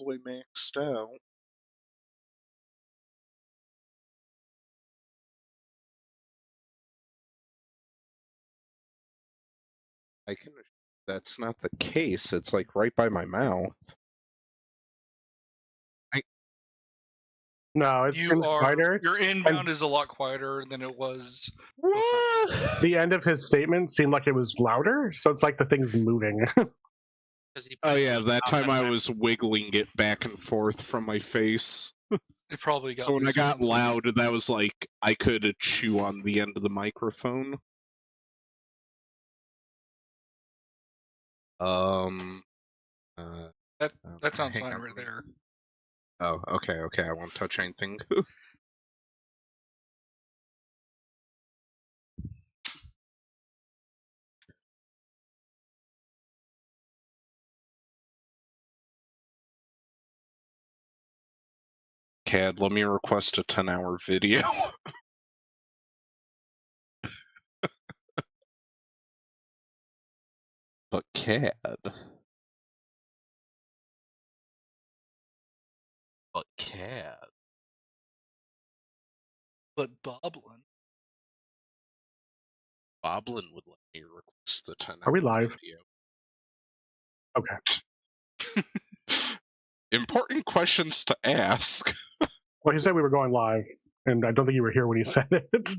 the way maxed out. I can. That's not the case. It's like right by my mouth. I. No, it seems quieter. Your inbound And is a lot quieter than it was before. What? the end of his statement seemed like it was louder, so it's like the thing's moving. Oh yeah, that time I was wiggling it back and forth from my face. It probably got So when I got loosened. loud, that was like I could chew on the end of the microphone. That sounds hang fine on. right there. Oh, okay, I won't touch anything. CAD, let me request a 10-hour video. But CAD. But CAD. But Boblin. Boblin would let me request the 10-hour Are we live? video. Okay. Important questions to ask. Well, he said we were going live, and I don't think you were here when he said it.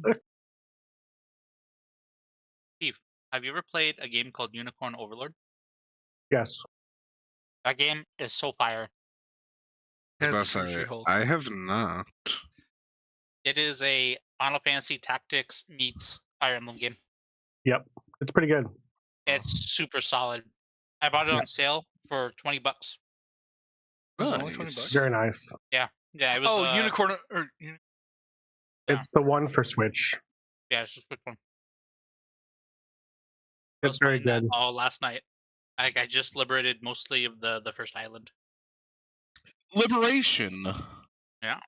Steve, have you ever played a game called Unicorn Overlord? Yes. That game is so fire. I have not. It is a Final Fantasy Tactics meets Fire Emblem game. Yep. It's pretty good. It's super solid. I bought it Yeah. on sale for $20. Was it only $20? Very nice. Yeah, it was. Unicorn It's the one for Switch. Yeah, it's just a quick one. It's very good. All last night. I just liberated mostly of the first island. Liberation. Yeah.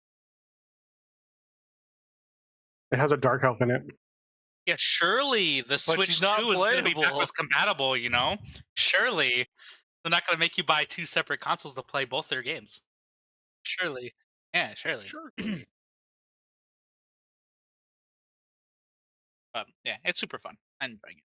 It has a dark elf in it. Yeah, surely the Switch she's 2 not is going to be playable. backwards compatible, you know? Surely. They're not going to make you buy two separate consoles to play both their games. Surely. Yeah, surely. Sure. But yeah, it's super fun. I'm enjoying it.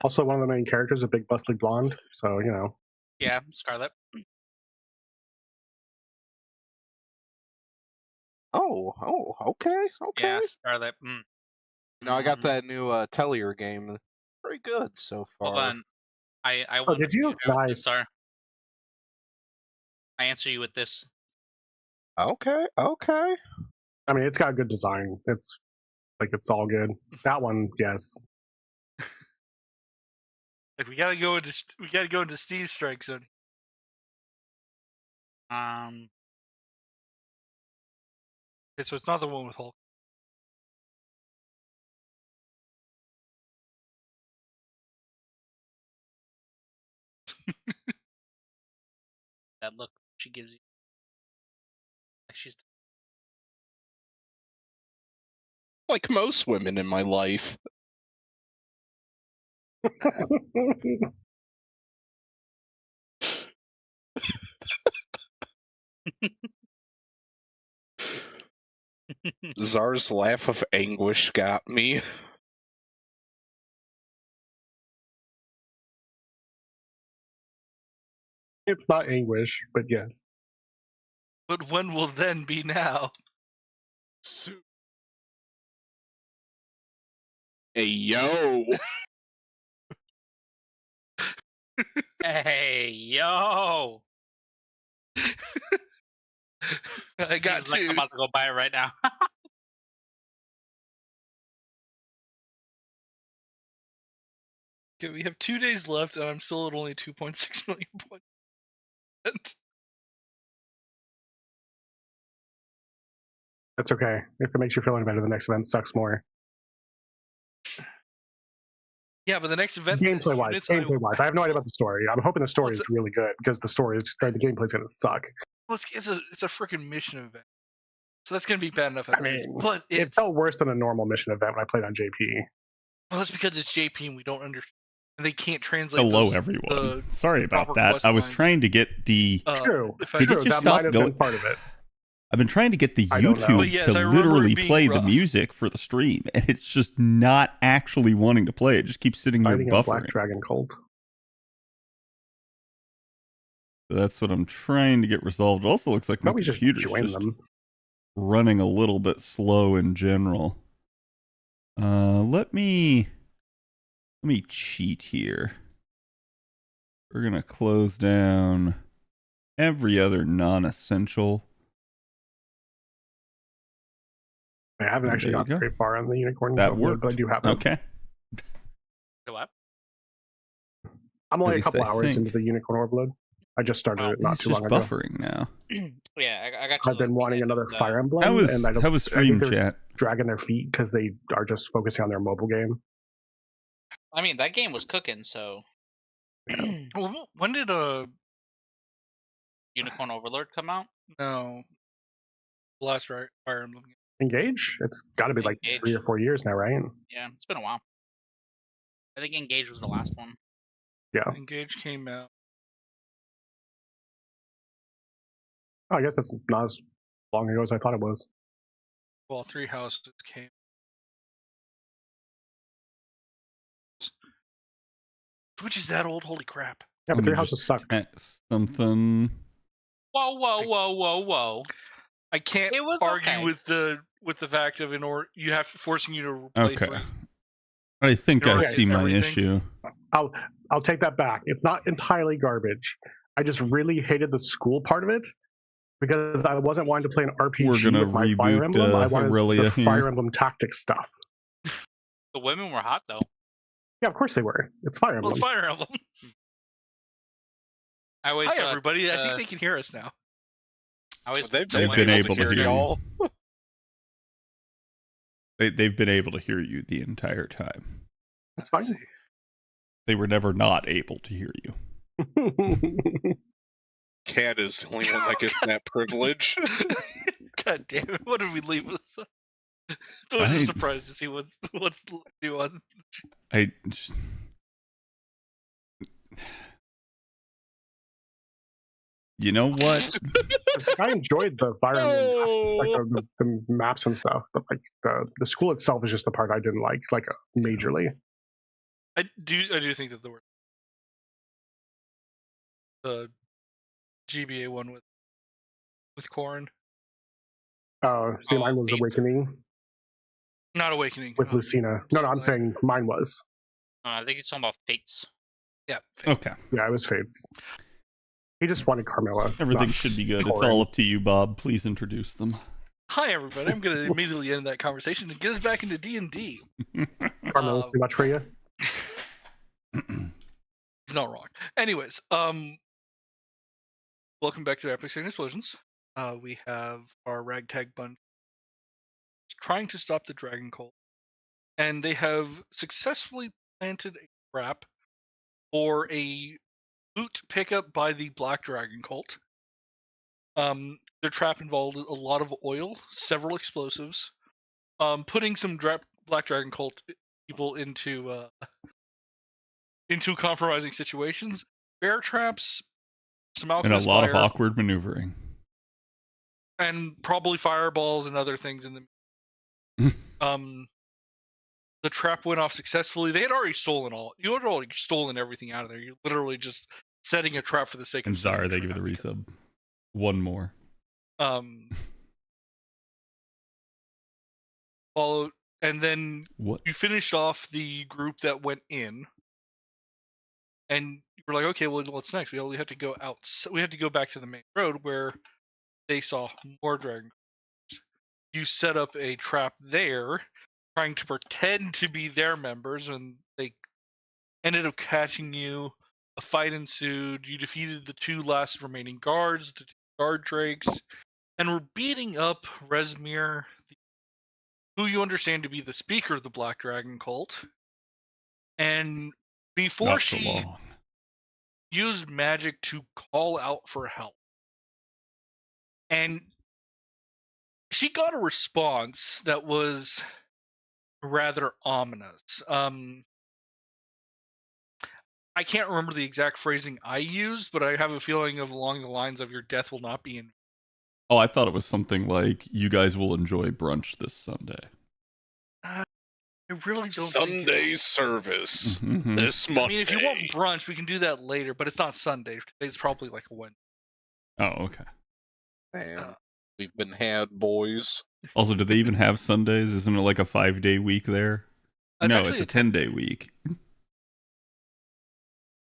Also, one of the main characters is a big bustly blonde, so you know. Yeah, Scarlet. Oh, okay. Yeah, Scarlet. You know, I got that new Tellier game. Pretty good so far. Hold on. I Oh, did you? Nice. Sorry. I answer you with this. Okay. I mean, it's got good design. It's all good. That one, yes. Like we gotta go into Steve Strike Zone. Um. Okay, so it's not the one with Hulk. That look she gives you. Like she's. Like most women in my life. Czar's laugh of anguish got me. It's not anguish, but yes. But when will then be now? Hey, yo. Hey, yo. I got like I'm about to go buy it right now. Okay, we have 2 days left, and I'm still at only 2.6 million points. That's okay. If it makes you feel any better, the next event sucks more. Yeah, but the next event says Gameplay-wise, units I have no idea about the story. I'm hoping the story it's is really good because the gameplay's gonna suck. Well, it's a freaking mission event, so that's gonna be bad enough. I mean, it felt worse than a normal mission event when I played on JP. Well, that's because it's JP and we don't understand. And they can't translate. Hello, everyone. Sorry about proper that. quest I was lines. trying to get the. True. Did it just that stop might have going? been part of it. I've been trying to get the I don't know. YouTube But yes, I to remember literally it being play the rough. music for the stream, and it's just not actually wanting to play. It just keeps sitting there Fighting a Black buffering. Dragon cult. So that's what I'm trying to get resolved. It also looks like my Probably just computer's join just them. running a little bit slow in general. Let me cheat here. We're gonna close down every other non-essential. I haven't There actually you got go. very far on the unicorn. That overload, worked. but I do have it. Okay. So what? I'm only At a least couple I hours think. into the unicorn overload. I just started it not It's too just long ago. buffering now. Yeah, I got. To I've been the wanting end another of the- Fire Emblem, How was and I don't. I stream think they're chat? dragging their feet because they are just focusing on their mobile game. I mean, that game was cooking, so Well, when did Unicorn Overlord come out. no last Fire Emblem game? Engage? It's got to be like Engage. 3 or 4 years now, right? Yeah, it's been a while. I think Engage was the last one. Yeah. Engage came out. Oh, I guess that's not as long ago as I thought it was. Well, Three Houses came. Which is that old? Holy crap! Yeah, Let but me Three Houses just suck. text something. Whoa! I can't It was argue okay. with the fact of forcing you to play Okay. three. I think You're I right, see my everything. issue. I'll take that back. It's not entirely garbage. I just really hated the school part of it because I wasn't wanting to play an RPG We're gonna with my reboot, Fire Emblem. I wanted Aurelia the here. Fire Emblem tactics stuff. The women were hot though. Yeah, of course they were. It's Fire Well, Emblem. it's Fire Emblem. I always Hi, thought, everybody. I think they can hear us now. I always They've They've been been able to hear you. y'all. They've been able to hear you the entire time. That's fine. They were never not able to hear you. Cat is the only one that gets that privilege. God damn it! What did we leave with? It's always I- a surprise to see what's new on. I You know what? I enjoyed the Fire Emblem, like No. the maps and stuff, but like the school itself is just the part I didn't like majorly. I do think that the GBA one with Corrin, See, Oh, mine was Fate. Awakening not Awakening. with Lucina. No, I'm saying mine was. I think it's talking about Fates. Yeah. Okay. Yeah, it was Fates. He just wanted Carmilla. Everything not should be good. It's Corrin. all up to you, Bob. Please introduce them. Hi, everybody. I'm going to immediately end that conversation and get us back into D&D. Carmilla too much for you. He's not wrong. Anyways, welcome back to Epic Sand Explosions. We have our ragtag bunch trying to stop the dragon cult, and they have successfully planted a trap for a loot pickup by the Black Dragon cult. Their trap involved a lot of oil, several explosives, putting some Black Dragon cult people into compromising situations, bear traps, some And a alchemist lot of fire, awkward maneuvering. and probably fireballs and other things in the the trap went off successfully. They had already stolen you had already stolen everything out of there. You're literally just setting a trap for the sake I'm of setting sorry, a they give you the trap. resub. One more. Followed, and then What? you finished off the group that went in, and you were like, okay, well, what's next? We have to go out. We had to go back to the main road where they saw more dragon. You set up a trap there, trying to pretend to be their members, and they ended up catching you. A fight ensued. You defeated the two last remaining guards, the two guard drakes, and were beating up Resmir, who you understand to be the speaker of the Black Dragon cult. And before Not so she long. used magic to call out for help, and she got a response that was rather ominous. I can't remember the exact phrasing I used, but I have a feeling of along the lines of "your death will not be in." Oh, I thought it was something like, you guys will enjoy brunch this Sunday. I really don't. Sunday service Mhm. this Monday. I mean, if you want brunch, we can do that later, but it's not Sunday. It's probably like a Wednesday. Oh, okay. Man, we've been had, boys. Also, do they even have Sundays? Isn't it like a 5-day week there? No, actually it's a 10-day week.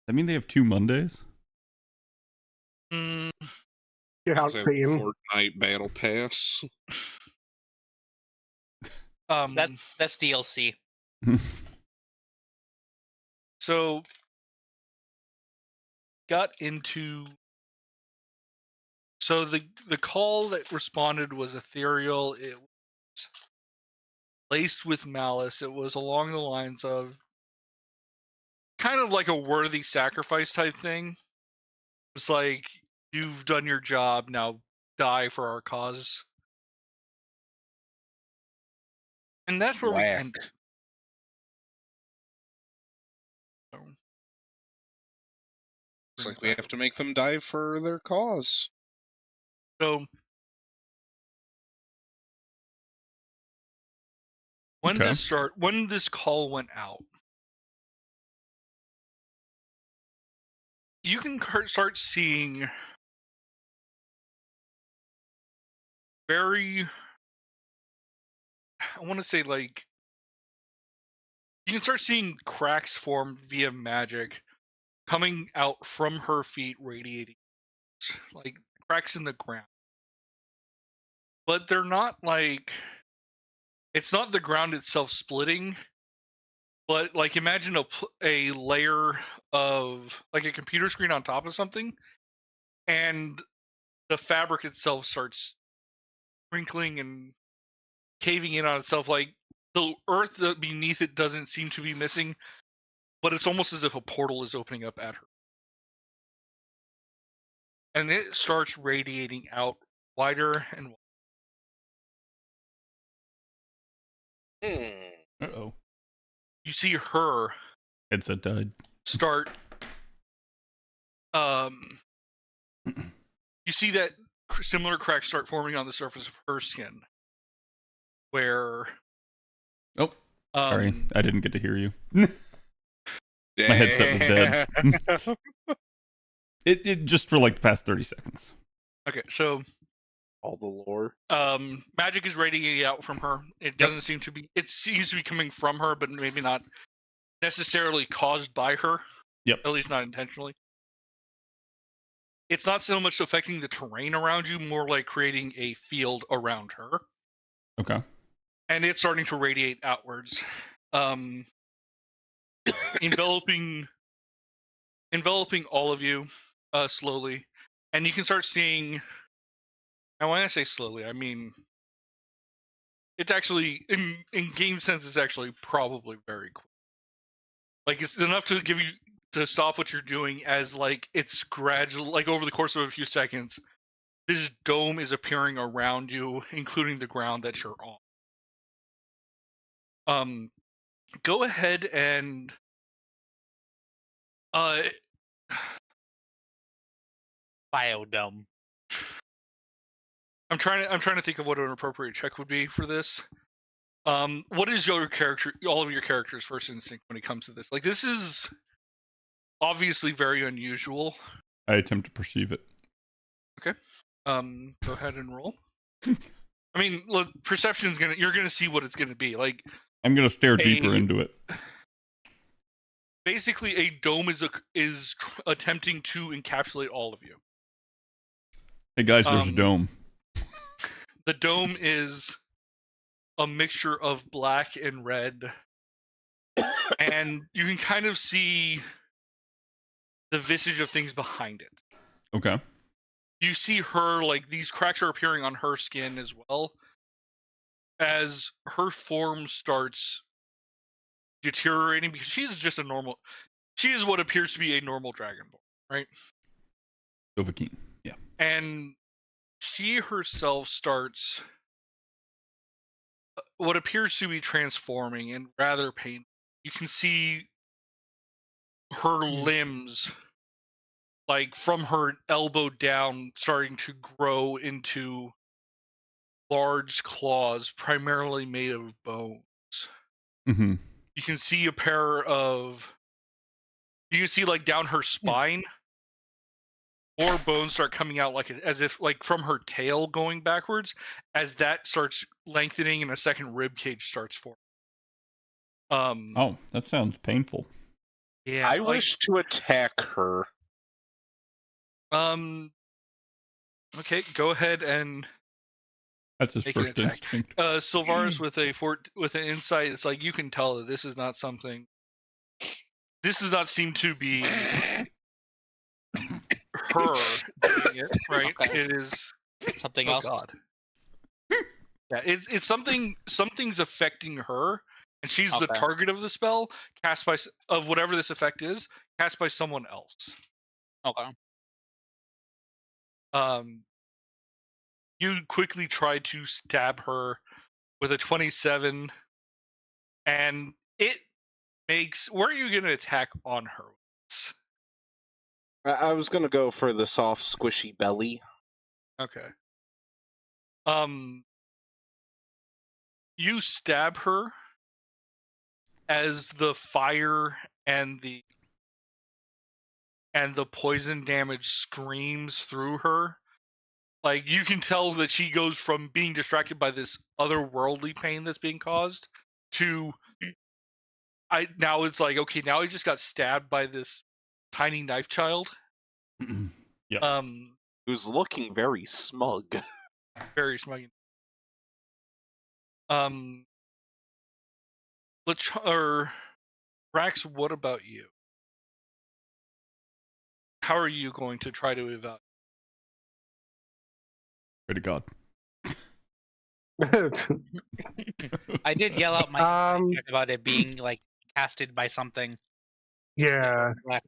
I mean, they have 2 Mondays? Mm, Get out, Is that Satan. Fortnite Battle Pass? That's DLC. So got into. So the call that responded was ethereal. It was laced with malice. It was along the lines of kind of like a worthy sacrifice type thing. It's like, you've done your job, now die for our cause. And that's where we Whack. ended. So, It's like we have to make them die for their cause. So when Okay. when this call went out, you can start seeing very, I want to say, like, you can start seeing cracks form via magic coming out from her feet, radiating, like cracks in the ground. But they're not like, it's not the ground itself splitting, but like imagine a layer of like a computer screen on top of something, and the fabric itself starts crinkling and caving in on itself. Like the earth beneath it doesn't seem to be missing, but it's almost as if a portal is opening up at her. And it starts radiating out wider and wider. Uh-oh. You see her Headset died. start you see that similar cracks start forming on the surface of her skin, where Oh, sorry. I didn't get to hear you. My headset was dead. It just for like the past 30 seconds. Okay, so all the lore. Magic is radiating out from her. It doesn't seem to be. It seems to be coming from her, but maybe not necessarily caused by her. Yep. At least not intentionally. It's not so much affecting the terrain around you, more like creating a field around her. Okay. And it's starting to radiate outwards, enveloping all of you slowly. And you can start seeing. And when I say slowly, I mean it's actually in game sense. It's actually probably very quick. Like it's enough to give you to stop what you're doing, as like it's gradual, like over the course of a few seconds, this dome is appearing around you, including the ground that you're on. Go ahead and Biodome. I'm trying to think of what an appropriate check would be for this. What is your character? All of your characters' first instinct when it comes to this? Like, this is obviously very unusual. I attempt to perceive it. Okay. Go ahead and roll. I mean, look, perception's you're gonna see what it's gonna be. Like, I'm gonna stare deeper into it. Basically, a dome is attempting to encapsulate all of you. Hey guys, there's a dome. The dome is a mixture of black and red, and you can kind of see the visage of things behind it. Okay. You see her, like, these cracks are appearing on her skin as well, as her form starts deteriorating because she's just a normal. She is what appears to be a normal dragonborn, right? Dovahkiin, yeah. And she herself starts what appears to be transforming and rather painful. You can see her limbs, like from her elbow down, starting to grow into large claws, primarily made of bones. Mm-hmm. You can see you can see like down her spine, more bones start coming out, like as if like from her tail going backwards, as that starts lengthening and a second rib cage starts forming. Oh, that sounds painful. Yeah, I wish to attack her. Okay, go ahead and That's his make an first attack. instinct. Sylvaris with an insight, it's like you can tell that this is not something. This does not seem to be her doing it, right? Okay. It is Something oh else. God. Yeah, it's something's affecting her, and she's the Okay. target of the spell cast by of whatever this effect is, cast by someone else. Okay. You quickly try to stab her with a 27, and it makes. Where are you going to attack on her? I was gonna go for the soft, squishy belly. Okay. You stab her as the fire and the poison damage screams through her. Like you can tell that she goes from being distracted by this otherworldly pain that's being caused to now it's like, okay, now I just got stabbed by this tiny knife child. Yeah. Who's looking very smug. Very smug. Rax, what about you? How are you going to try to evaluate? Pray to God. I did yell out my Um, insight about it being like casted by something. Yeah, I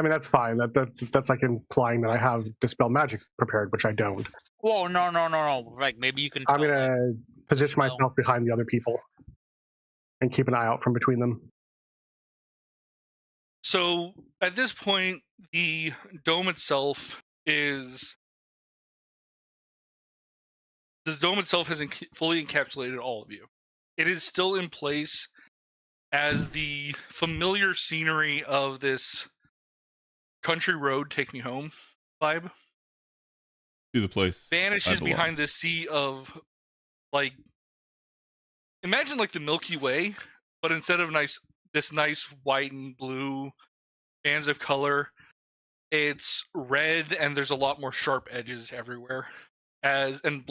mean that's fine. That's like implying that I have dispel magic prepared, which I don't. Whoa, no. Like maybe you can. I'm tell, gonna position well- myself behind the other people and keep an eye out from between them. So at this point, the dome itself has fully encapsulated all of you. It is still in place as the familiar scenery of this country road take me home vibe To the place. vanishes behind this sea of, like, imagine like the Milky Way, but instead of this nice white and blue bands of color, it's red and there's a lot more sharp edges everywhere, in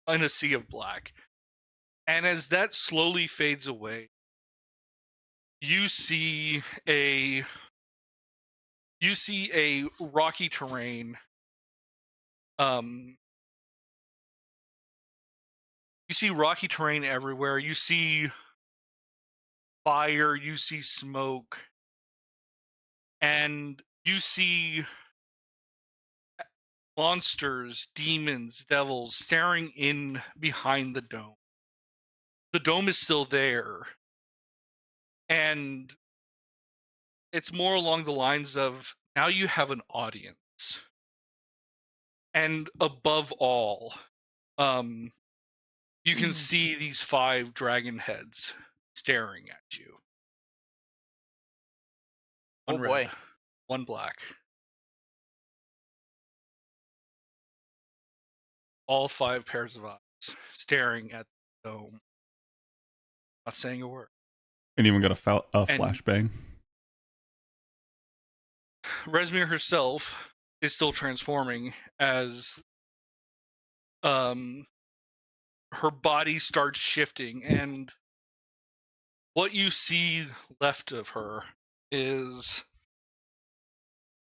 a sea of black. And as that slowly fades away, you see a rocky terrain. You see rocky terrain everywhere. You see fire, you see smoke, and you see monsters, demons, devils staring in behind the dome. The dome is still there, and it's more along the lines of now you have an audience. And above all, you can see these 5 dragon heads staring at you. One Oh, red, boy. one black. All 5 pairs of eyes staring at the dome. Not saying a word. Anyone got a flashbang? Resmir herself is still transforming as her body starts shifting, and what you see left of her is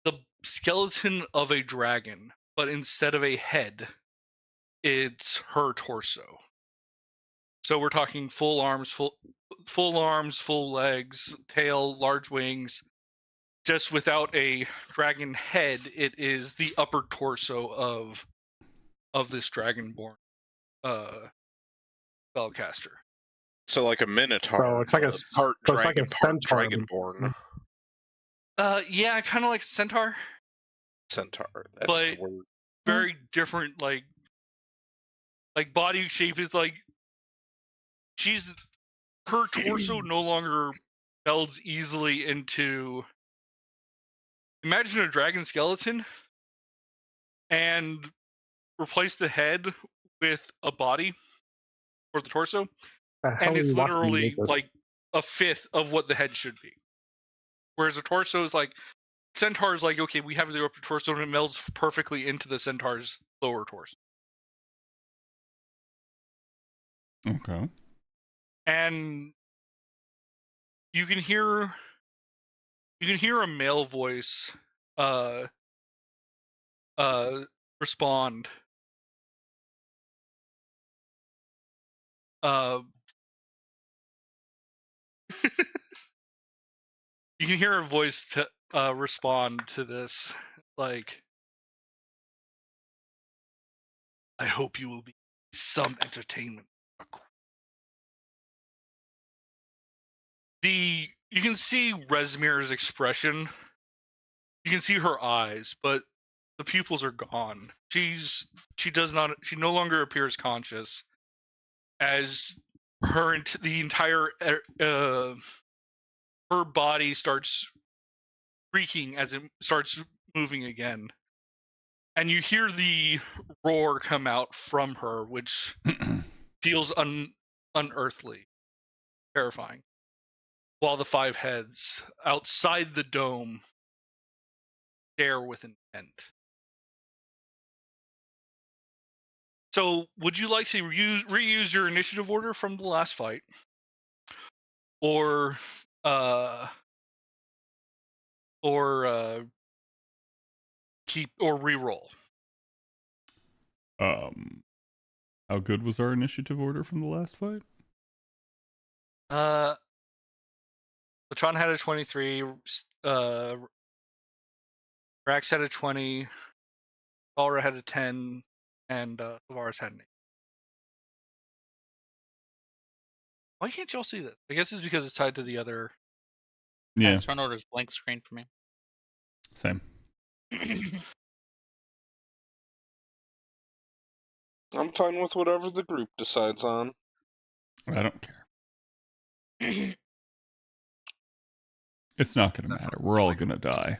the skeleton of a dragon, but instead of a head, it's her torso. So we're talking full arms, full legs, tail, large wings. Just without a dragon head, it is the upper torso of this dragonborn spellcaster. So like a minotaur. So it's like a part so it's dragon, like a part centaur. dragonborn. Yeah, kind of like centaur. Centaur. That's But the word. very different, like body shape. Is like her torso no longer melds easily into. Imagine a dragon skeleton, and replace the head with a body or the torso, and it's literally like a fifth of what the head should be. Whereas a torso is like, centaur is like, okay, we have the upper torso and it melds perfectly into the centaur's lower torso. Okay. And you can hear a male voice respond. You can hear a voice to respond to this, like, I hope you will be some entertainment. You can see Resmir's expression. You can see her eyes, but the pupils are gone. She no longer appears conscious, as the entire her body starts creaking as it starts moving again. And you hear the roar come out from her, which feels unearthly, terrifying. While the five heads outside the dome stare with intent. So, would you like to reuse your initiative order from the last fight, or keep or re-roll? How good was our initiative order from the last fight? Latron had a 23, Rax had a 20, Balra had a 10, and Tavares had an 8. Why can't y'all see this? I guess it's because it's tied to the other. Yeah. Turn order's blank screen for me. Same. I'm fine with whatever the group decides on. I don't care. It's not going to matter. We're all going to die.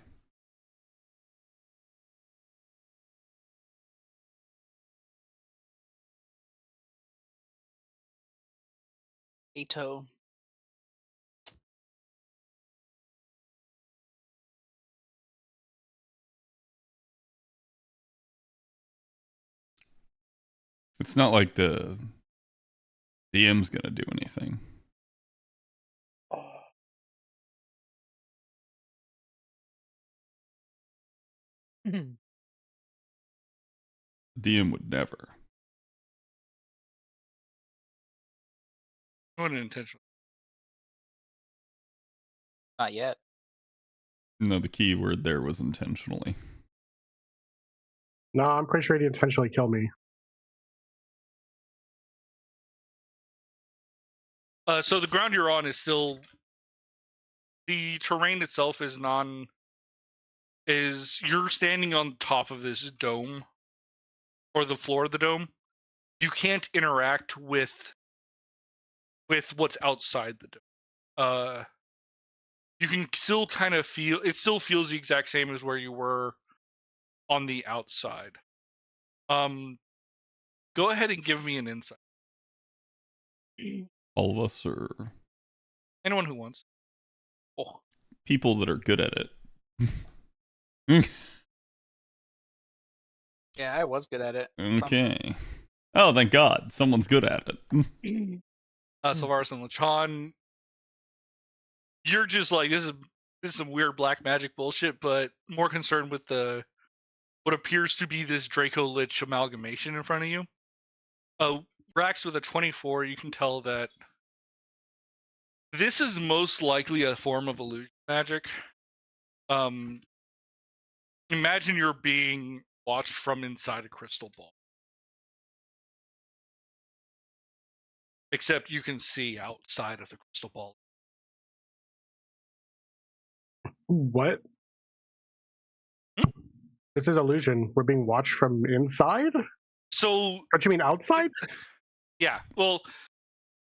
Ito. It's not like the DM's going to do anything. DM would never. Not intentional. Not yet. No, the key word there was intentionally. No, I'm pretty sure he intentionally killed me. So the ground you're on is still, the terrain itself is you're standing on top of this dome, or the floor of the dome. You can't interact with what's outside the dome. You can still kind of feel, it still feels the exact same as where you were on the outside. Go ahead and give me an insight. All of us, or anyone who wants. Oh. People that are good at it. Yeah, I was good at it. Okay. Oh, thank God. Someone's good at it. Sylvaris and Lachon, you're just like, this is some weird black magic bullshit, but more concerned with what appears to be this Draco Lich amalgamation in front of you. Brax with a 24, you can tell that this is most likely a form of illusion magic. Imagine you're being watched from inside a crystal ball. Except you can see outside of the crystal ball. What? This is illusion. We're being watched from inside? So... Don't you mean outside? Yeah, well,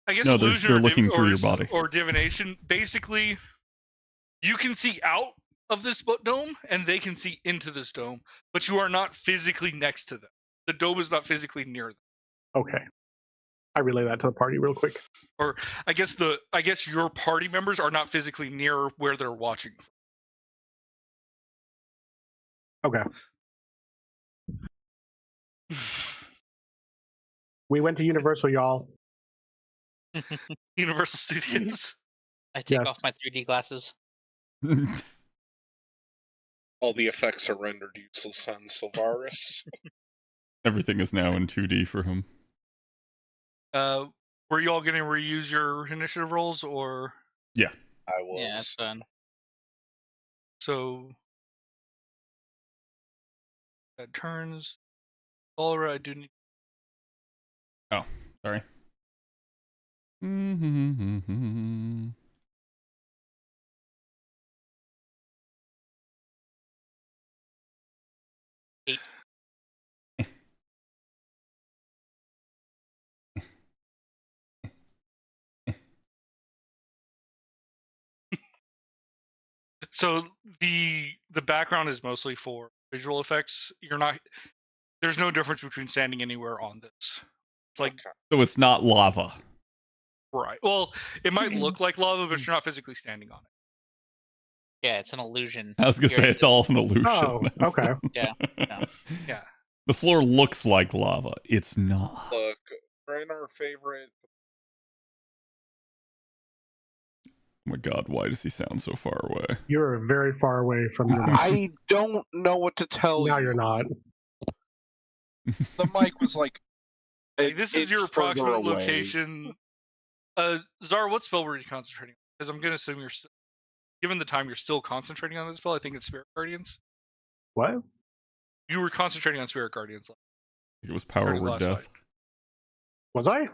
I guess no, illusion they're looking through your body. or divination, basically, you can see out of this dome, and they can see into this dome, but you are not physically next to them. The dome is not physically near them. Okay. I relay that to the party real quick. Or I guess your party members are not physically near where they're watching from. Okay. We went to Universal, y'all. Universal Studios. I take off my 3D glasses. All the effects are rendered useless on Sylvaris. Everything is now in 2D for him. Were you all going to reuse your initiative rolls, or? Yeah. I was. Yeah, that's fun. So that turns. Laura, I do need. Oh, sorry. Eight. So the background is mostly for visual effects. There's no difference between standing anywhere on this. It's like so it's not lava. Right. Well, it might look like lava, but you're not physically standing on it. Yeah, it's an illusion. I was gonna say it's all an illusion. Oh, okay. Yeah. No. Yeah. The floor looks like lava. It's not. Look, we're in our favorite. Oh my god, why does he sound so far away? You're very far away from your mic. I don't know what to tell Now you. you're not. The mic was like. This is your approximate location. Zara, what spell were you concentrating on? Because I'm going to assume given the time, you're still concentrating on this spell. I think it's Spirit Guardians. What? You were concentrating on Spirit Guardians. It was Power Word Death. Was I?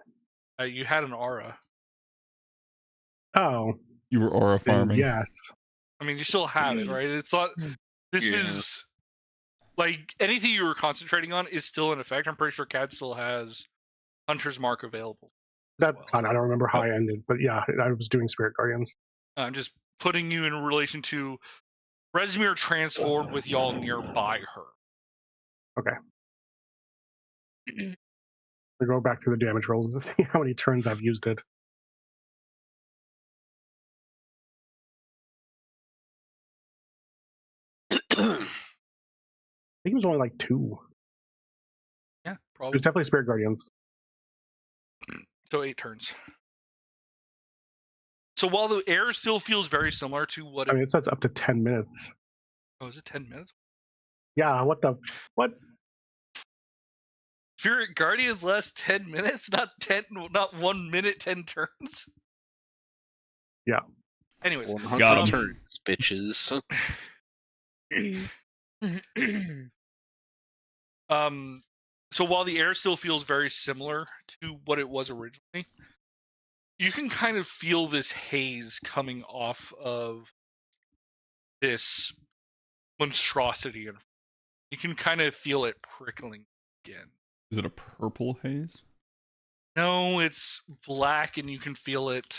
You had an aura. Oh. You were aura farming. Yes. I mean, you still have it, right? It's not. This is like anything you were concentrating on is still in effect. I'm pretty sure Cad still has Hunter's Mark available. That's fine. I don't remember how I ended, but yeah, I was doing Spirit Guardians. I'm just putting you in relation to Rezmir transformed with y'all nearby her. Okay. We go back through the damage rolls to see how many turns I've used it. I think it was only like 2. Yeah, It probably. was definitely Spirit Guardians. So 8 turns. So while the air still feels very similar to what I mean, it says up to 10 minutes. Oh, is it 10 minutes? Yeah, what? Spirit Guardians lasts 10 minutes, not 1 minute, 10 turns. Yeah. Anyways, 100 turns, bitches. So while the air still feels very similar to what it was originally, you can kind of feel this haze coming off of this monstrosity, and you can kind of feel it prickling again. Is it a purple haze? No, it's black, and you can feel it.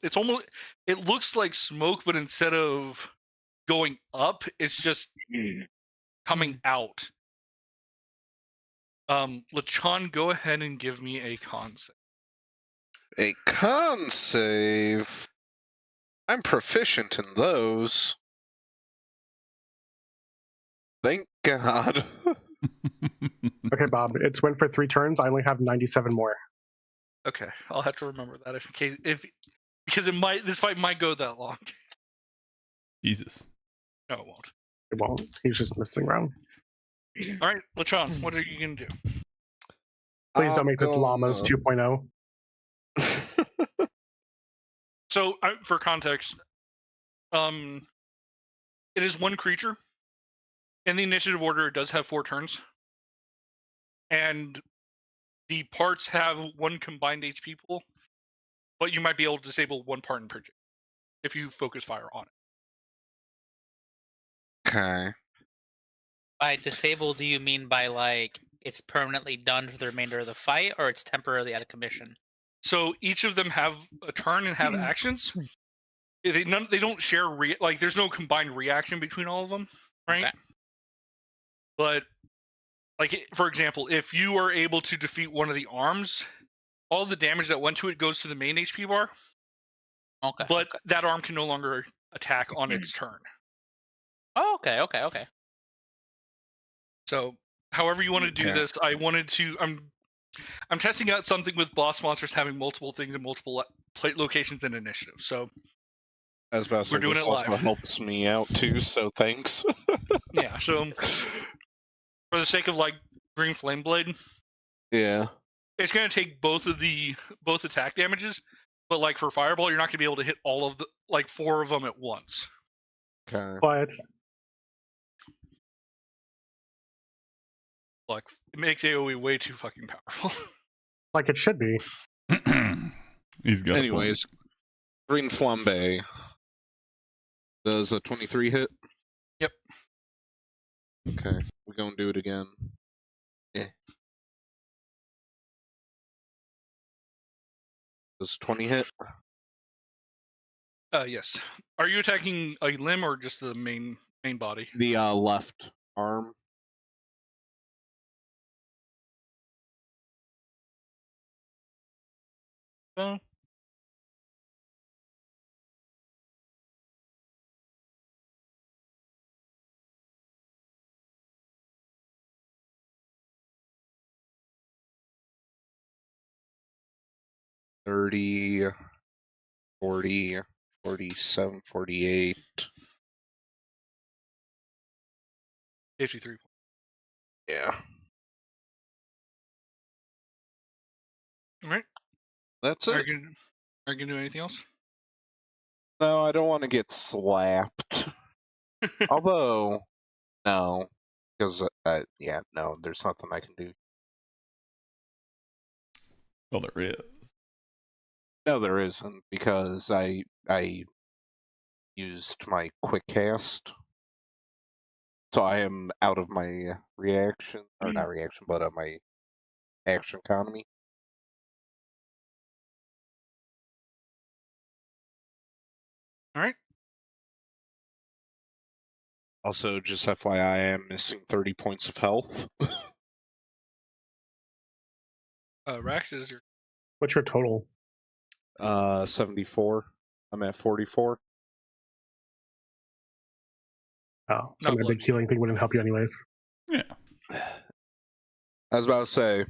It looks like smoke, but instead of going up, it's just coming out. Lachon, go ahead and give me a con save. A con save? I'm proficient in those. Thank God. Okay, Bob, it's went for 3 turns. I only have 97 more. Okay, I'll have to remember that because this fight might go that long. Jesus. No, it won't. It won't. He's just messing around. All right, Lachon, what are you gonna do? Please don't make this Llamas 2.0. So, for context, it is one creature. In the initiative order, it does have 4 turns. And the parts have 1 combined HP pool, but you might be able to disable 1 part in particular if you focus fire on it. Okay. By disable, do you mean by like it's permanently done for the remainder of the fight, or it's temporarily out of commission? So each of them have a turn and have actions. They don't share like there's no combined reaction between all of them, right? Okay. But like for example, if you are able to defeat one of the arms, all the damage that went to it goes to the main HP bar. Okay. But that arm can no longer attack on its turn. Oh, okay. So, however you want to do this, I'm testing out something with boss monsters having multiple things in multiple plate locations and initiative. So, I was about to say, we're doing this it live. also helps me out too, so thanks. Yeah, so for the sake of like Green Flame Blade, yeah, it's going to take both attack damages, but like for Fireball, you're not going to be able to hit all of the 4 of them at once. okay. But Like it makes AoE way too fucking powerful. like it should be. He's got. Anyways, Green Flambe does a 23 hit. Yep. Okay, we're gonna do it again. Yeah. Does 20 hit? Yes. Are you attacking a limb or just the main body? The left arm. Oh. $30, $40, $47, $48. 53. Yeah. All right. That's Are it. you gonna do anything else? No, I don't want to get slapped. Although, no, because yeah, no, there's nothing I can do. Well, there is. No, there isn't, because I used my quick cast, so I am out of my reaction, or not reaction, but my action economy. All right. Also, just FYI, I am missing 30 points of health. Rax is your. What's your total? 74. I'm at 44. Oh, so my big healing thing wouldn't help you anyways. Yeah. I was about to say.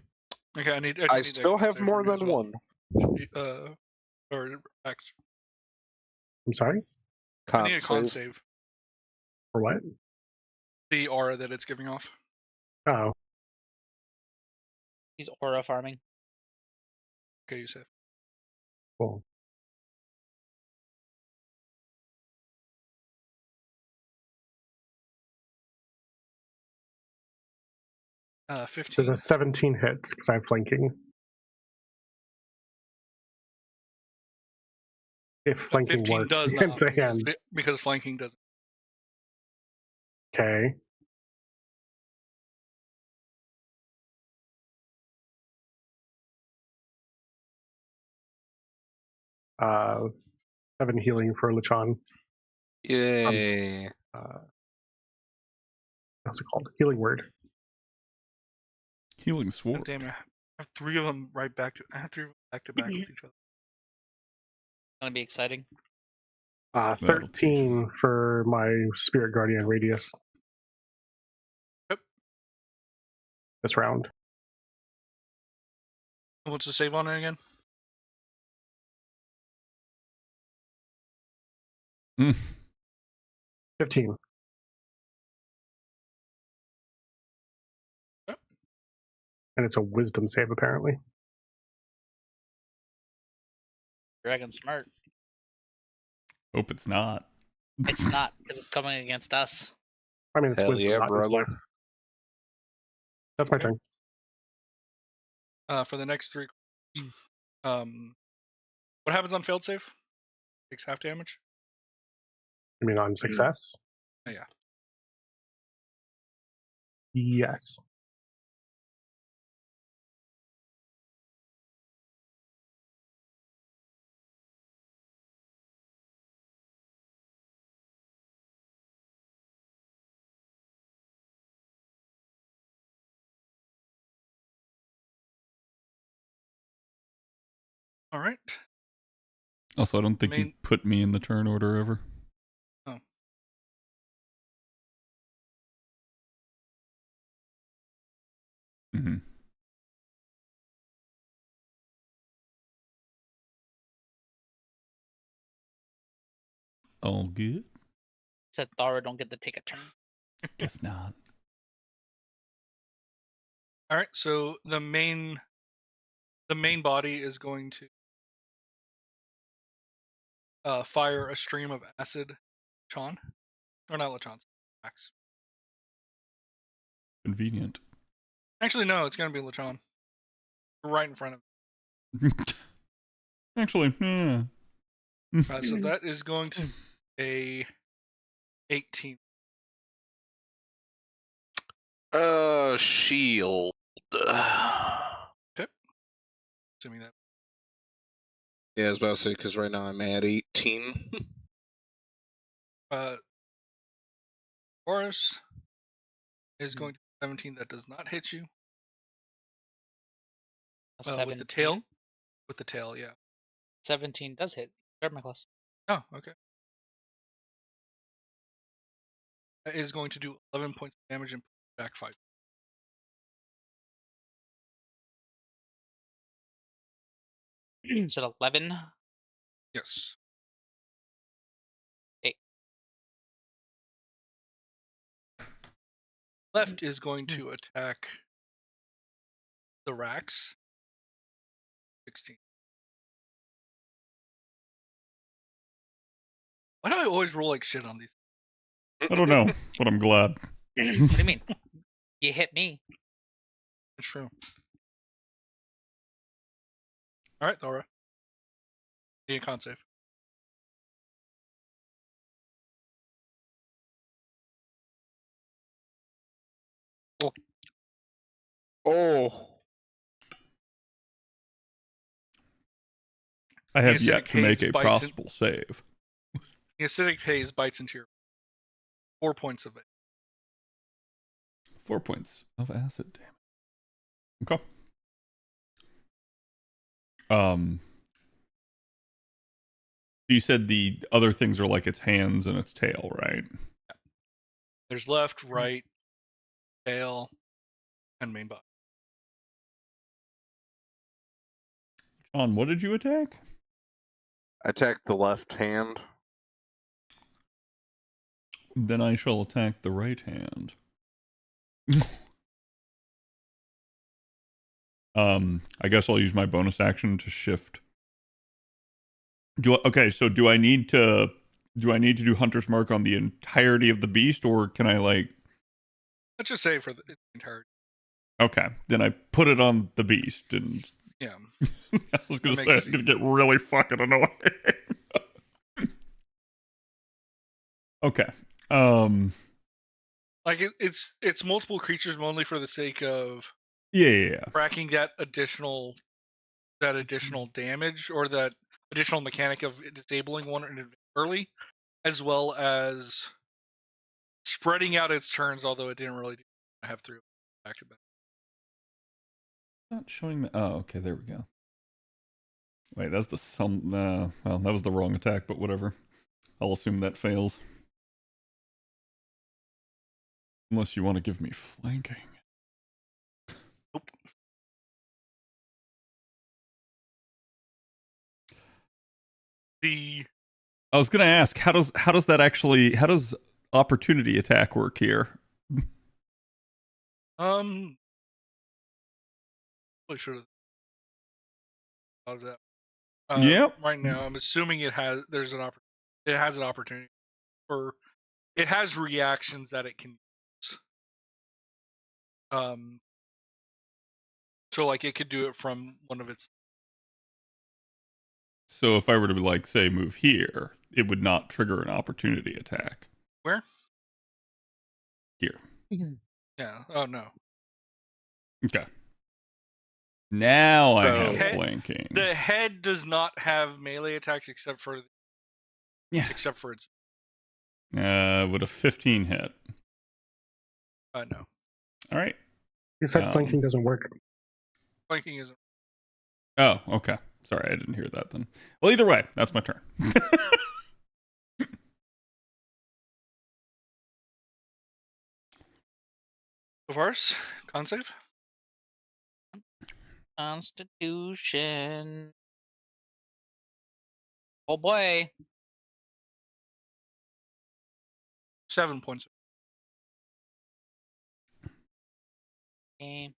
Okay, I still have more than one. Or Rax. I'm sorry? I need a con save. For what? The aura that it's giving off. Oh. He's aura farming. Okay, you said. Cool. Uh, 15. There's a 17 hits because I have flanking. If flanking works against the hand. Because flanking doesn't. Okay. Uh, 7 healing for Lechon. Yay. What's it called? Healing word. Healing sword. Oh, damn it. I have 3 of them back to back with each other. Gonna be exciting. 13 for my Spirit Guardian Radius. Yep. This round. What's the save on it again? Mm. 15. Yep. And it's a wisdom save, apparently. Dragon smart. Hope it's not. It's not, because it's coming against us. I mean, it's Hell wisdom, yeah, not brother. intellect. That's my Okay. turn. For the next 3, what happens on failed save? Takes half damage. I mean, on success? Oh, yeah. Yes. All right. Also, I don't think you put me in the turn order ever. Oh. Mm-hmm. All good. Said Thara don't get to take a turn. Guess not. All right. So the main body is going to fire a stream of acid, Lechon, or not Lechon, Max. Convenient. Actually, no, it's going to be Lechon. Right in front of Actually, yeah. So that is going to be a 18. Shield. Okay. Assuming that. Yeah, I was about to say, because right now I'm at 18. Horus is going to be 17. That does not hit you. With the tail. With the tail, yeah. 17 does hit. Grab my class. Oh, okay. That is going to do 11 points of damage and back 5. Is it 11? Yes. 8. Left is going to attack the Rax. 16. Why do I always roll like shit on these? I don't know, but I'm glad. What do you mean? You hit me. It's true. All right, Thora. Need a con save. Oh. I have The yet acidic to make haze a bites possible save. The acidic haze bites into your 4 points of it. 4 points of acid damage. Okay. You said the other things are like its hands and its tail, right? Yeah. There's left, right, tail, and main body. John, what did you attack? I attacked the left hand. Then I shall attack the right hand. I guess I'll use my bonus action to shift. Do I need to do Hunter's Mark on the entirety of the beast, or can I Let's just say for the entire. Okay, then I put it on the beast, and yeah. I was gonna say it's gonna get really fucking annoying. Okay. Like it's multiple creatures only for the sake of tracking that additional damage or that additional mechanic of disabling one early, as well as spreading out its turns. Although it didn't really have 3 back to back. Not showing me. Oh, okay, there we go. Wait, that's the sum. Well, that was the wrong attack, but whatever. I'll assume that fails. Unless you want to give me flanking. Nope. I was gonna ask, how does opportunity attack work here? should have thought of that. Yep. Right now, I'm assuming it has an opportunity for it has reactions that it can use. So like it could do it from one of its. So if I were to like say move here, it would not trigger an opportunity attack. Where? Here. Yeah. Oh no. Okay. Now I So- have flanking. The head does not have melee attacks except for Yeah. its. Would a 15 hit? No. All right. You said flanking doesn't work. Flanking isn't. Oh, okay. Sorry, I didn't hear that then. Well, either way, that's my turn. Tavares, con save. Constitution. Oh boy. 7 points. Okay.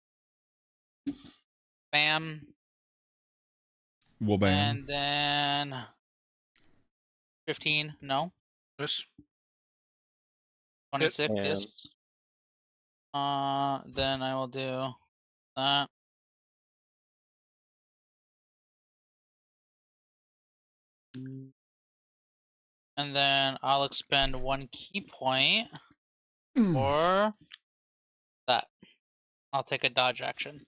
Bam. Well, bam. And then 15. No. Yes. 26. And- Yes. Then I will do that. And then I'll expend 1 key point for that. I'll take a dodge action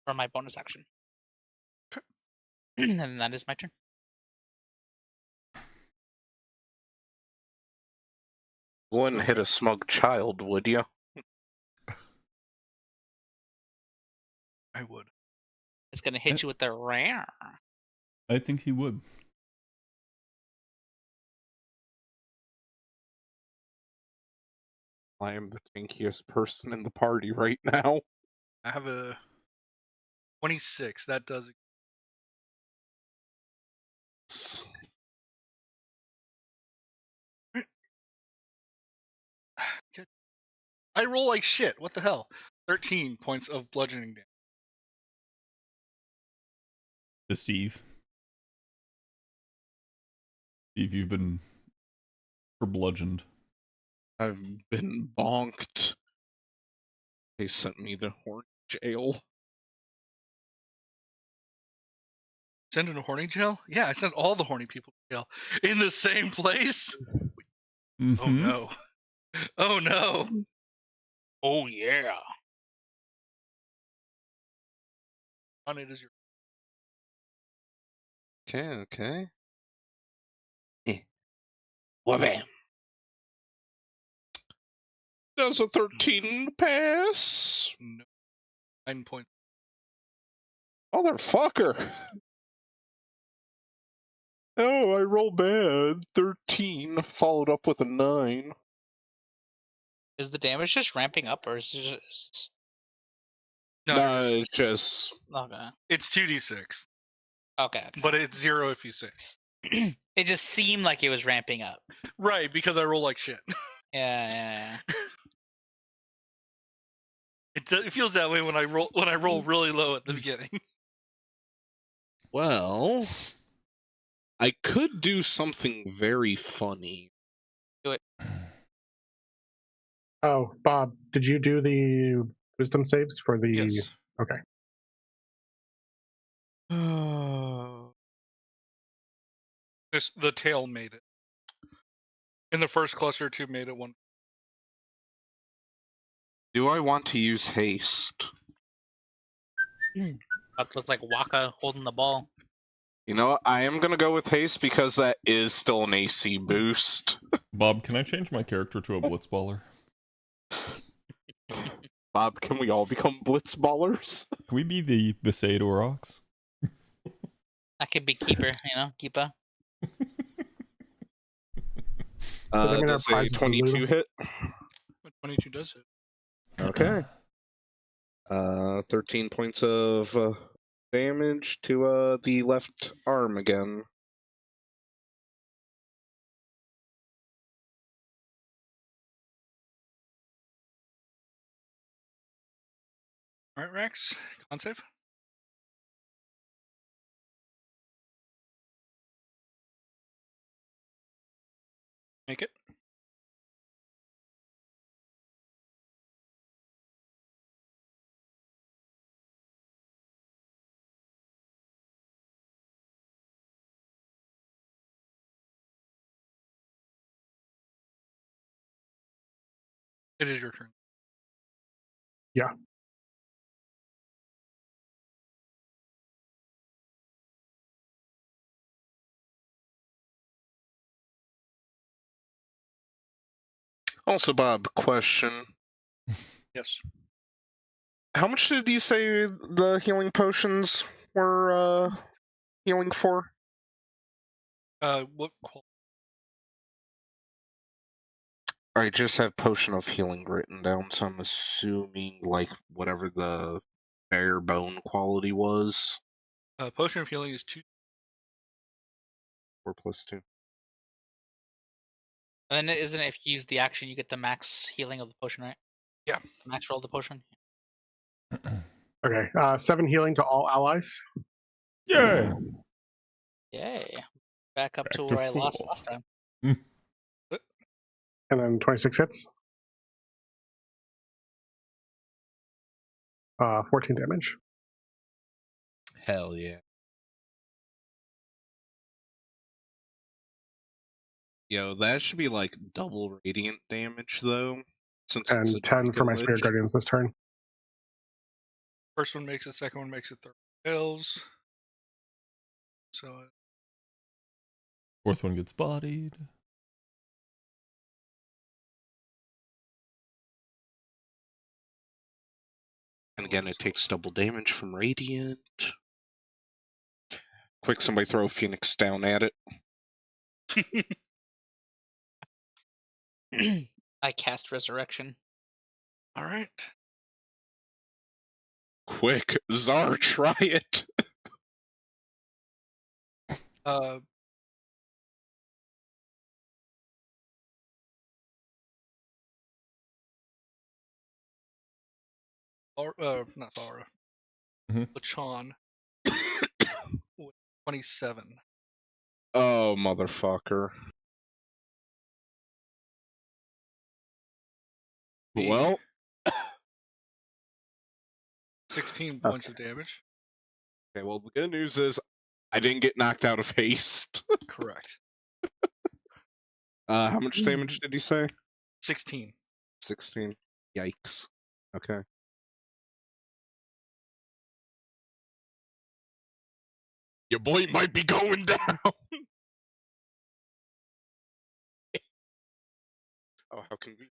for my bonus action. And that is my turn. Wouldn't hit a smug child, would you? I would. It's gonna hit you with the rare. I think he would. I am the tankiest person in the party right now. I have a 26. That does it. Good. I roll like shit. What the hell? 13 points of bludgeoning damage. To Steve. Steve, you've been bludgeoned. I've been bonked. They sent me to horny jail. Send in a horny jail? Yeah, I sent all the horny people to jail in the same place. Oh Mhm. no. Oh no. Oh yeah. On it is your. Okay. Wha-bam. Does a 13 pass? No. 9 points. Motherfucker! Oh, I roll bad. 13 followed up with a 9. Is the damage just ramping up, or is it just No, No, it's just okay? it's 2d6, Okay. but it's 0 if you say. It just seemed like it was ramping up. Right, because I roll like shit. Yeah. It feels that way when I roll really low at the beginning. well. I could do something very funny. Oh, Bob, did you do the wisdom saves for the? Yes. Okay. The tail made it. In the first cluster, 2 made it 1. Do I want to use haste? That looked like Waka holding the ball. You know what? I am gonna go with haste because that is still an AC boost. Bob, can I change my character to a blitzballer? Bob, can we all become blitzballers? Can we be the Besadorox? I could be keeper, keeper. they're gonna Does a apply 22 blue. hit? But 22 does it. Okay. 13 points of damage to the left arm again. All right, Rex. Con save. Make it. It is your turn. Yeah. Also, Bob, question. Yes. How much did you say the healing potions were healing for? What quality? I just have potion of healing written down, so I'm assuming like whatever the bare bone quality was. Potion of healing is 2. 4+2. And then isn't it if you use the action, you get the max healing of the potion, right? Yeah. Max roll of the potion. Okay. 7 healing to all allies. Yay! Yay. Back up Back to to where I lost full. last time. And then 26 hits. 14 damage. Hell yeah. Yo, that should be like double radiant damage though, since it's a And 10 for my Draco Spirit Lich. Guardians this turn. First one makes it. Second one makes it. Third one fails. So Fourth one gets bodied. And again, it takes double damage from radiant. Quick, somebody throw a phoenix down at it. I cast Resurrection. all right. Quick, Czar, try it. Uh, not Thara. Mhm. Lechon. With 27. Oh, motherfucker. Me. Well, 16 points of damage. okay, well, the good news is I didn't get knocked out of haste. Correct. How much damage did you say? 16. 16. Yikes. Okay. Your boy might be going down. Oh, how convenient.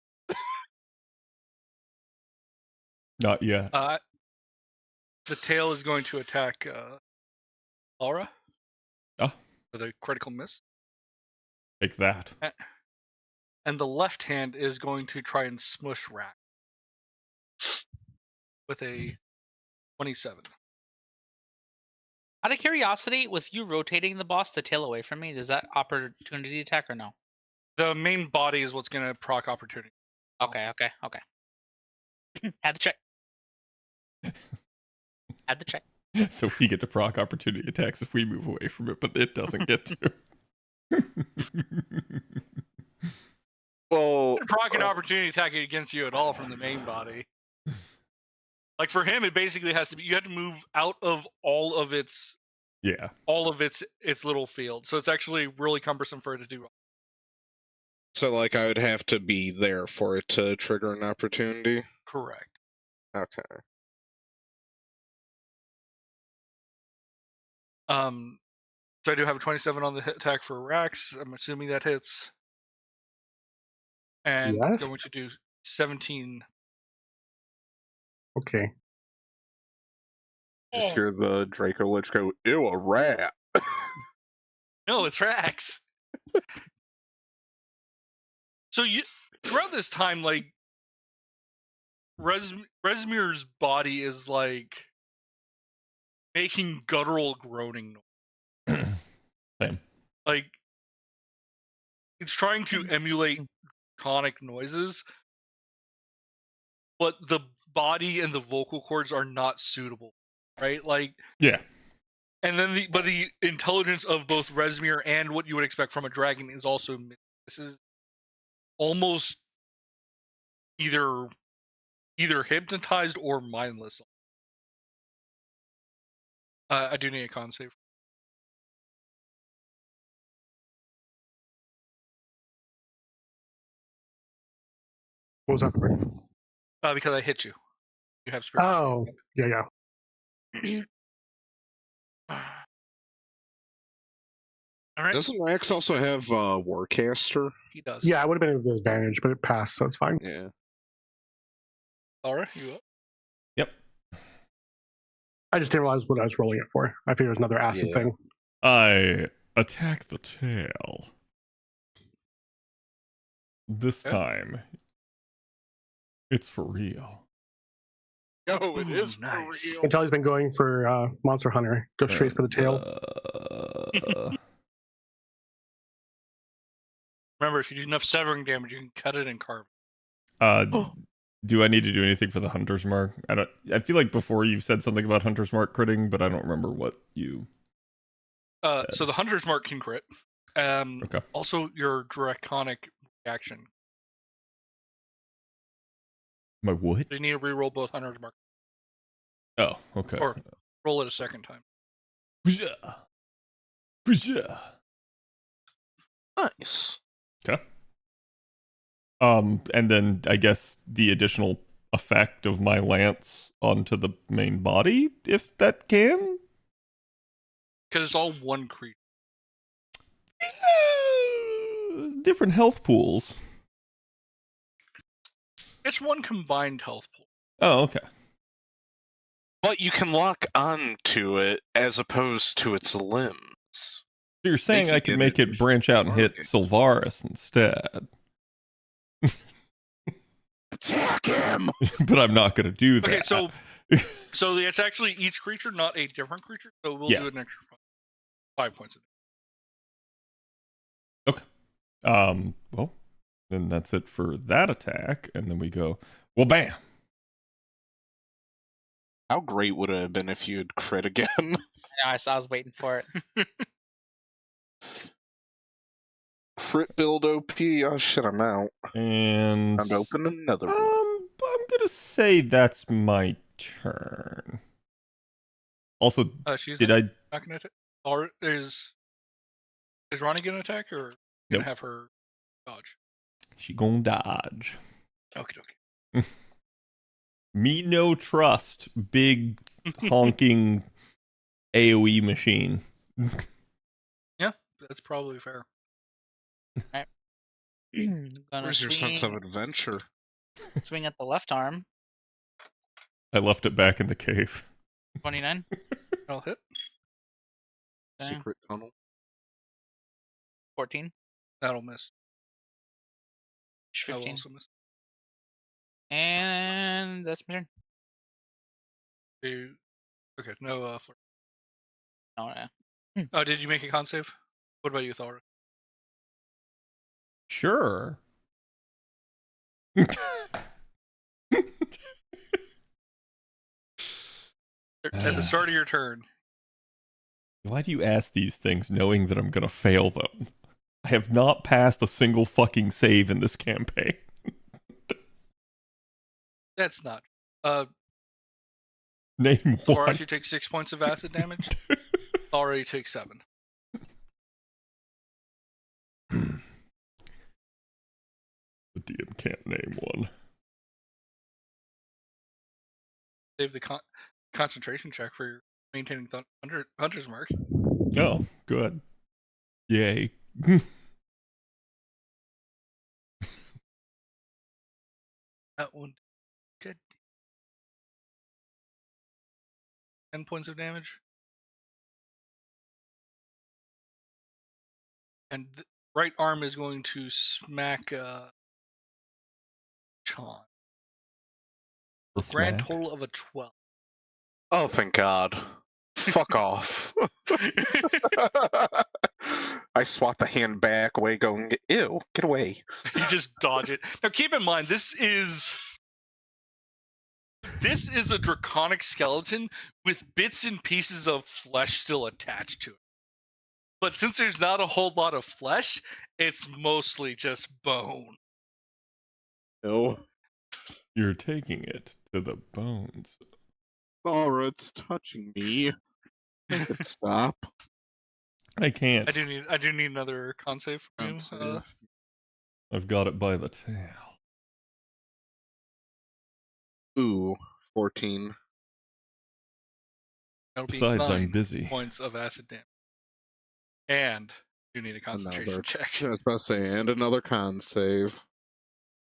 Not yet. The tail is going to attack Laura Ah, with a critical miss. take that. And the left hand is going to try and smush Rat with a 27. Out of curiosity, was you rotating the boss the tail away from me? Is that opportunity attack or no? The main body is what's going to proc opportunity. Okay. Had to check. Had to check. So we get to proc opportunity attacks if we move away from it, but it doesn't get to. Well, Proc an opportunity attack against you at all from the main body. Like for him, it basically has to be you have to move out of all of its little field. So it's actually really cumbersome for it to do. so like I would have to be there for it to trigger an opportunity. Correct. Okay. So I do have a 27 on the hit attack for Rax. I'm assuming that hits. And Yes. it's going to do 17. Okay. Just hear the Draco Lich go, ew, a rat. No, it's Rax. So you throughout this time, like Resmir's body is like making guttural groaning noise. Same. Like it's trying to emulate conic noises, but the body and the vocal cords are not suitable, right? Like, Yeah. and then the intelligence of both Rezmir and what you would expect from a dragon is also this is almost either hypnotized or mindless. I do need a con save. What was that for? Because I hit you. You have spirit. Oh, yeah. All right. Doesn't Rex also have Warcaster? He does. Yeah, I would have been with advantage, but it passed, so it's fine. Yeah. Laura, you up? Yep. I just didn't realize what I was rolling it for. I figured it was another acid Yeah. thing. I attack the tail. This Okay. time, it's for real. Oh, it Ooh, is nice. for real. Until he's been going for Monster Hunter. Go straight for the tail. Remember, if you do enough severing damage, you can cut it and carve. Do I need to do anything for the Hunter's Mark? I feel like before you said something about Hunter's Mark critting, but I don't remember what you. So the Hunter's Mark can crit. Okay. Also, your Draconic reaction. My what? So you need to reroll both Hunter's Mark, Oh, okay. or roll it a second time. Nice. Okay. And then I guess the additional effect of my lance onto the main body, if that can. Because it's all one creature. Different health pools. It's one combined health pool. Oh, okay. But you can lock onto it as opposed to its limbs. So you're saying Make I it could get make it branch out and hit Okay. Sylvaris instead. Attack him! But I'm not going to do that. Okay, so it's actually each creature, not a different creature. So we'll Yeah. do an extra 5 points. Well, then that's it for that attack, and then we go, well, bam. How great would it have been if you had crit again? I was waiting for it. Crit build OP. Oh shit, I'm out. And I'm open another one. I'm gonna say that's my turn. Also, She's did not I? gonna attack. Or is Ronnie gonna attack, or Nope. gonna have her dodge? She gonna dodge. Okay. Me no trust. Big honking AOE machine. Yeah, that's probably fair. Gonna Where's your sense of adventure? swing at the left arm. I left it back in the cave. 29. I'll hit. Okay. Secret tunnel. 14. That'll miss. I will 15. also miss. And that's my turn. Okay, no. Oh, yeah. Oh, did you make a con save? What about you, Thor? Sure. At the start of your turn. Why do you ask these things knowing that I'm gonna fail them? I have not passed a single fucking save in this campaign. That's not. Name Thor one. actually takes 6 points of acid damage. Already takes 7. The DM can't name one. Save the concentration check for your maintaining Hunter's Mark. Oh, good. Yay. That one. Good. 10 points of damage. And the right arm is going to smack Sean. The Grand smack. total of a 12. Oh, thank God. Fuck off. I swat the hand back away, going, ew, get away. You just dodge it. Now keep in mind, this is This is a draconic skeleton with bits and pieces of flesh still attached to it. But since there's not a whole lot of flesh, it's mostly just bone. No. You're taking it to the bones. Laura, it's touching me. Make it stop. I can't. I do need another con save from you. Save. I've got it by the tail. Ooh, 14. That'll be Besides, 9 I'm busy. points of acid damage. And you need a concentration Another. check. I was about to say, and another con save.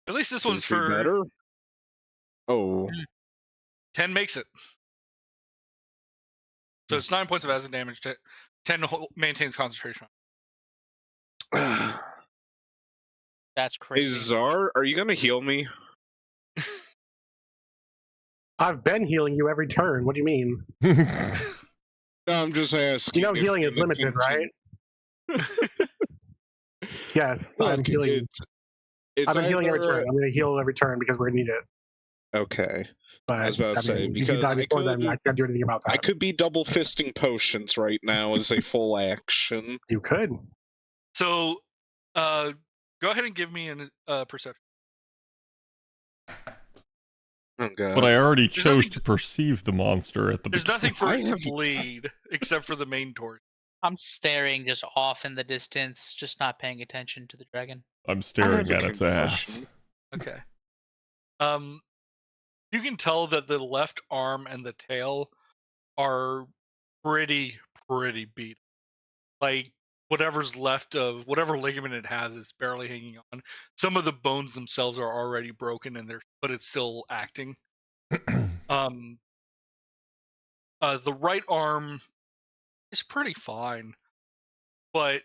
At least this Should one's it be for better. Oh, 10 makes it. So it's 9 points of acid damage. 10 maintains concentration. That's hey crazy. Czar, are you gonna heal me? I've been healing you every turn. What do you mean? No, I'm just asking. You know if healing you're is gonna limited, right? Yes, I'm Look, healing. it's I've been healing every either- turn. I'm going to heal every turn because we're going to need it. Okay. But I was about to say, if you because die I before then, I can't do anything about that. I could be double fisting potions right now as a full action. You could. So go ahead and give me a perception. Oh god. But I already There's chose nothing- to perceive the monster at the There's beginning. nothing for I it have- to bleed except for the main torch. I'm staring just off in the distance, just not paying attention to the dragon. I'm staring a at its ass. concussion. Okay. You can tell that the left arm and the tail are pretty beat. Like whatever's left of whatever ligament it has is barely hanging on. Some of the bones themselves are already broken but it's still acting. The right arm is pretty fine, but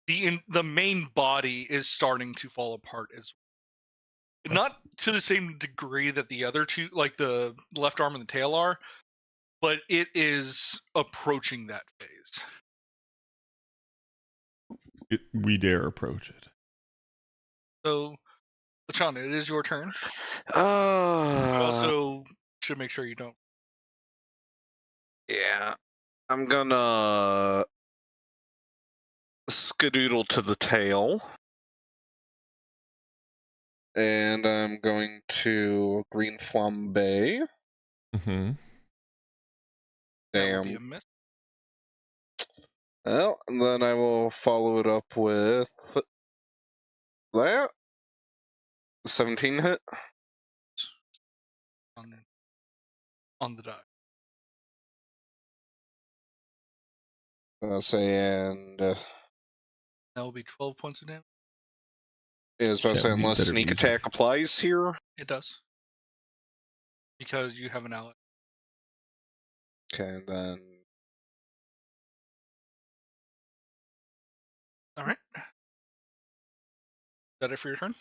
the main body is starting to fall apart as well. Not to the same degree that the other two, like the left arm and the tail are, but it is approaching that phase. We dare approach it. So, Lachana, it is your turn. You Uh, also should make sure you don't. yeah. I'm gonna skadoodle to the tail. And I'm going to green flambe. Mm-hmm. That will be Damn. a miss. Well, and then I will follow it up with that. 17 hit. On the die. I'll say, and That will be 12 points of damage. I was about to Can't say, read unless better sneak music. attack applies here. It does. Because you have an ally. Okay, and then Alright. Is that it for your turn?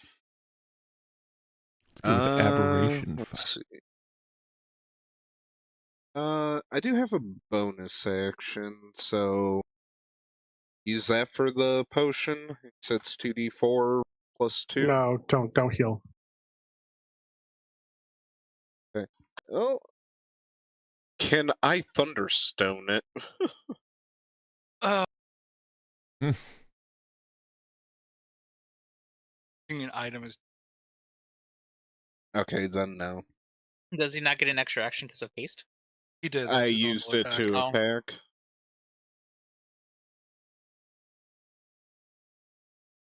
Let's go with aberration. let's see. I do have a bonus action, so use that for the potion. It's 2d4 plus 2. No, don't heal. Oh, can I thunderstone it? An item is. Okay, then no. Does he not get an extra action because of haste? He did. I That's his used normal it attack. to Oh. attack.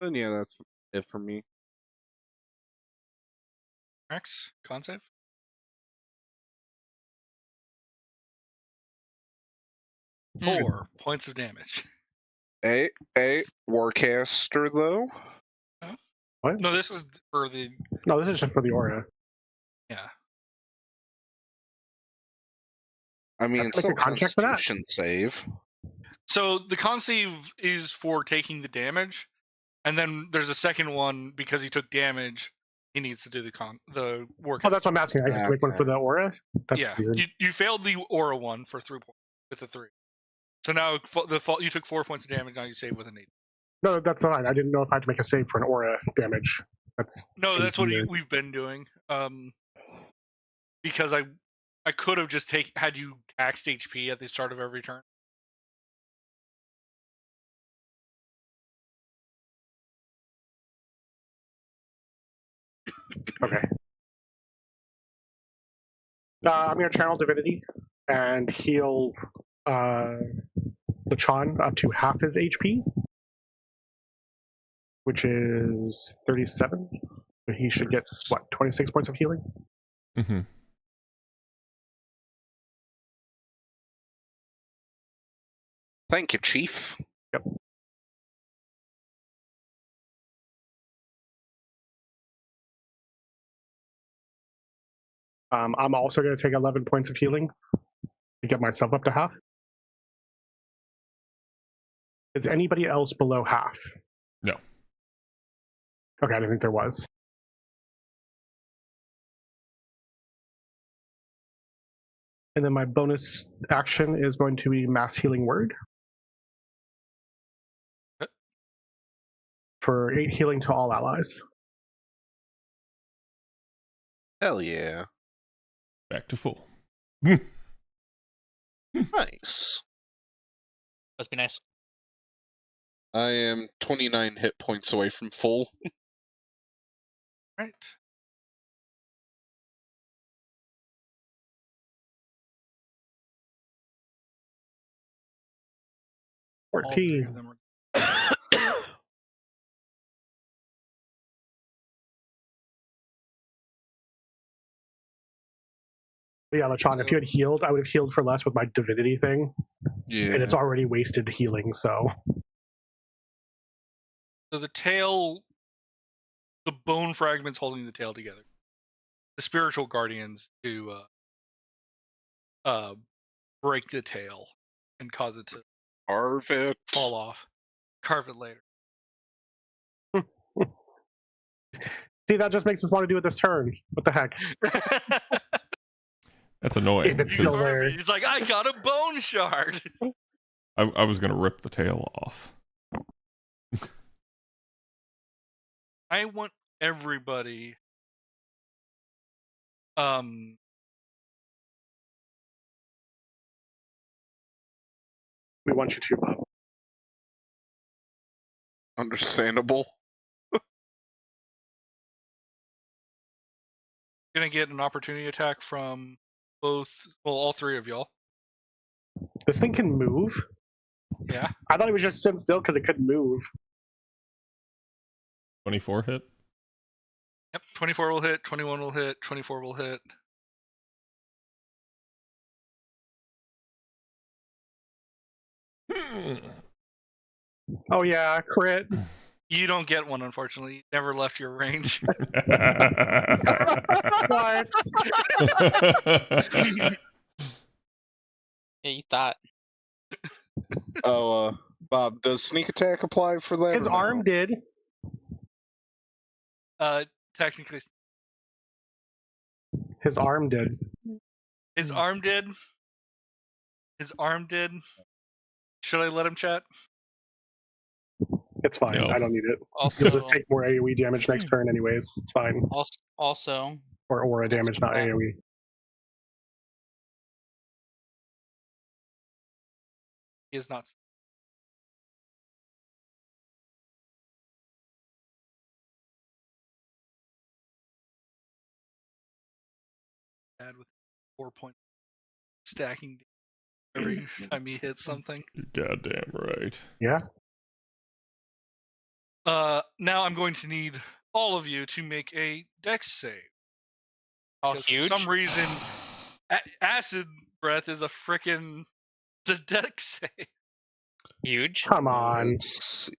Then yeah, that's it for me. Max, con save. Hmm. 4 points of damage. A Warcaster though. What? No, this is for the. No, this is just for the aura. Yeah. I mean, Have it's to make still a con check for that? Constitution save. So the con save is for taking the damage, and then there's a second one because he took damage. He needs to do the work. Oh, that's what I'm asking. I have to make one for the aura? That's yeah, weird. you failed the aura one for 3 points with a 3. So now you took 4 points of damage. Now you save with an 8. No, that's fine. I didn't know if I had to make a save for an aura damage. No, seems that's what weird. we've been doing. Because I could have just had you taxed HP at the start of every turn. Okay. I'm going to channel Divinity and heal Lechon up to half his HP, which is 37. So he should get, what, 26 points of healing? Mm-hmm. Thank you, Chief. Yep. I'm also going to take 11 points of healing to get myself up to half. Is anybody else below half? No. Okay, I didn't think there was. And then my bonus action is going to be Mass Healing Word. For 8 healing to all allies. Hell yeah. Back to full. Nice. Must be nice. I am 29 hit points away from full. Right. All three of 14. them are- Yeah, Lechon, if you had healed, I would have healed for less with my divinity thing. Yeah. And it's already wasted healing, so. So the tail, the bone fragments holding the tail together. The spiritual guardians to break the tail and cause it to Carve it. fall off. Carve it later. See, that just makes us want to do it this turn. What the heck? That's annoying. If it's You still because carve there. it. He's like, I got a bone shard. I was gonna rip the tail off. I want everybody We want you to, Bob. Understandable. gonna get an opportunity attack from all three of y'all. This thing can move? Yeah. I thought it was just sit still because it couldn't move. 24 hit. Yep. 24 will hit, 21 will hit, 24 will hit. Oh yeah, crit. You don't get one, unfortunately. You never left your range. What? Yeah, you thought. Oh, Bob, does sneak attack apply for that? His or no? arm did. Technically, His arm did. his arm did. His arm did. Should I let him chat? It's fine. No. I don't need it. Also, You'll just take more AoE damage next turn anyways. It's fine. also, Or aura damage, not that. AoE. He is not. Bad with 4 points stacking every time he hits something. You're goddamn right. Yeah. Now I'm going to need all of you to make a dex save. How Because huge? For some reason, acid breath is a frickin' the dex save. Huge. Come on. Let's see.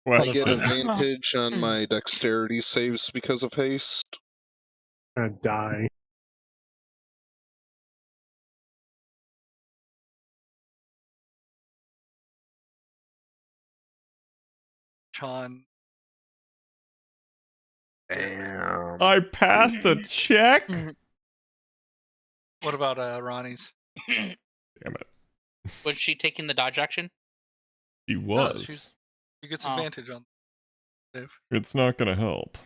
Well, I get then- advantage on my dexterity saves because of haste. I'm gonna die. Sean, Damn. I passed a check. what about Ronnie's? Damn it. Was she taking the dodge action? She was. she's- He gets Oh. advantage on save. It's not gonna help.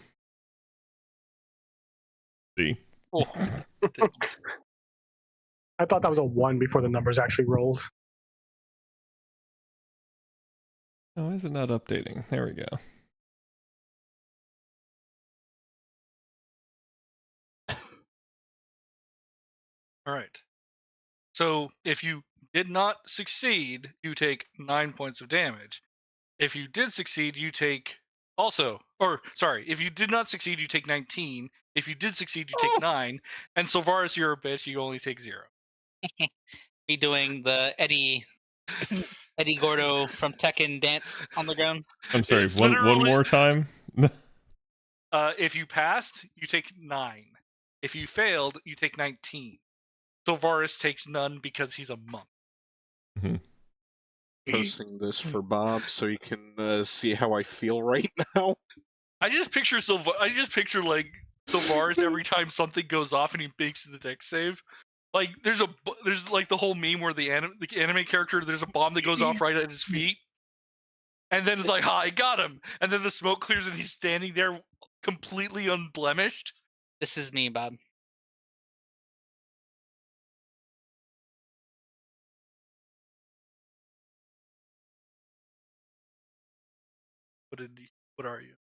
See? I thought that was a 1 before the numbers actually rolled. Oh, why is it not updating? There we go. All right. So if you did not succeed, you take 9 points of damage. If you did succeed, you take if you did not succeed, you take 19. If you did succeed, you take 9. And so far as you're a bitch, you only take 0. Me doing the Eddie Gordo from Tekken dance on the ground. I'm sorry. It's One literally- more time. If you passed, you take 9. If you failed, you take 19. Silvaris takes none because he's a monk. Posting this for Bob so you can see how I feel right now. I just picture like Silvaris every time something goes off and he makes the deck save. Like there's like the whole meme where the anime character, there's a bomb that goes off right at his feet, and then it's like, "Ha, I got him!" And then the smoke clears and he's standing there completely unblemished. This is me, Bob. What are you?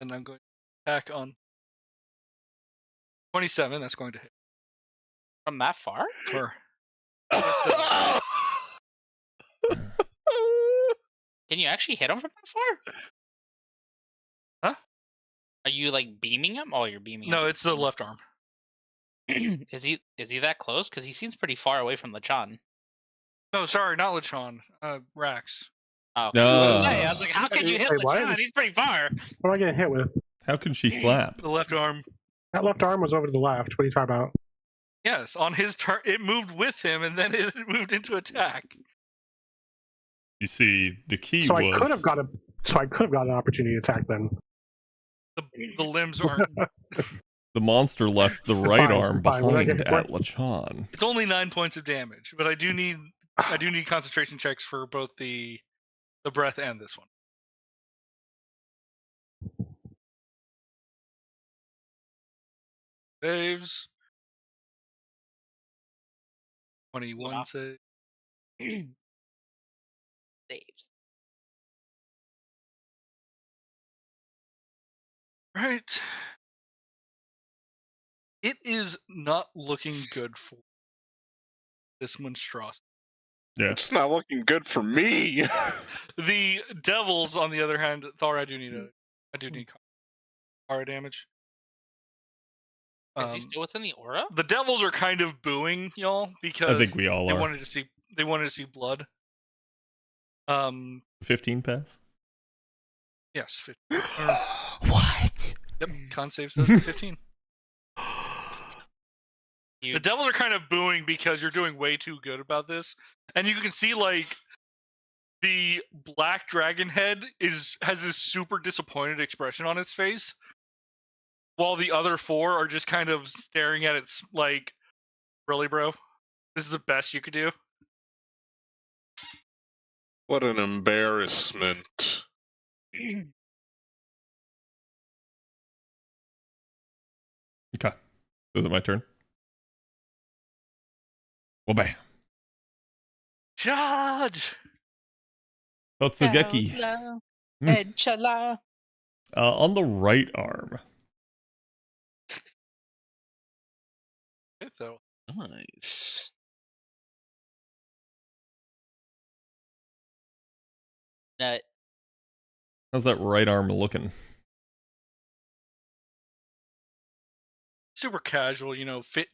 And I'm going to attack on 27. That's going to hit. From that far? Or Can you actually hit him from that far? Huh? Are you like beaming him? Oh, you're beaming him. no, it's the left arm. Is he that close? Because he seems pretty far away from Lachan. No, sorry, not Lechon. Rax. Oh, okay. No. I was gonna say, I was like, how can you hit Wait, what? Lachan? He's pretty far. What am I getting hit with? How can she slap? The left arm. That left arm was over to the left. What are you talking about? Yes, on his turn, it moved with him, and then it moved into attack. You see, the key So was. I could have got an opportunity to attack then. The limbs aren't. The monster left the right fine, arm fine. When I behind get- at Lachan. It's only 9 points of damage, but I do need concentration checks for both the breath and this one. Saves. 21 Wow. save. Saves. Right. It is not looking good for this monstrosity. Yeah. It's not looking good for me. The devils, on the other hand, Thor, I do need aura damage. Is he still within the aura? The devils are kind of booing y'all because I think we all they are. wanted to see blood. 15 pass? Yes, 15. What? Yep, con save says 15. The Huge. devils are kind of booing because you're doing way too good about this, and you can see like the black dragon head has this super disappointed expression on its face, while the other 4 are just kind of staring at it like, really, bro? This is the best you could do? What an embarrassment. Okay. Is it my turn? Well, bam. Charge! Otsugeki. Hello, Mm. Edchala. On the right arm. So Nice. Nut. How's that right arm looking? super casual, fit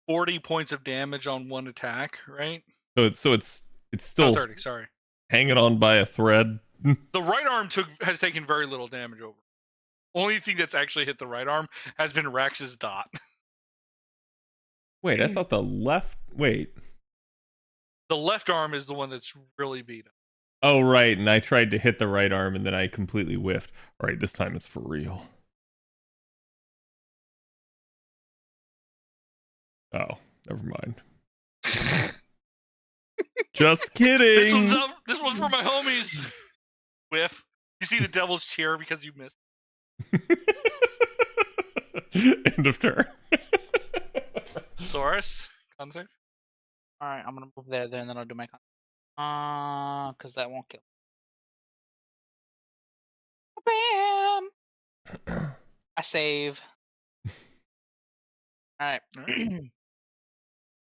40 points of damage on one attack, right? So it's still 30, sorry. hanging on by a thread. The right arm has taken very little damage over. Only thing that's actually hit the right arm has been Rax's dot. Wait, I thought the left. Wait. The left arm is the one that's really beat up. Oh, right. And I tried to hit the right arm and then I completely whiffed. All right, this time it's for real. Oh, never mind. Just kidding. This one's for my homies. Whiff. You see the devil's chair because you missed. End of turn. Saurus, con save. All right, I'm gonna move there, then I'll do my con. Because that won't kill. Bam! I save. All right.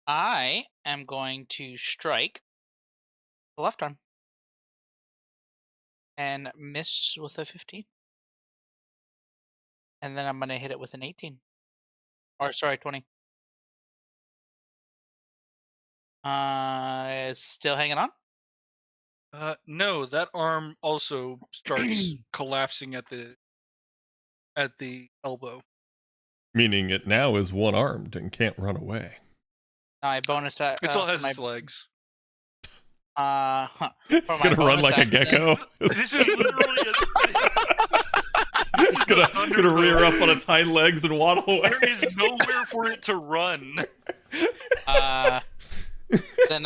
I am going to strike the left arm and miss with a 15. And then I'm going to hit it with an 18. Or, sorry, 20. It's still hanging on? No, that arm also starts collapsing at the elbow. Meaning it now is one-armed and can't run away. I bonus that. It still for has my, its legs. It's for my gonna run bonus like a action- gecko. This is literally It's gonna rear up on its hind legs and waddle away. There is nowhere for it to run. Then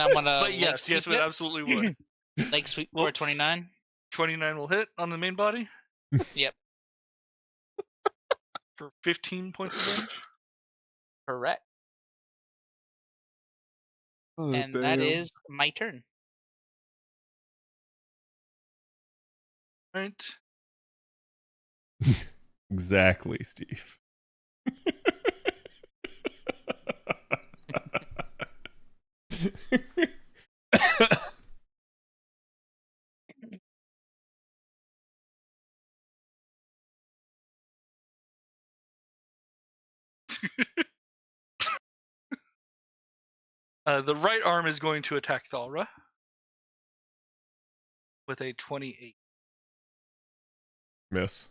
I'm going to. But yes, it absolutely would. Leg sweep Well, for 29. 29 will hit on the main body. Yep. For 15 points of damage. Correct. Oh, And that is my turn. Right. Exactly, Steve. The right arm is going to attack Thalra with a 28. Miss.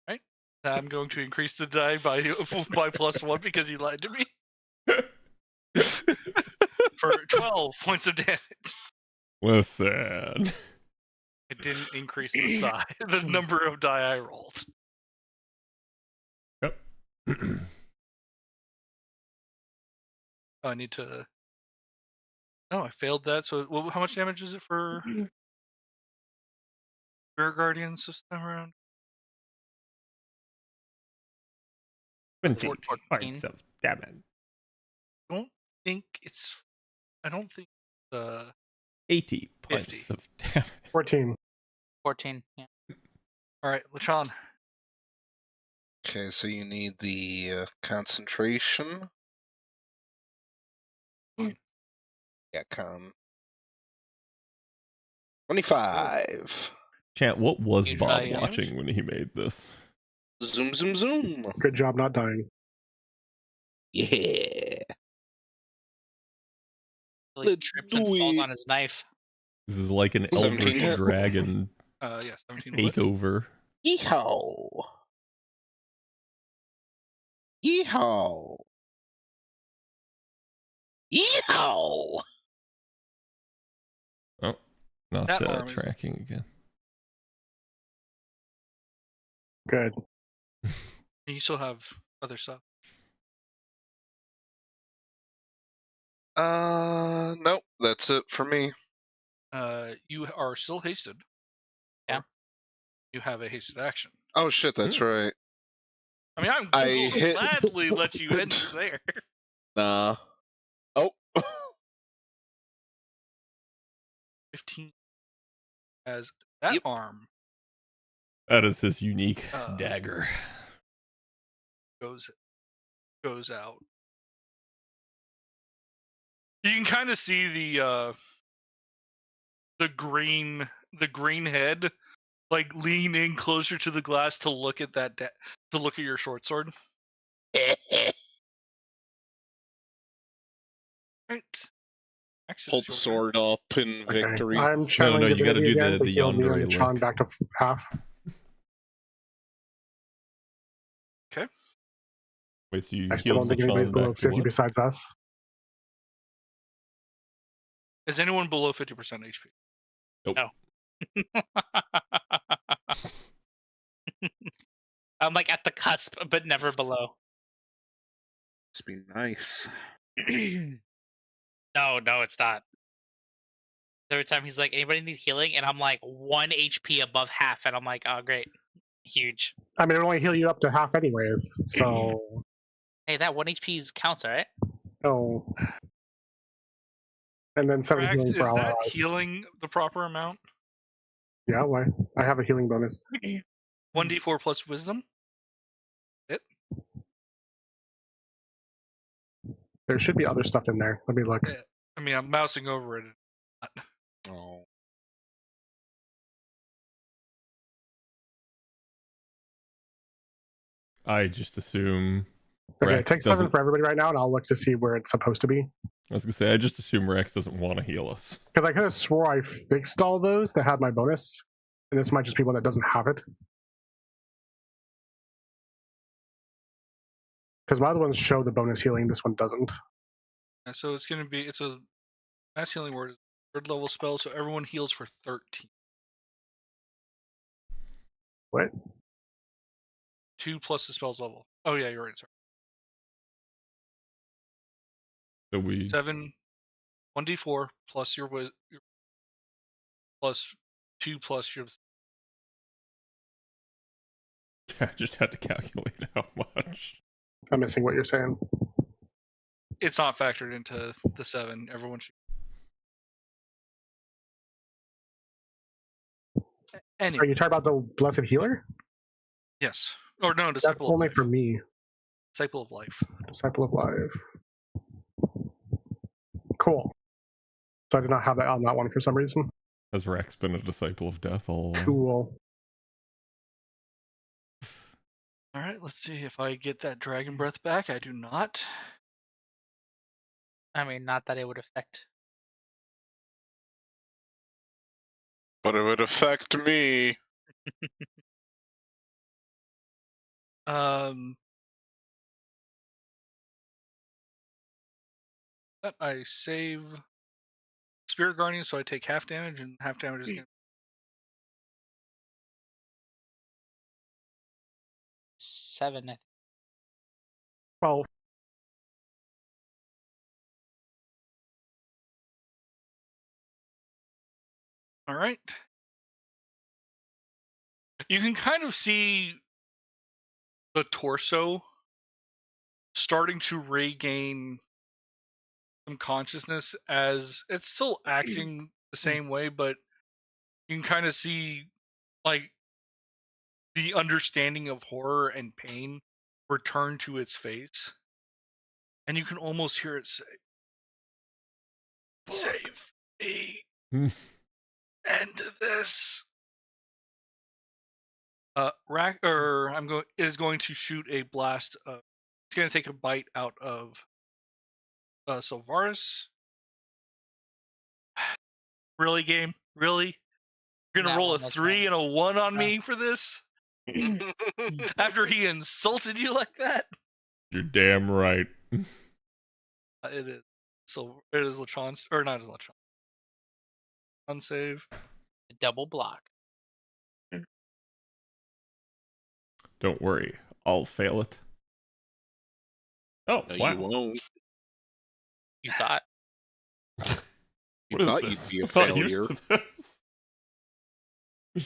Right. I'm going to increase the die by +1 because you lied to me. For 12 points of damage. Listen. I didn't increase the size, the number of die I rolled. Yep. I need to. Oh, I failed that. So, well, how much damage is it for Spirit Guardians this time around? 20 14. points of damage. I don't think it's. 80 points 50. of damage. 14. 14. Yeah. All right, Lachan. Okay, so you need the concentration. Yeah, con. 25. Chant, what was Huge Bob value. watching when he made this? Zoom, zoom, zoom. Good job not dying. Yeah. Really Let's trips and do falls it. on his knife. This is like an 17 Eldritch hit. Dragon Yeah, 17 will hit. takeover. Yeehaw. Yeehaw. Yeehaw. Oh, not That arm is- tracking again. Good. You still have other stuff. Nope, that's it for me. You are still hasted. Yeah. Or You have a hasted action. Oh shit, that's right. I mean, I will hit- gladly let you enter there. Nah. Oh. 15 as that Yep. arm That is his unique Uh, dagger. goes out. You can kind of see the green head like lean in closer to the glass to look at to look at your short sword. Right. Actually, Hold sword up in Okay. victory. I'm channeling no, you gotta divinity do again the to heal me yandere and Tron lick. back to half. Wait, so you I still don't healed think anybody's Lachan below back to 50 what? besides us. Is anyone below 50% HP? Nope. No. I'm like at the cusp, but never below. Must be nice. No, it's not. Every time he's like, anybody need healing? And I'm like 1 HP above half, and I'm like, oh great. Huge. I mean, it'll only heal you up to half anyways, so... Hey, that 1 HP counts, alright? Oh. And then 7 Rax, healing for is all that allies. healing the proper amount? Yeah, why? I have a healing bonus. 1d4 plus wisdom? It? There should be other stuff in there. Let me look. Yeah. I mean, I'm mousing over it. Oh. I just assume Okay, Rex take 7 doesn't. for everybody right now, and I'll look to see where it's supposed to be. I was gonna say I just assume Rex doesn't want to heal us. Because I could have swore I fixed all those that had my bonus, and this might just be one that doesn't have it. Because my other ones show the bonus healing, this one doesn't. So it's going to be, it's a mass healing word, 3rd level spell, so everyone heals for 13. What? 2 plus the spell's level. Oh yeah, you're right. Sorry. So we 7, 1d4 plus your plus 2 plus your. I just had to calculate how much. I'm missing what you're saying. It's not factored into the 7. Everyone should. Are Anyway, you talking about the Blessed Healer? yes. Or no, That's Disciple of only Life. for me. Disciple of Life. Disciple of Life. Cool. So I did not have that on that one for some reason. Has Rex been a disciple of death all along? Cool. All right, let's see if I get that dragon breath back. I do not. I mean, not that it would affect. But it would affect me. But I save Spirit Guardian, so I take half damage, and half damage is going to. 7, I think. 12. All right. You can kind of see the torso starting to regain some consciousness as it's still acting the same way, but you can kind of see like the understanding of horror and pain return to its face. And you can almost hear it say, "Save me. End this." Is going to shoot a blast of. It's going to take a bite out of Silvaris. Really, game? Really? You're gonna That roll a one, that's 3 and a 1 on Yeah. me for this? After he insulted you like that? You're damn right. It is. So it is Lachon's, or not as Lachon. Unsave. Double block. Don't worry, I'll fail it. Oh, No, wow. you won't. You thought. You What is thought this? you'd be a I'm not used failure. to this.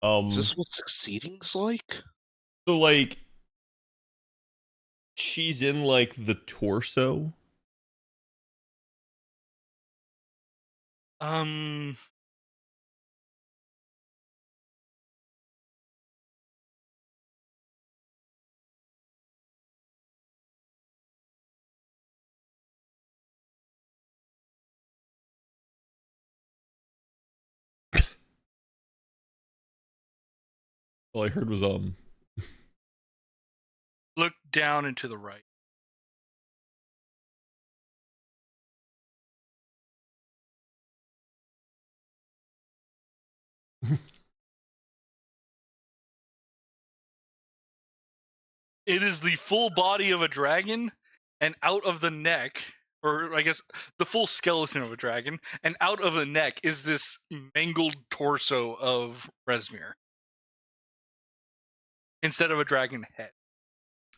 Is this what succeeding's like? So, like, she's in, like, the torso? All I heard was Look down and to the right. It is the full body of a dragon, and out of the neck, or I guess the full skeleton of a dragon, and out of the neck is this mangled torso of Resmir. Instead of a dragon head.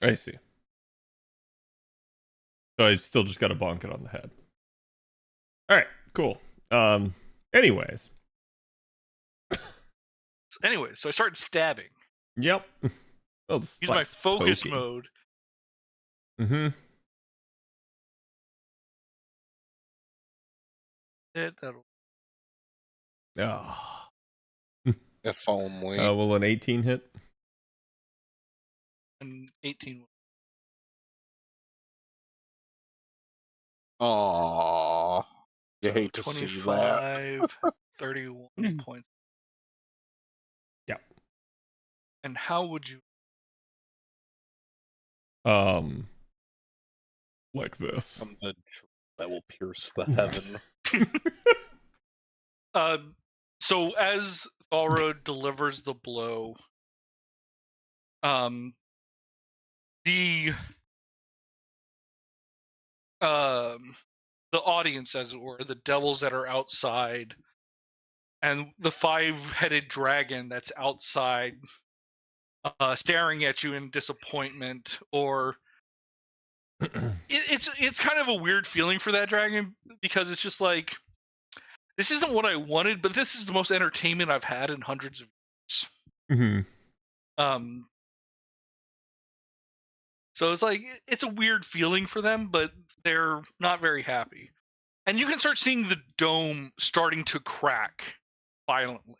I see. So I still just got to bonk it on the head. All right, cool. Anyways. Anyway, so I started stabbing. Yep. Well, Use like my focus poking. mode. Mm-hmm. That'll. Oh. If only. Will an 18 hit? And 18. Aww. You hate to see that. 25, 31 points. Yep. And how would you? Like this. From the that will pierce the heaven. So as Thalrod delivers the blow, the audience, as it were, the devils that are outside, and the 5-headed dragon that's outside, staring at you in disappointment, or it's kind of a weird feeling for that dragon, because it's just like, this isn't what I wanted, but this is the most entertainment I've had in hundreds of years. Mm-hmm. So it's like, it's a weird feeling for them, but they're not very happy. And you can start seeing the dome starting to crack violently.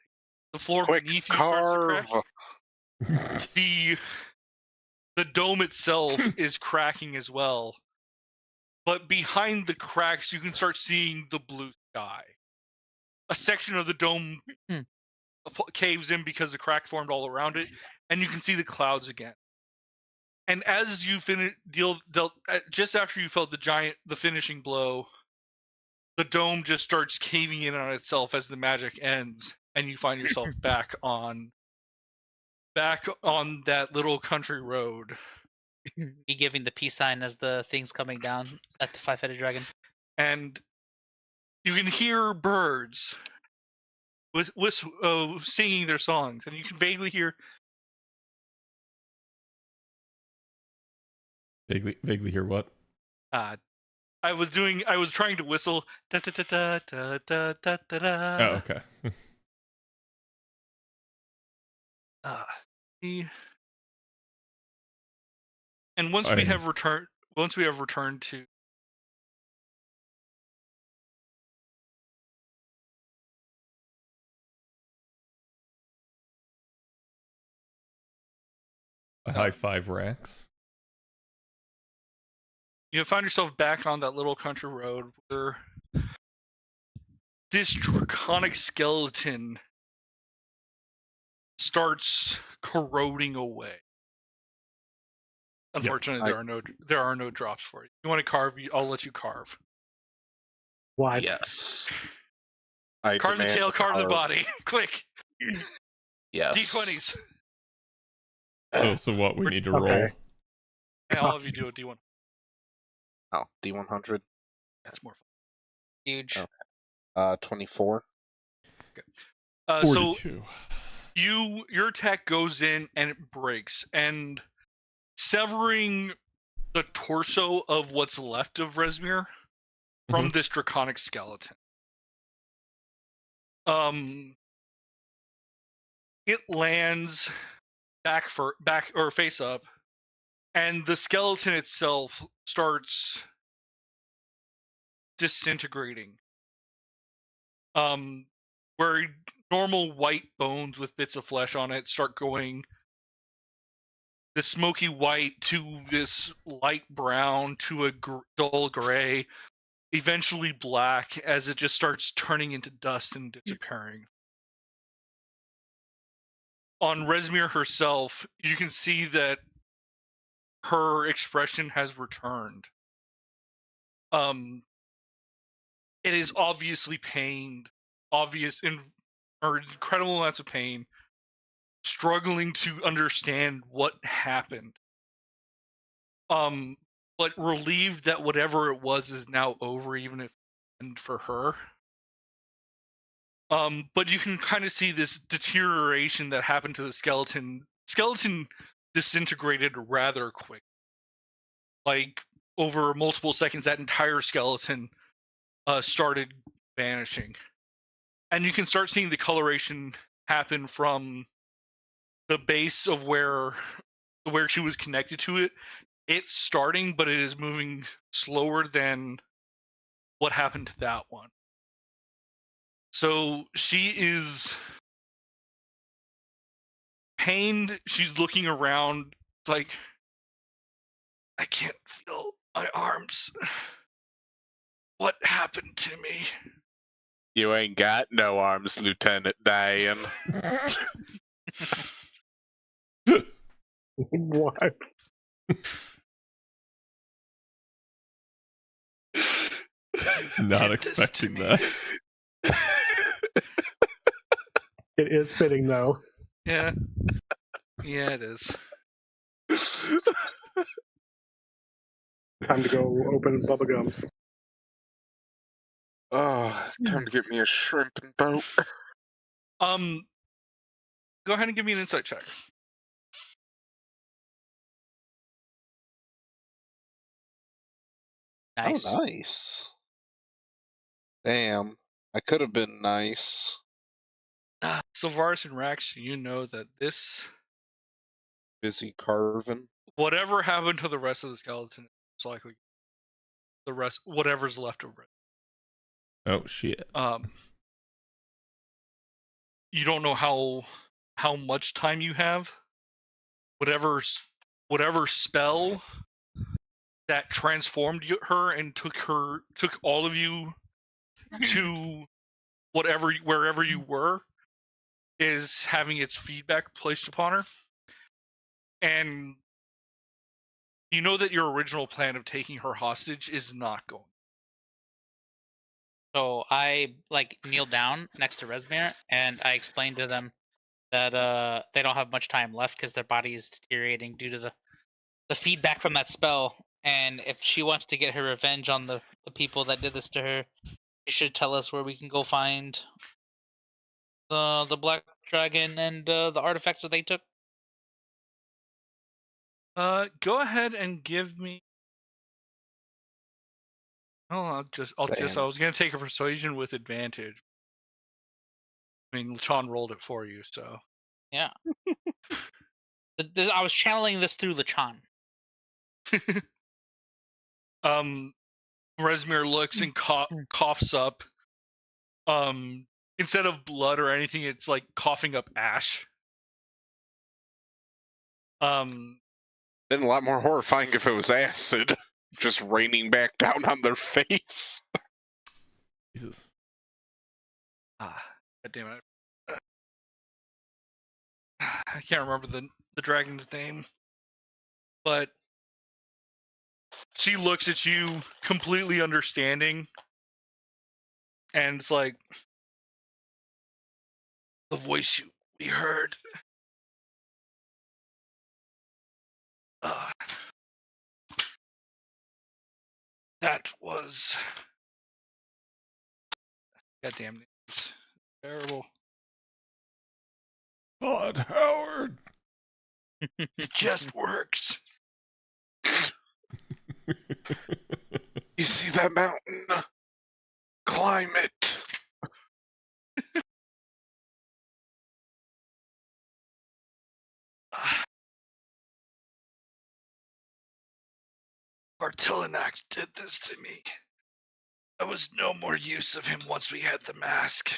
The floor Quick beneath you carve. starts to crack. The dome itself is cracking as well. But behind the cracks, you can start seeing the blue sky. A section of the dome caves in because the crack formed all around it, and you can see the clouds again. And as you dealt just after you felt the finishing blow, the dome just starts caving in on itself as the magic ends, and you find yourself back on that little country road. Me giving the peace sign as the thing's coming down at the 5-headed dragon. And you can hear birds singing their songs, and you can vaguely hear. Vaguely hear what? I was trying to whistle. Da, da, da, da, da, da, da, da, da. Oh, okay. And once we have returned to a high five Rax. you find yourself back on that little country road where this draconic skeleton starts corroding away. Unfortunately, there are no drops for you. You want to carve? I'll let you carve. What? Yes. Carve the tail, carve the body. Quick. Yes. D20s. Oh, so what? We need to roll. Okay. And all of you do a D1. Oh, D100. That's more fun. Huge. Oh. 24. Okay. So 42. your attack goes in and it breaks, and severing the torso of what's left of Rezmir from this draconic skeleton. It lands back or face up, and the skeleton itself starts disintegrating. Where normal white bones with bits of flesh on it start going the smoky white to this light brown to a dull gray, eventually black, as it just starts turning into dust and disappearing. On Rezmir herself, you can see that her expression has returned. It is obviously pained, incredible amounts of pain, struggling to understand what happened. But relieved that whatever it was is now over, even if it ended for her. But you can kind of see this deterioration that happened to the skeleton. Skeleton disintegrated rather quick. Like, over multiple seconds, that entire skeleton started vanishing. and you can start seeing the coloration happen from the base of where she was connected to it. It's starting, but it is moving slower than what happened to that one. So she is pained. She's looking around like, I can't feel my arms. What happened to me? You ain't got no arms, Lieutenant Diane. What? Not Did this to expecting me. that. It is fitting, though. Yeah. Yeah, it is. Time to go open bubblegums. Oh, time to get me a shrimp and boat. Go ahead and give me an insight check. Nice. Oh, nice. Damn, I could have been nice. Sylvaris and Rax, you know that this, Busy carving. whatever happened to the rest of the skeleton, is likely the rest, whatever's left of it. Oh shit. You don't know how much time you have. Whatever spell that transformed her and took all of you to wherever you were is having its feedback placed upon her. And you know that your original plan of taking her hostage is not going. So I kneel down next to Resmir and I explain to them that they don't have much time left because their body is deteriorating due to the feedback from that spell. And if she wants to get her revenge on the people that did this to her, she should tell us where we can go find the black dragon and the artifacts that they took. Go ahead and give me. Oh, I was gonna take a persuasion with advantage. I mean, Lachon rolled it for you, so. Yeah. I was channeling this through Lachon. Resmir looks and coughs up. Instead of blood or anything, it's like coughing up ash. Been a lot more horrifying if it was acid, just raining back down on their face. Jesus. God damn it. I can't remember the dragon's name, but she looks at you completely understanding, and it's like, the voice we heard. That was. Goddamn, it's terrible. Todd Howard. It just works. You see that mountain? Climb it. Bartillenax did this to me. There was no more use of him once we had the mask.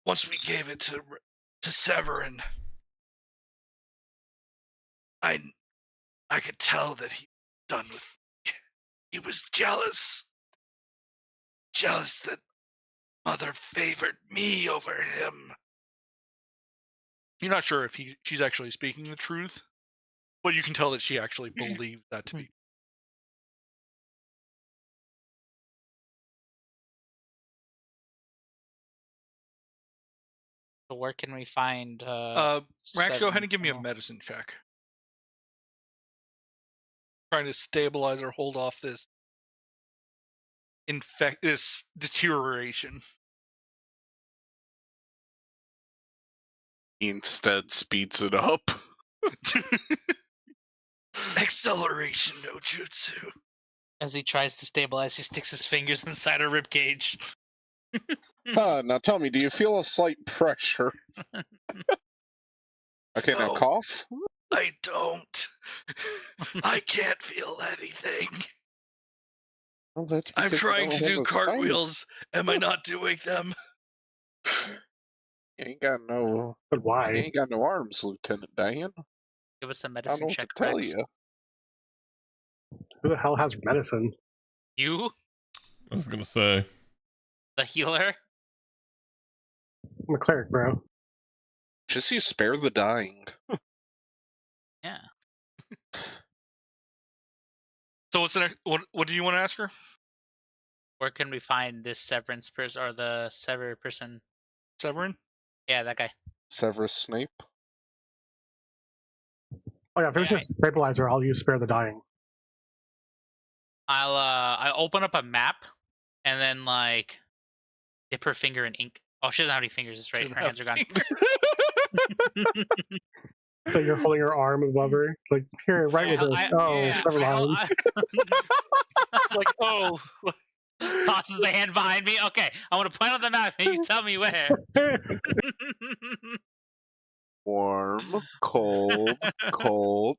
Once we gave it to Severin, I could tell that he was done with me. He was jealous. Jealous that Mother favored me over him. You're not sure if she's actually speaking the truth, but you can tell that she actually believed that to be. So where can we find? Rax, go ahead Seven? and give me a Oh. medicine check. Trying to stabilize or hold off this deterioration. He instead speeds it up. Acceleration no jutsu. As he tries to stabilize, he sticks his fingers inside her ribcage. Now tell me, do you feel a slight pressure? Okay, now No. cough. I don't. I can't feel anything. Oh, that's I'm because you trying don't to have do a spine. cartwheels. Am I not doing them? You ain't got no. But You why? ain't got no arms, Lieutenant Dan. Give us a I don't medicine know what check, to tell Rex. you. Who the hell has medicine? You, I was gonna say. the healer. I'm a cleric, bro. Just you spare the dying. Yeah. So what's the next? What do you want to ask her? Where can we find this severance person or the sever person? Severin? Yeah, that guy. Severus Snape. Oh yeah, if it was Yeah. just stabilizer, I'll use spare the dying. I open up a map and then like dip her finger in ink. Oh, she doesn't have any fingers. That's right. Doesn't Her have hands are gone. So you're holding her arm above her. It's like, here, right with this. Oh, never mind. It's like, oh, Tosses the hand behind me. Okay, I want to point on the map and you tell me where. Warm, cold, cold.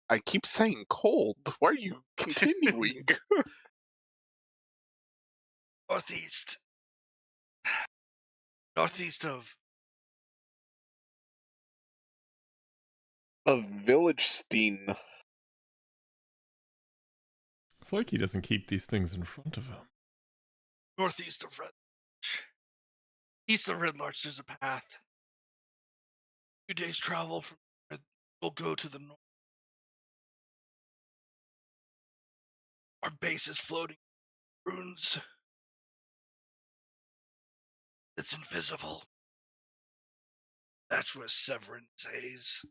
I keep saying cold. Why are you continuing? northeast. Northeast of Of Village Steen. It's like he doesn't keep these things in front of him. northeast of Red Larch. East of Red Larch, there's a path. 2 days travel from there. We'll go to the north. Our base is floating in ruins. It's invisible. That's where Severin stays.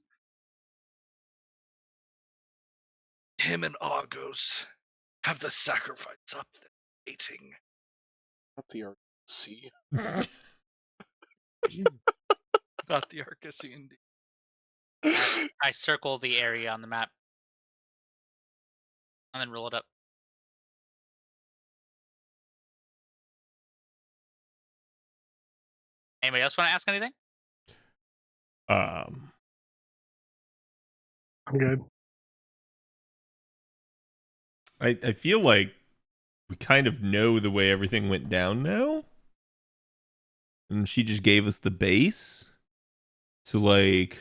Him and Argos have the sacrifice up there waiting. Not the RC. Not the Arcasy indeed. I circle the area on the map and then roll it up. Anybody else want to ask anything? I'm good. I feel like we kind of know the way everything went down now. And she just gave us the base. So like,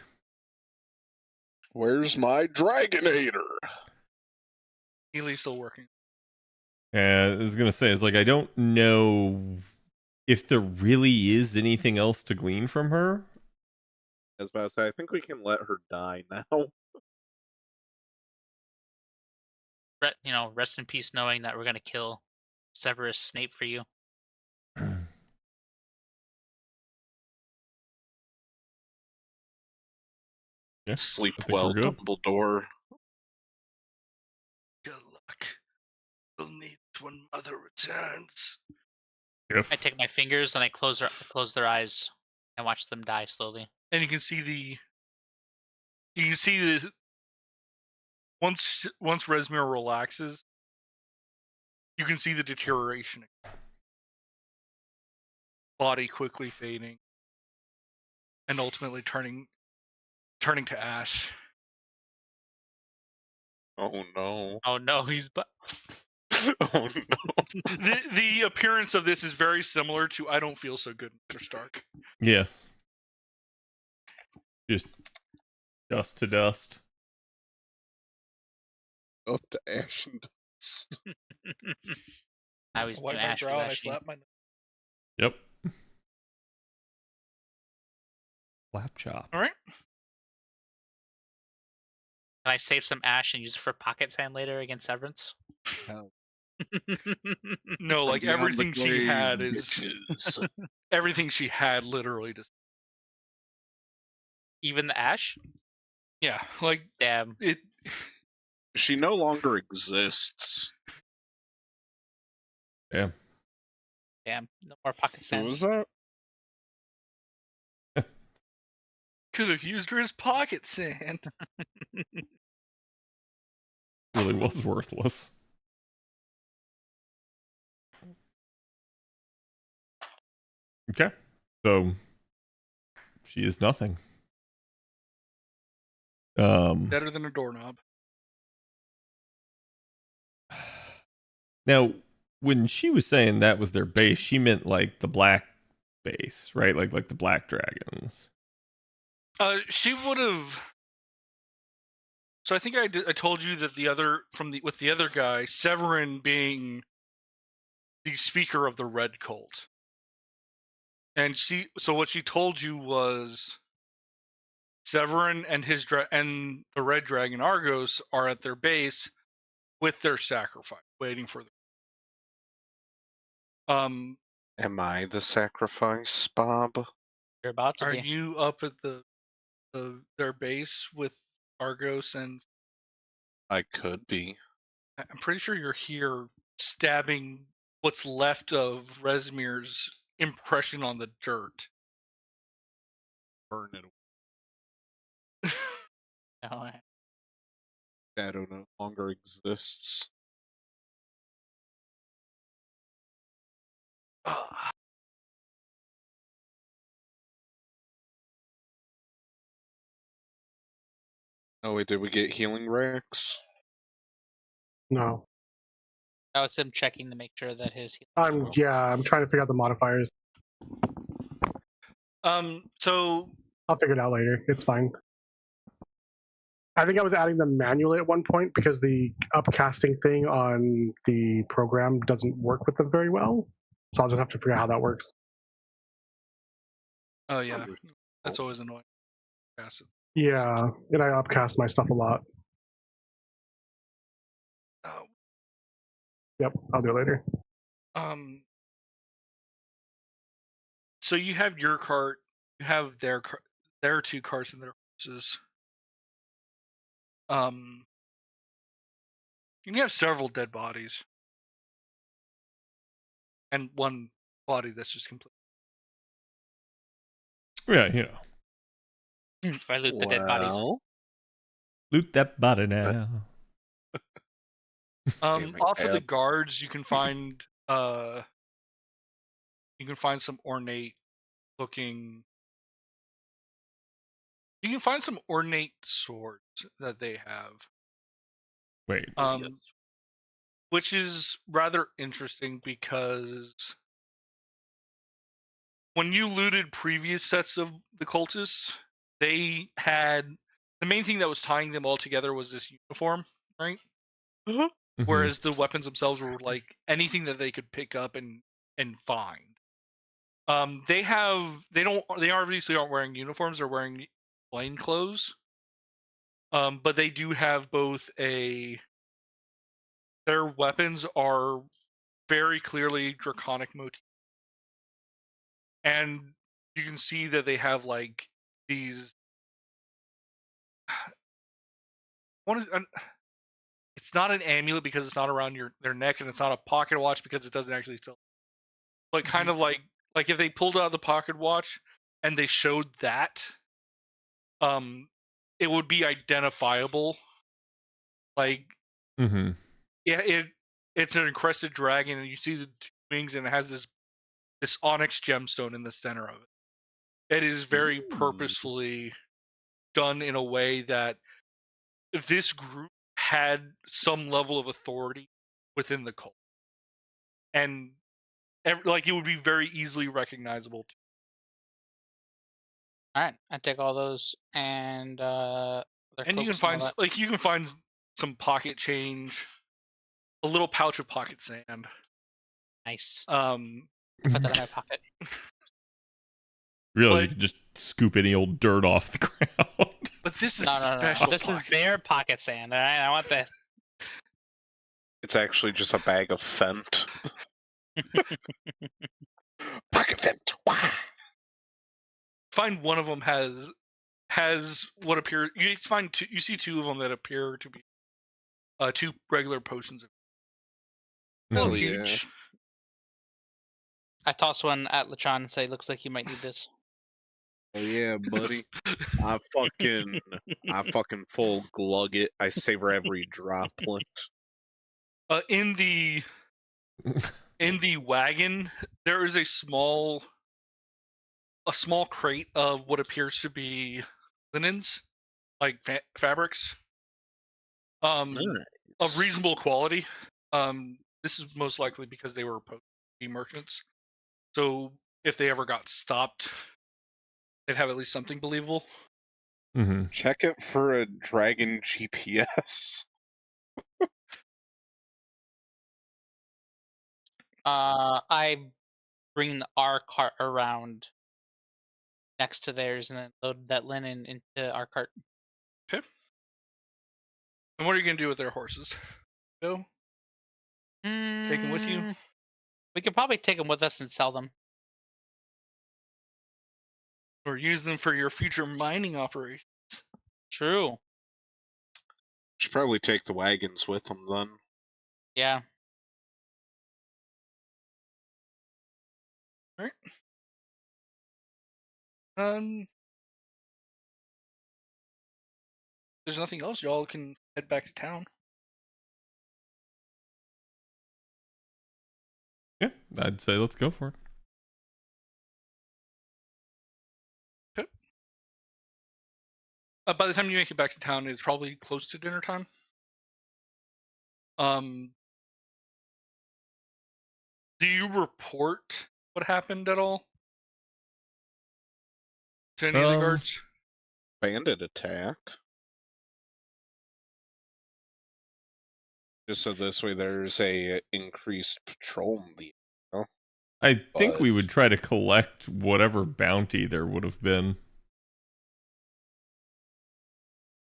Where's my Dragonator? Healy's still working. I was gonna say, it's like I don't know if there really is anything else to glean from her. I was about to say, I think we can let her die now. Rest in peace, knowing that we're gonna kill Severus Snape for you. Yeah, Sleep I think well, we're good. Dumbledore. Good luck. We'll need when Mother returns. If I take my fingers and I close their eyes and watch them die slowly. And you can see the once Resmir relaxes, you can see the deterioration. Body quickly fading, and ultimately turning to ash. Oh no. Oh no, he's Oh no. The appearance of this is very similar to I Don't Feel So Good, Mr. Stark. yes, just dust to dust. Up to ash and dust. now he's I wipe new my Ash is brow and I ashy. slap my. Yep. Flap chop. All right. Can I save some Ash and use it for pocket sand later against Severance? Hell. No, like Beyond the everything she grave, had is bitches. everything she had literally just Even the Ash? yeah, like Damn. it. She no longer exists. Damn. Damn. No more pocket Who sand. was that? Could have used her as pocket sand. Really was worthless. Okay. So she is nothing. Better than a doorknob. Now, when she was saying that was their base, she meant like the black base, right? Like the black dragons. She would have. So I think I told you that with the other guy, Severin being the speaker of the Red Cult, and so what she told you was Severin and and the Red Dragon Argos are at their base with their sacrifice, waiting for them. Am I the sacrifice, Bob? You're about to Are be. you up at their base with Argos? And I could be. I'm pretty sure you're here stabbing what's left of Resmir's impression on the dirt. Burn it. No, Shadow no longer exists. Oh wait, did we get healing racks? No. that was him checking to make sure that his. I'm trying to figure out the modifiers. So I'll figure it out later. It's fine. I think I was adding them manually at one point because the upcasting thing on the program doesn't work with them very well. So I'll just have to figure out how that works. oh yeah, that's always annoying. Passive. Yeah, and I upcast my stuff a lot. Oh, Yep, I'll do it later. So you have your cart, you have their 2 carts and their horses. You have several dead bodies, and one body that's just complete. Yeah, you know. I loot the dead bodies. Well, Loot that body now. Damn it, Off of the Cap. guards, you can find some ornate looking. You can find some ornate swords that they have. Wait. Which is rather interesting because when you looted previous sets of the cultists, they had the main thing that was tying them all together was this uniform, right? Mhm. Whereas the weapons themselves were like anything that they could pick up and find. They obviously aren't wearing uniforms, they're wearing plain clothes. But they do have both their weapons are very clearly draconic motif. And you can see that they have like these it's not an amulet because it's not around their neck, and it's not a pocket watch because it doesn't actually still. But kind of like if they pulled out the pocket watch and they showed that, it would be identifiable. Like, yeah, it's an encrusted dragon, and you see the 2 wings, and it has this onyx gemstone in the center of it. It is very purposefully done in a way that this group had some level of authority within the cult, and like it would be very easily recognizable. All right, I take all those and their And you can cloaks and all find that. you can find some pocket change, a little pouch of pocket sand. Nice. Um, Put that in my pocket. Realize But- you could just scoop any old dirt off the ground. but this is No. special. This is pocket. their pocket sand. All right, I want this. It's actually just a bag of Fent. Pocket Fent. Wah! Find one of them has what appear. You find two. You see 2 of them that appear to be 2 regular potions. Hell Mhm. yeah. Each. I toss one at Lachan and say, "Looks like you might need this." Oh yeah, buddy. I fucking full glug it. I savor every droplet. In the wagon, there is a small a small crate of what appears to be linens, like fabrics, of Nice. reasonable quality. This is most likely because they were supposed to be merchants. So if they ever got stopped, they'd have at least something believable. Mm-hmm. Check it for a dragon GPS. I bring our cart around next to theirs and then load that linen into our cart. Okay. And what are you gonna do with their horses? Go take them with you. We could probably take them with us and sell them. Or use them for your future mining operations. True. Should probably take the wagons with them then. Yeah. Alright. There's nothing else, y'all can head back to town. Yeah, I'd say let's go for it. By the time you make it back to town, it's probably close to dinner time. Do you report what happened at all to any of the guards? Bandit attack. Just so this way there's a increased patrol in the area. I think But- we would try to collect whatever bounty there would have been.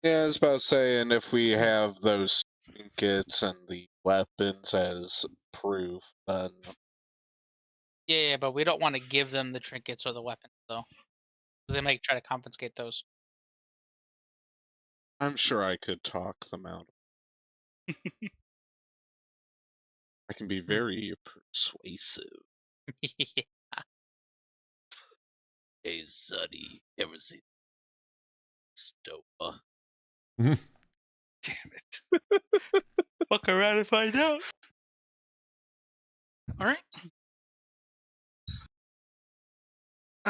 Yeah, I was about saying if we have those trinkets and the weapons as proof, then Yeah, but we don't want to give them the trinkets or the weapons, though. Because they might try to confiscate those. I'm sure I could talk them out. I can be very persuasive. Hey, Zuddy, ever seen Stopa? Damn it. Fuck around and find out. Alright.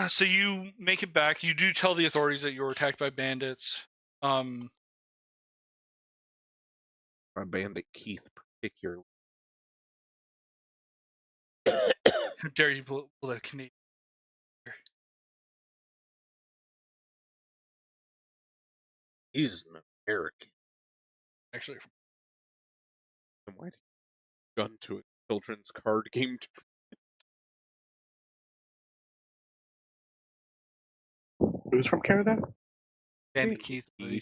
So you make it back. You do tell the authorities that you were attacked by bandits. By Bandit Keith, particularly. How dare you pull that Canadian? He's an American. Actually, And why did he gun to a children's card game? Who's from Canada? Bandit Keith, the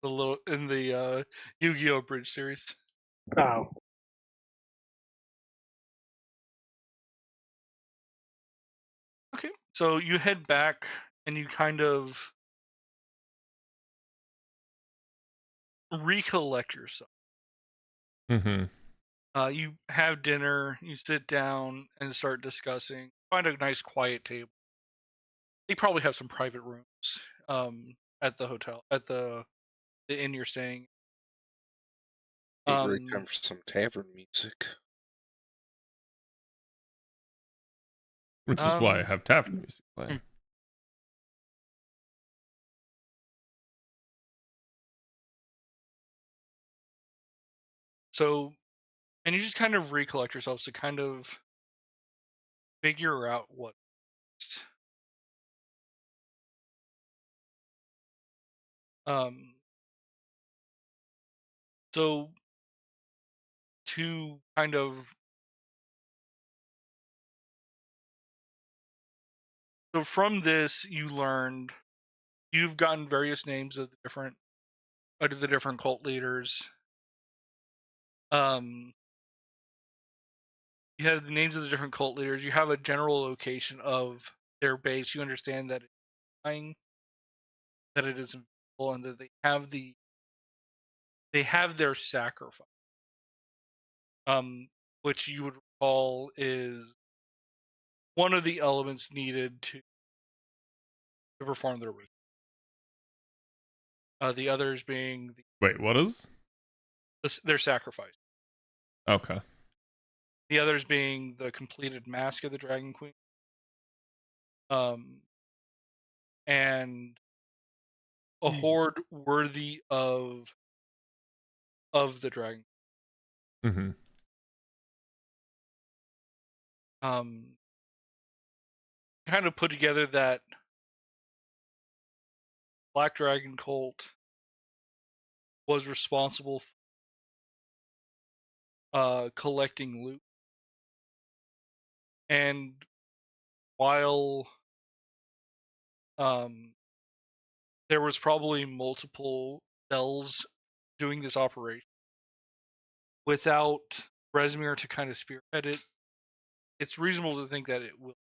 little in the Yu-Gi-Oh! Bridge series. Oh, Okay, so you head back and you kind of recollect yourself. Mm-hmm. You have dinner, you sit down and start discussing. Find a nice quiet table. They probably have some private rooms at the hotel, at the inn you're staying. Great time for some tavern music. Which is why I have tavern music playing. So, and you just kind of recollect yourselves to kind of figure out what. So to kind of so from this you learned you've gotten various names of the different cult leaders. You have the names of the different cult leaders. You have a general location of their base. You understand that it's dying, that it is invisible, and that they have their sacrifice. Which you would recall is one of the elements needed to perform their ritual. The others being Wait, what is? their sacrifice. Okay. The others being the completed mask of the Dragon Queen. and a horde worthy of the dragon. Mm-hmm. Kind of put together that Black Dragon cult was responsible for collecting loot, and while there was probably multiple cells doing this operation, without Rezmir to kind of spearhead it, it's reasonable to think that it will,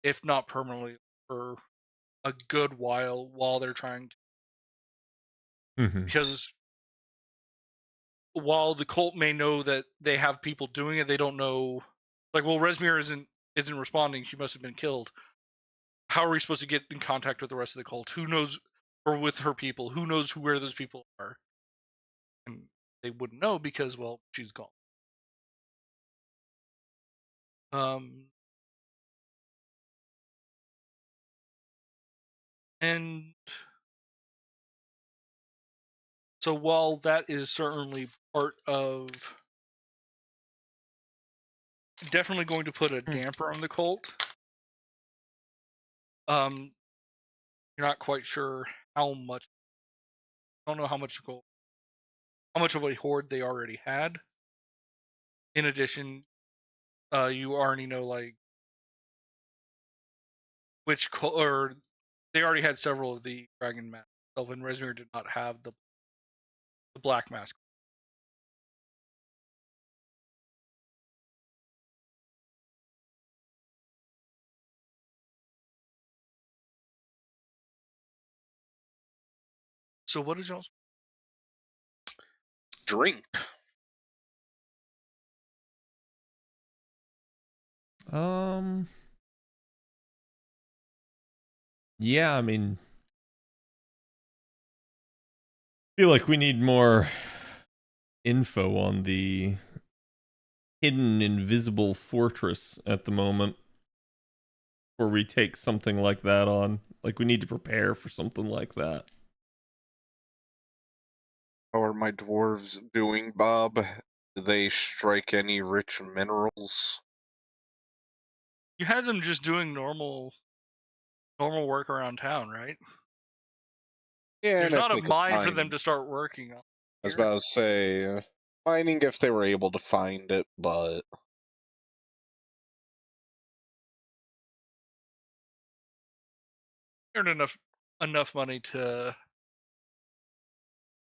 if not permanently, for a good while they're trying to. Mm-hmm. Because while the cult may know that they have people doing it, they don't know. Like, well, Rezmir isn't responding. She must have been killed. How are we supposed to get in contact with the rest of the cult? Who knows, or with her people? Who knows where those people are? And they wouldn't know because, well, she's gone. And so while that is certainly part of, definitely going to put a damper on the cult, you're not quite sure how much. I don't know how much of a horde they already had. In addition, you already know like which or they already had several of the dragon masks. Sylvan Rezmir did not have the black mask. So what is y'all's Drink. Yeah, I mean, I feel like we need more info on the hidden invisible fortress at the moment before we take something like that on. Like, we need to prepare for something like that. How are my dwarves doing, Bob? Do they strike any rich minerals? You had them just doing normal work around town, right? Yeah, There's and if not a they could mine for find, them to start working on. I was about to say, mining if they were able to find it, but Earn enough money to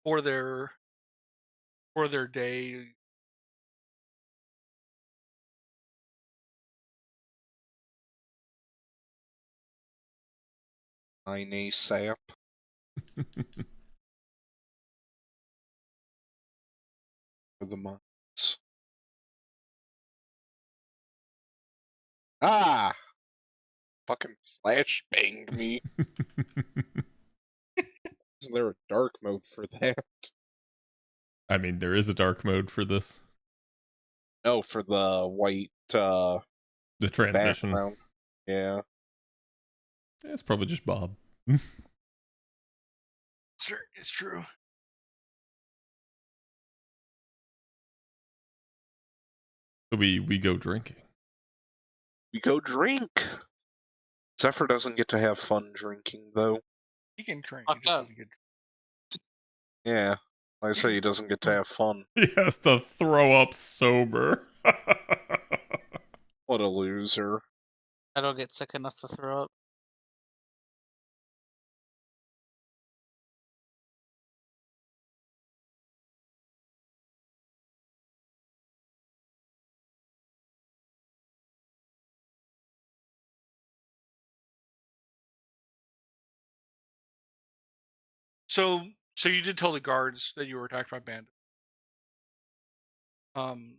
for their day. mine ASAP. For the mines. Ah! Fucking flashbanged me. Isn't there a dark mode for that? I mean, there is a dark mode for this. No, for the white The transition. background. Yeah. It's probably just Bob. Sure, it's true. So we go drinking. We go drink. Zephyr doesn't get to have fun drinking, though. He can drink. Fuck He just up. doesn't get. Yeah. Like I say, he doesn't get to have fun. He has to throw up sober. What a loser. I don't get sick enough to throw up. So you did tell the guards that you were attacked by bandits. Kind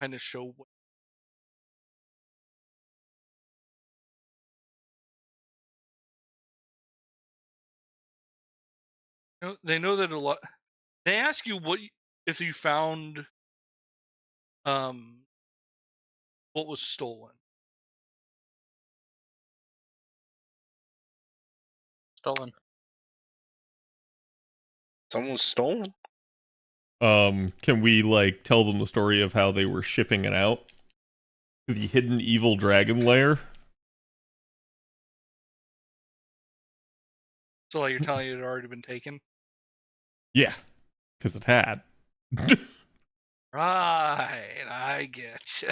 of show what. They know that a lot. They ask you if you found what was stolen. Stolen. Someone stolen. Can we like tell them the story of how they were shipping it out to the hidden evil dragon lair? So like you're telling it had already been taken? Yeah, because it had. Right, I get you.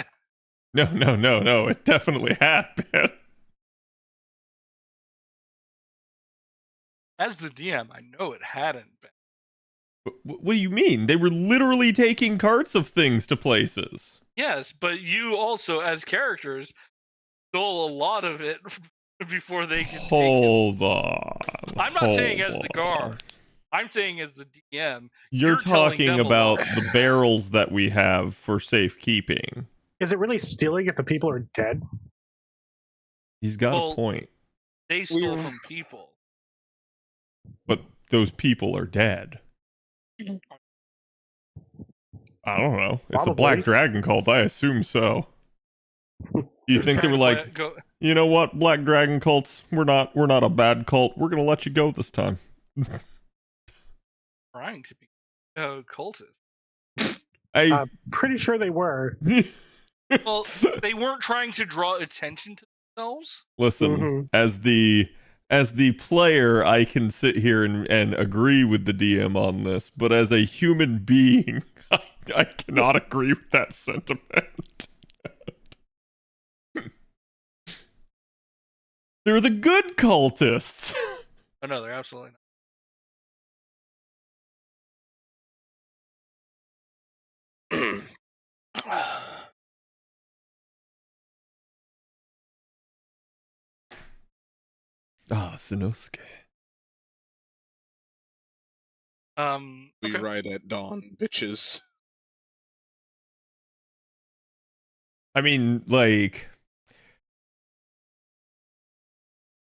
No. It definitely had, man. As the DM, I know it hadn't been. What do you mean? They were literally taking carts of things to places. Yes, but you also, as characters, stole a lot of it before they could take Hold on. I'm not saying as the hold guard. on. I'm saying as the DM. You're telling talking them a about lot. the barrels that we have for safekeeping. Is it really stealing if the people are dead? He's got Well, a point. They stole from people. But those people are dead. I don't know. It's a Probably. black dragon cult. I assume so. Do you think they were like, you know what, black dragon cults? We're not a bad cult. We're gonna let you go this time. Trying to be cultist. I'm Pretty sure they were. Well, they weren't trying to draw attention to themselves. Listen, as the player, I can sit here and agree with the DM on this, but as a human being, I cannot agree with that sentiment. They're the good cultists. Oh no, they're absolutely not. Ah, Sanosuke. We Okay. ride at dawn, bitches. I mean, like,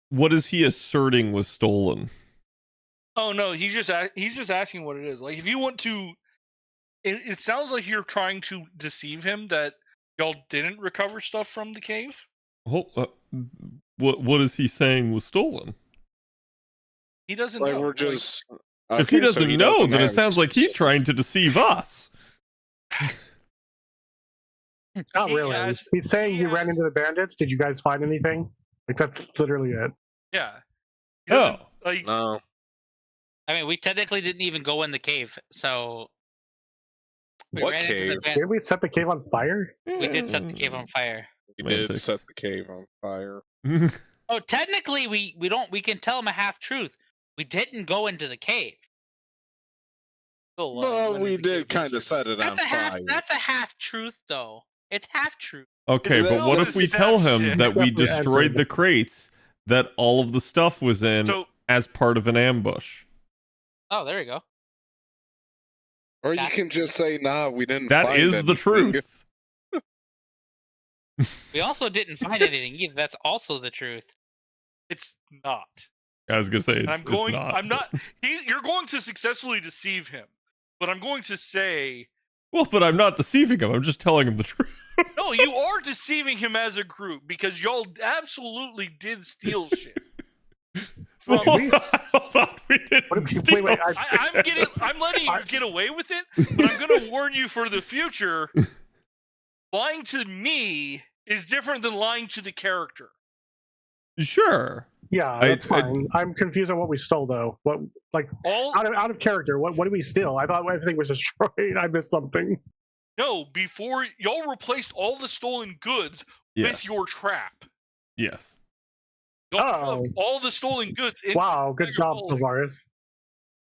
what is he asserting was stolen? Oh no, he's just asking what it is. Like, if you want to, it sounds like you're trying to deceive him that y'all didn't recover stuff from the cave. What is he saying was stolen? He doesn't Like know. we're Like, just. If he Okay, so doesn't he know, doesn't then it have sounds like he's specific- trying to deceive us. Not He really. has- He's saying he he ran has- into the bandits. Did you guys find anything? Like, that's literally it. yeah. He doesn't- Oh, Like, No. I mean, we technically didn't even go in the cave, so we What ran into cave? the Did we set the cave on fire? we did set the cave on fire. We did Semantics. set the cave on fire. Oh, technically, we can tell him a half truth. We didn't go into the cave. still alive, Well, went we into the did cave kind of yesterday. set it That's a on half. fire. That's a half truth, though. It's half truth. Okay, Is but that what what if we it's tell him deception? that we Definitely destroyed entered. the crates that all of the stuff was in So as part of an ambush? Oh, there we go. Or you That- can just say, "Nah, we didn't." That find is the anything." truth. We also didn't find anything either. That's also the truth. it's not. I was gonna say And it's, I'm going. it's not. I'm not. You're going to successfully deceive him, but I'm going to say Well, but I'm not deceiving him. I'm just telling him the truth. no. You are deceiving him as a group because y'all absolutely did steal shit. Hold From, on. We didn't What if you- steal wait, shit. I'm letting you get away with it, but I'm going to warn you for the future. Lying to me is different than lying to the character. Sure. Yeah, I- that's fine. I'm confused on what we stole, though. What, like, All out of character? What did we steal? I thought everything was destroyed. I missed something. no, before y'all replaced all the stolen goods Yes. with your trap. Yes. Y'all Oh. shoved all the stolen goods in. Wow, good job, Holy. Sylvaris.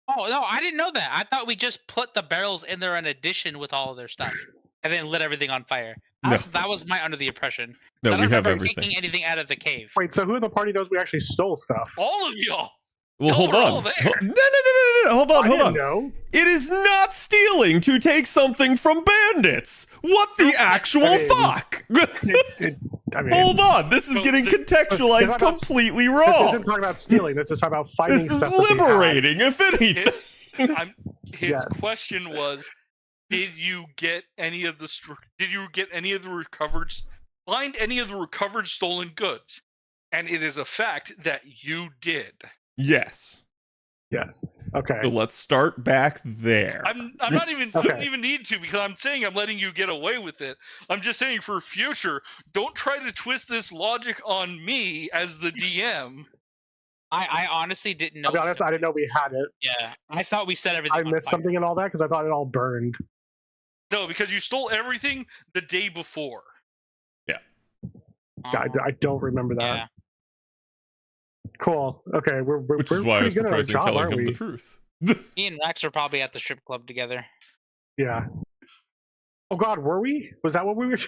Oh no, I didn't know that. I thought we just put the barrels in there in addition with all of their stuff, and then lit everything on fire. No. That was my under the impression. No, I don't we have remember everything. taking anything out of the cave. Wait, so who in the party knows we actually stole stuff? All of y'all. Well, Y'all hold were on. all there. No. Hold on. I Hold didn't on. know. It is not stealing to take something from bandits. What the actual I mean- fuck? I mean, Hold on. This is Well, getting contextualized It's about- completely this wrong. isn't talking about stealing. This is talking about finding This is stuff. that they had. liberating, if anything. His Yes. question was, did you get any of the recovered, find any of the recovered stolen goods? And it is a fact that you did. Yes. Yes. Okay. So let's start back there. I'm not even Okay. don't even need to, because I'm saying I'm letting you get away with it. I'm just saying for future, don't try to twist this logic on me as the DM. I honestly didn't know. I'll be honest, I didn't know we had it. Yeah, I thought we set everything. I on missed fire. something and all that because I thought it all burned. No, because you stole everything the day before. I don't remember that. Yeah. Cool. Okay, we're Which is why I was pretty good at our surprised job, telling aren't him we? the truth. Me and Rex are probably at the strip club together. Yeah. Oh God, were we? Was that what we were?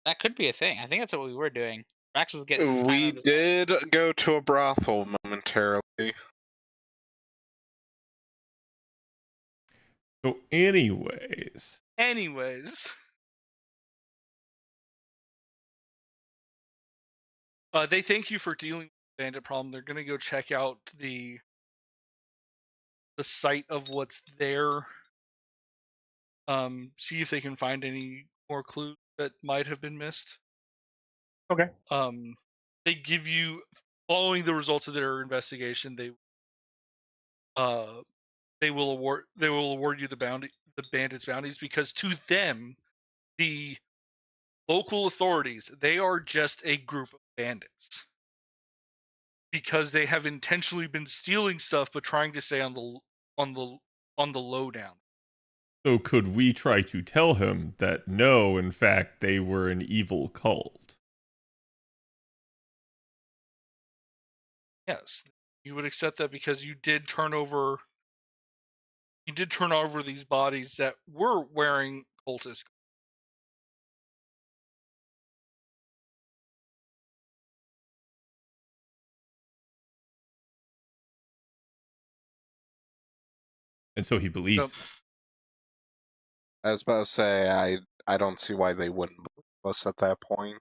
That could be a thing. I think that's what we were doing. Rex was getting. time We of his life. did go to a brothel momentarily. So, anyways, They thank you for dealing with the bandit problem. They're gonna go check out the site of what's there. See if they can find any more clues that might have been missed. Okay. They give you, following the results of their investigation, they will award you the bandits' bounties, because to them, the local authorities, they are just a group of bandits, because they have intentionally been stealing stuff but trying to stay on the lowdown. so could we try to tell him that no, in fact, they were an evil cult? Yes, you would accept that, because you did turn over these bodies that were wearing cultist. And so he believes. Nope. I was about to say, I don't see why they wouldn't believe us at that point.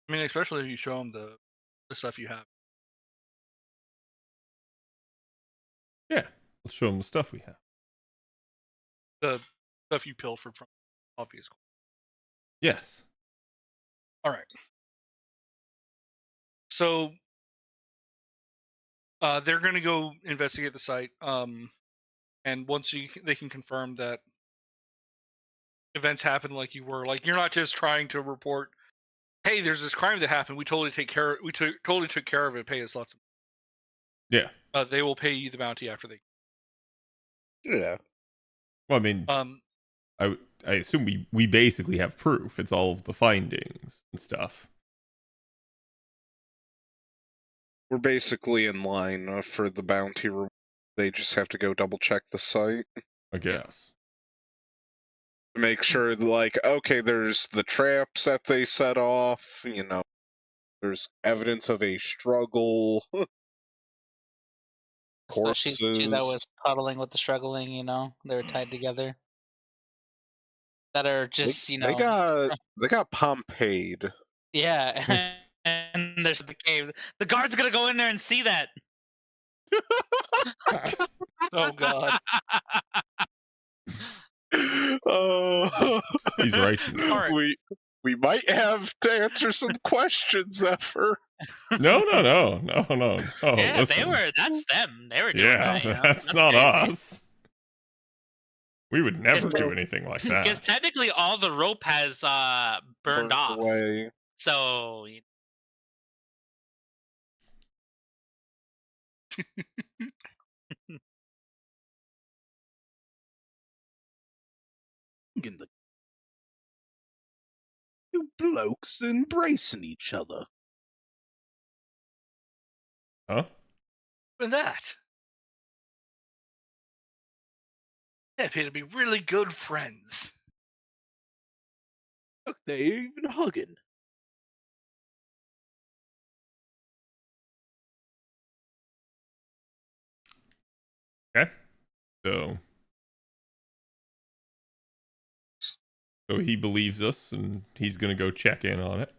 I mean, especially if you show them the stuff you have. Yeah, let's show him the stuff we have. The stuff you pilfered from obvious. Yes. All right. So they're going to go investigate the site. And once they can confirm that events happen like you were, like, you're not just trying to report, hey, there's this crime that happened. We totally totally took care of it. Pay us lots of. Yeah. They will pay you the bounty after they. Yeah. Well, I mean, I assume we basically have proof. It's all of the findings and stuff. We're basically in line for the bounty reward. They just have to go double check the site. I guess. To make sure, like, okay, there's the traps that they set off, there's evidence of a struggle. Especially the two that Corpses. was cuddling with the struggling. They were tied together. That are just They got Pompeii. Yeah, and there's the cave. The guard's gonna go in there and see that. Oh God. Oh, He's right. All right. We might have to answer some questions, Zephyr. No. Yeah, Listen. that's them. They were doing Yeah, that. that's not crazy. us. We would never It's- do anything like Because that. technically, all the rope has burned off. Away. So In the two blokes embracing each other. Huh? And that. They appear to be really good friends. Look, they're even hugging. Okay. So he believes us, and he's gonna go check in on it.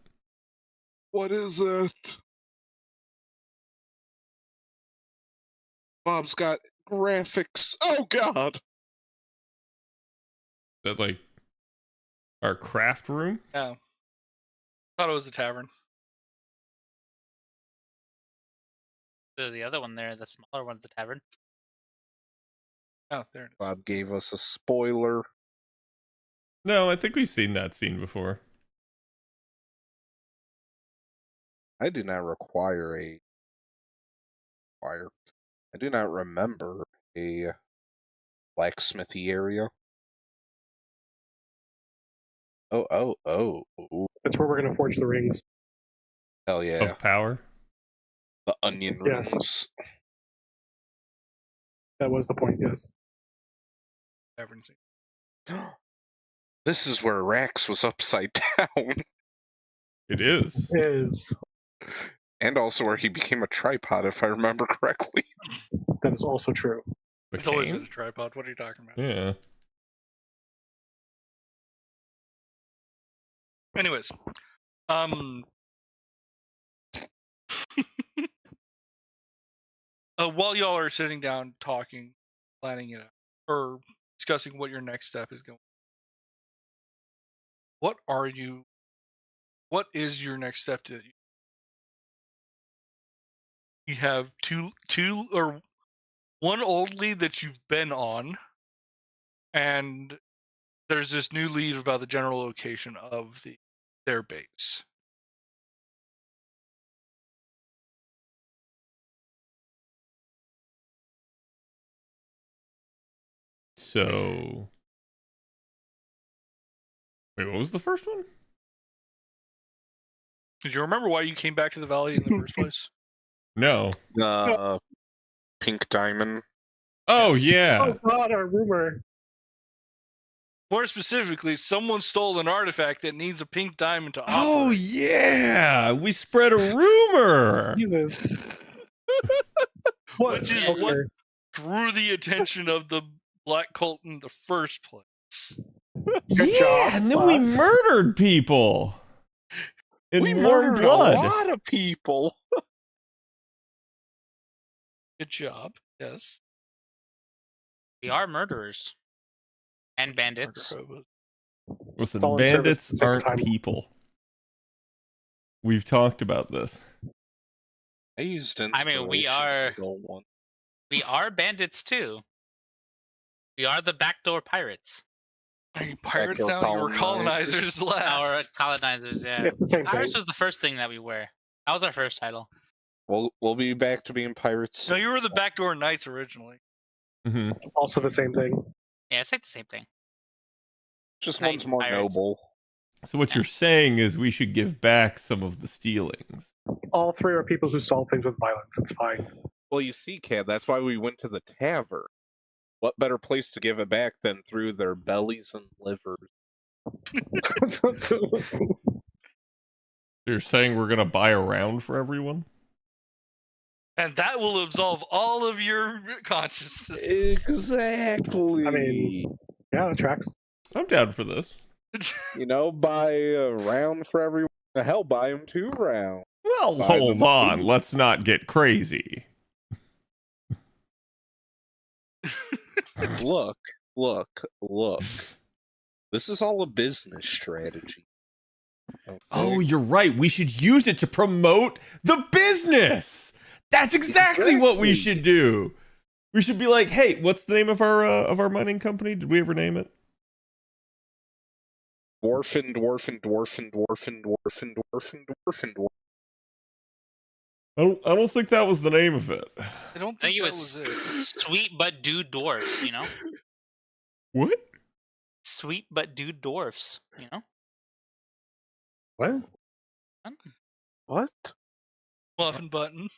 What is it? Bob's got graphics. Oh God. Is that like our craft room? Yeah. Thought it was a tavern. The other one there, the smaller one's the tavern. Oh, there it is. Bob gave us a spoiler. No, I think we've seen that scene before. I do not require a fire. I do not remember a blacksmithy area. Oh. That's where we're going to forge the rings. Hell yeah. Of power. The onion Yes. rings. That was the point, yes. Tavern scene. This is where Rax was upside down. It is. Is And also where he became a tripod, if I remember correctly. that is also true. It's always been Became? a tripod. What are you talking about? Yeah. Anyways, while y'all are sitting down talking, planning it out, or discussing what your next step is going, what is your next step to you have two or one old lead that you've been on, and there's this new lead about the general location of their base. So. Wait, what was the first one? Did you remember why you came back to the valley in the first place? No. Pink diamond. Oh, Yes. yeah. Oh god, our rumor. More specifically, someone stole an artifact that needs a pink diamond to Oh, operate. yeah. We spread a rumor. Jesus. What? Which is Okay. what drew the attention of the Black Cult in the first place. Good Yeah, job, and then we boss. murdered people. In We warm murdered blood. a lot of people. Good job. Yes. We are murderers and bandits. Murder hobos. Listen, Volunteer service bandits at the same aren't time. people. We've talked about this. I used I mean, we inspiration are- to kill one. We are bandits too. We are the backdoor pirates. Are you pirates Backdoor now? You were colonizers. colonizers last. Our colonizers, yeah. It's the same thing. Pirates was the first thing that we were. That was our first title. We'll be back to being pirates. No, you were the backdoor knights originally. Hmm. Also the same thing. Yeah, it's like the same thing. Just Knights, one's more pirates. noble. So what you're saying is we should give back some of the stealings. All three are people who solve things with violence. It's fine. Well, you see, Cad, that's why we went to the tavern. What better place to give it back than through their bellies and livers? You're saying we're gonna buy a round for everyone? And that will absolve all of your consciousness. Exactly. I mean- yeah, that tracks. I'm down for this. Buy a round for everyone. Hell, buy them 2 rounds. Well, Buy hold them on. too. Let's not get crazy. Look. This is all a business strategy. Okay? Oh, you're right. We should use it to promote the business. That's exactly what we Exactly. should do. We should be like, hey, what's the name of our mining company? Did we ever name it? Dwarfen. I don't think that was the name of it. I don't I think think it that was was it. sweet but dude dwarfs, you know? What? Sweet but dude dwarfs, you know? What? What? Muffin button.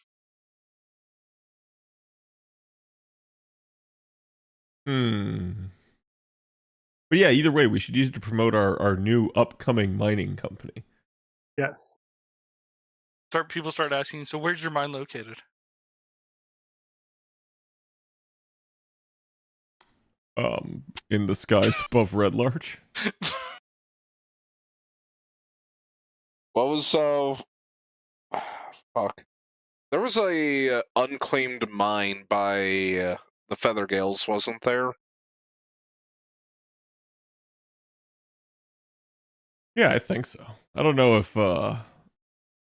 But yeah, either way, we should use it to promote our new upcoming mining company. Yes. People start asking, so where's your mine located? In the skies above Red Larch. What was fuck? There was a unclaimed mine by the Feathergales, wasn't there? Yeah, I think so. I don't know if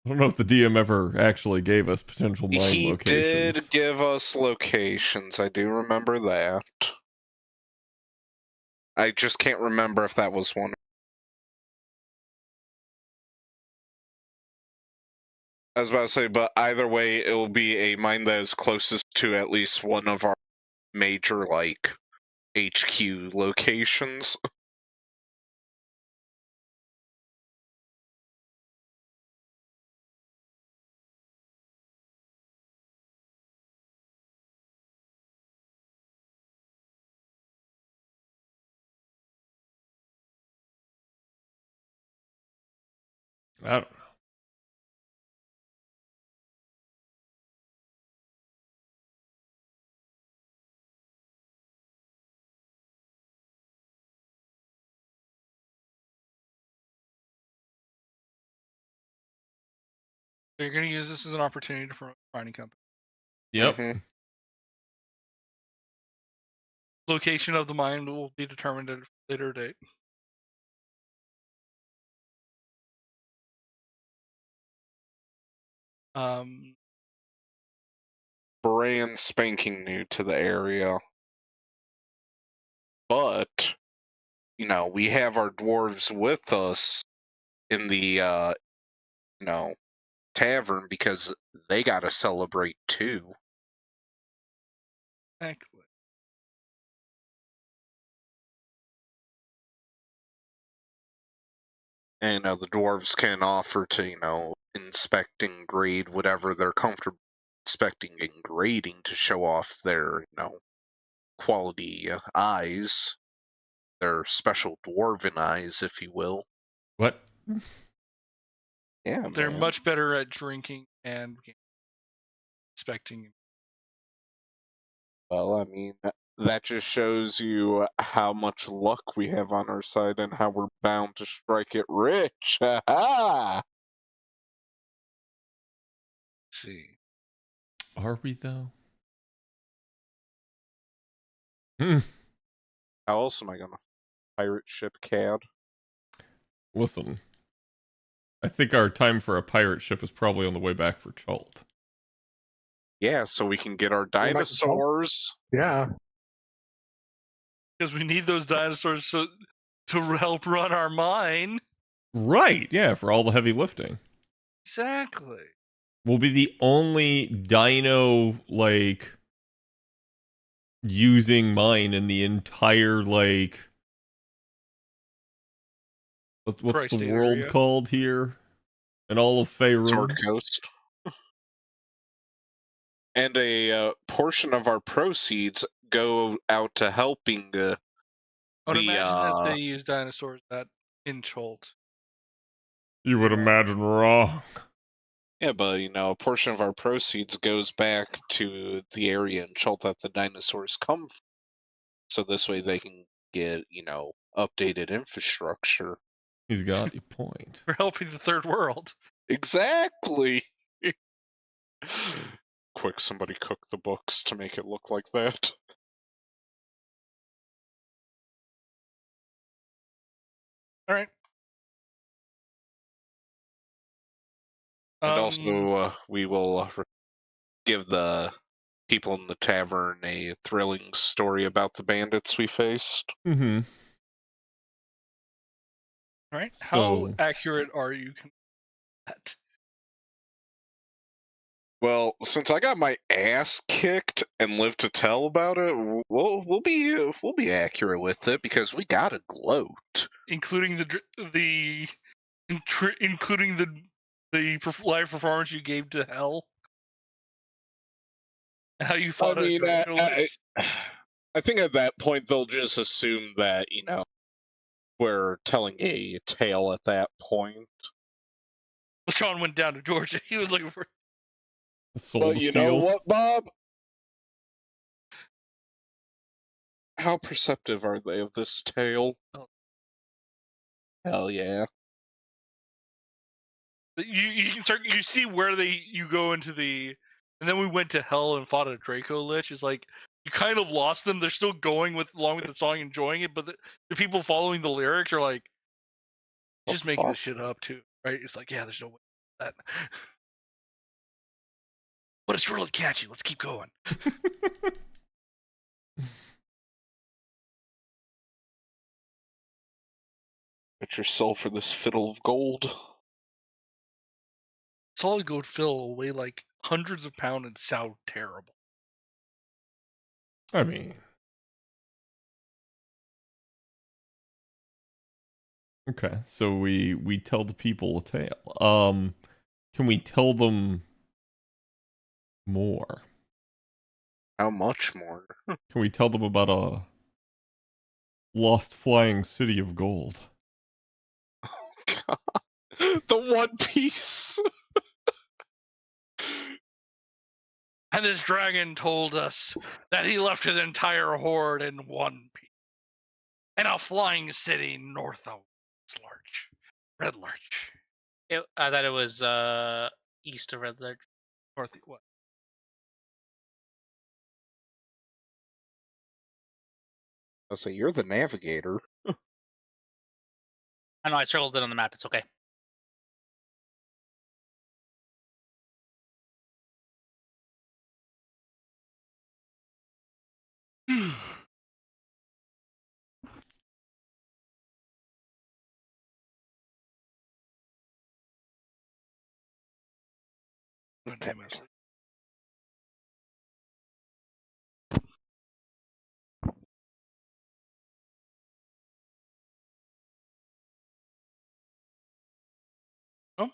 I don't know if the DM ever actually gave us potential mine He locations. did give us locations. I do remember that. I just can't remember if that was one. I was about to say, but either way, it will be a mine that is closest to at least one of our major, like, HQ locations. I don't know. So you're going to use this as an opportunity to promote the mining company. Yep. Mhm. Location of the mine will be determined at a later date. Brand spanking new to the area. But, you know, we have our dwarves with us in the, you know, tavern because they got to celebrate too. Exactly. And the dwarves can offer to, you know, inspect and grade whatever they're comfortable inspecting and grading to show off their, you know, quality eyes, their special dwarven eyes, if you will. What? Yeah, They're man. much better at drinking and inspecting. Well, I mean, that just shows you how much luck we have on our side and how we're bound to strike it rich. Ha ha! Let's see. Are we though? Hmm. How else am I gonna pirate ship CAD? Listen, I think our time for a pirate ship is probably on the way back for Chult. Yeah, so we can get our Going back to Chult? dinosaurs. Yeah. Because we need those dinosaurs to help run our mine. Right, yeah, for all the heavy lifting. Exactly. We'll be the only dino, like, using mine in the entire, like, what's the Tri-state world area. called here? In all of Faerun. Sword Coast. And a portion of our proceeds go out to helping I would the imagine that they use dinosaurs in Cholt. You would imagine wrong. yeah, but you know, a portion of our proceeds goes back to the area in Chult that the dinosaurs come from. So this way they can get, you know, updated infrastructure. He's got a point. For helping the third world. Exactly. Quick, somebody cook the books to make it look like that. All right. And also, we will give the people in the tavern a thrilling story about the bandits we faced. Mm-hmm. All right. So- How accurate are you? Well, since I got my ass kicked and lived to tell about it, we'll be accurate with it because we got a gloat, Including including the live performance you gave to Hell. How you fought mean, a Draco Lich. I think at that point they'll just assume that, you know, we're telling a tale at that point. Sean went down to Georgia. He was looking for. Soul But to you steal. know what, Bob? How perceptive are they of this tale? Oh. Hell yeah. You can start. You see where you go into the, and then we went to Hell and fought a Draco Lich. It's like you kind of lost them. They're still going along with the song, enjoying it, but the people following the lyrics are like, just making this shit up too, right? It's like, yeah, there's no way. that. But it's really catchy. Let's keep going. Get yourself for this fiddle of gold. Solid gold fill will weigh like hundreds of pounds and sound terrible. I mean, okay, so we tell the people a tale. Can we tell them more? How much more? Can we tell them about a lost flying city of gold? God. The One Piece. And this dragon told us that he left his entire horde in one piece. In a flying city north of Larch. Red Larch. I thought it was east of Red Larch. North what? I'll say you're the navigator. I know I circled it on the map. It's okay. Okay. Mostly. Oh,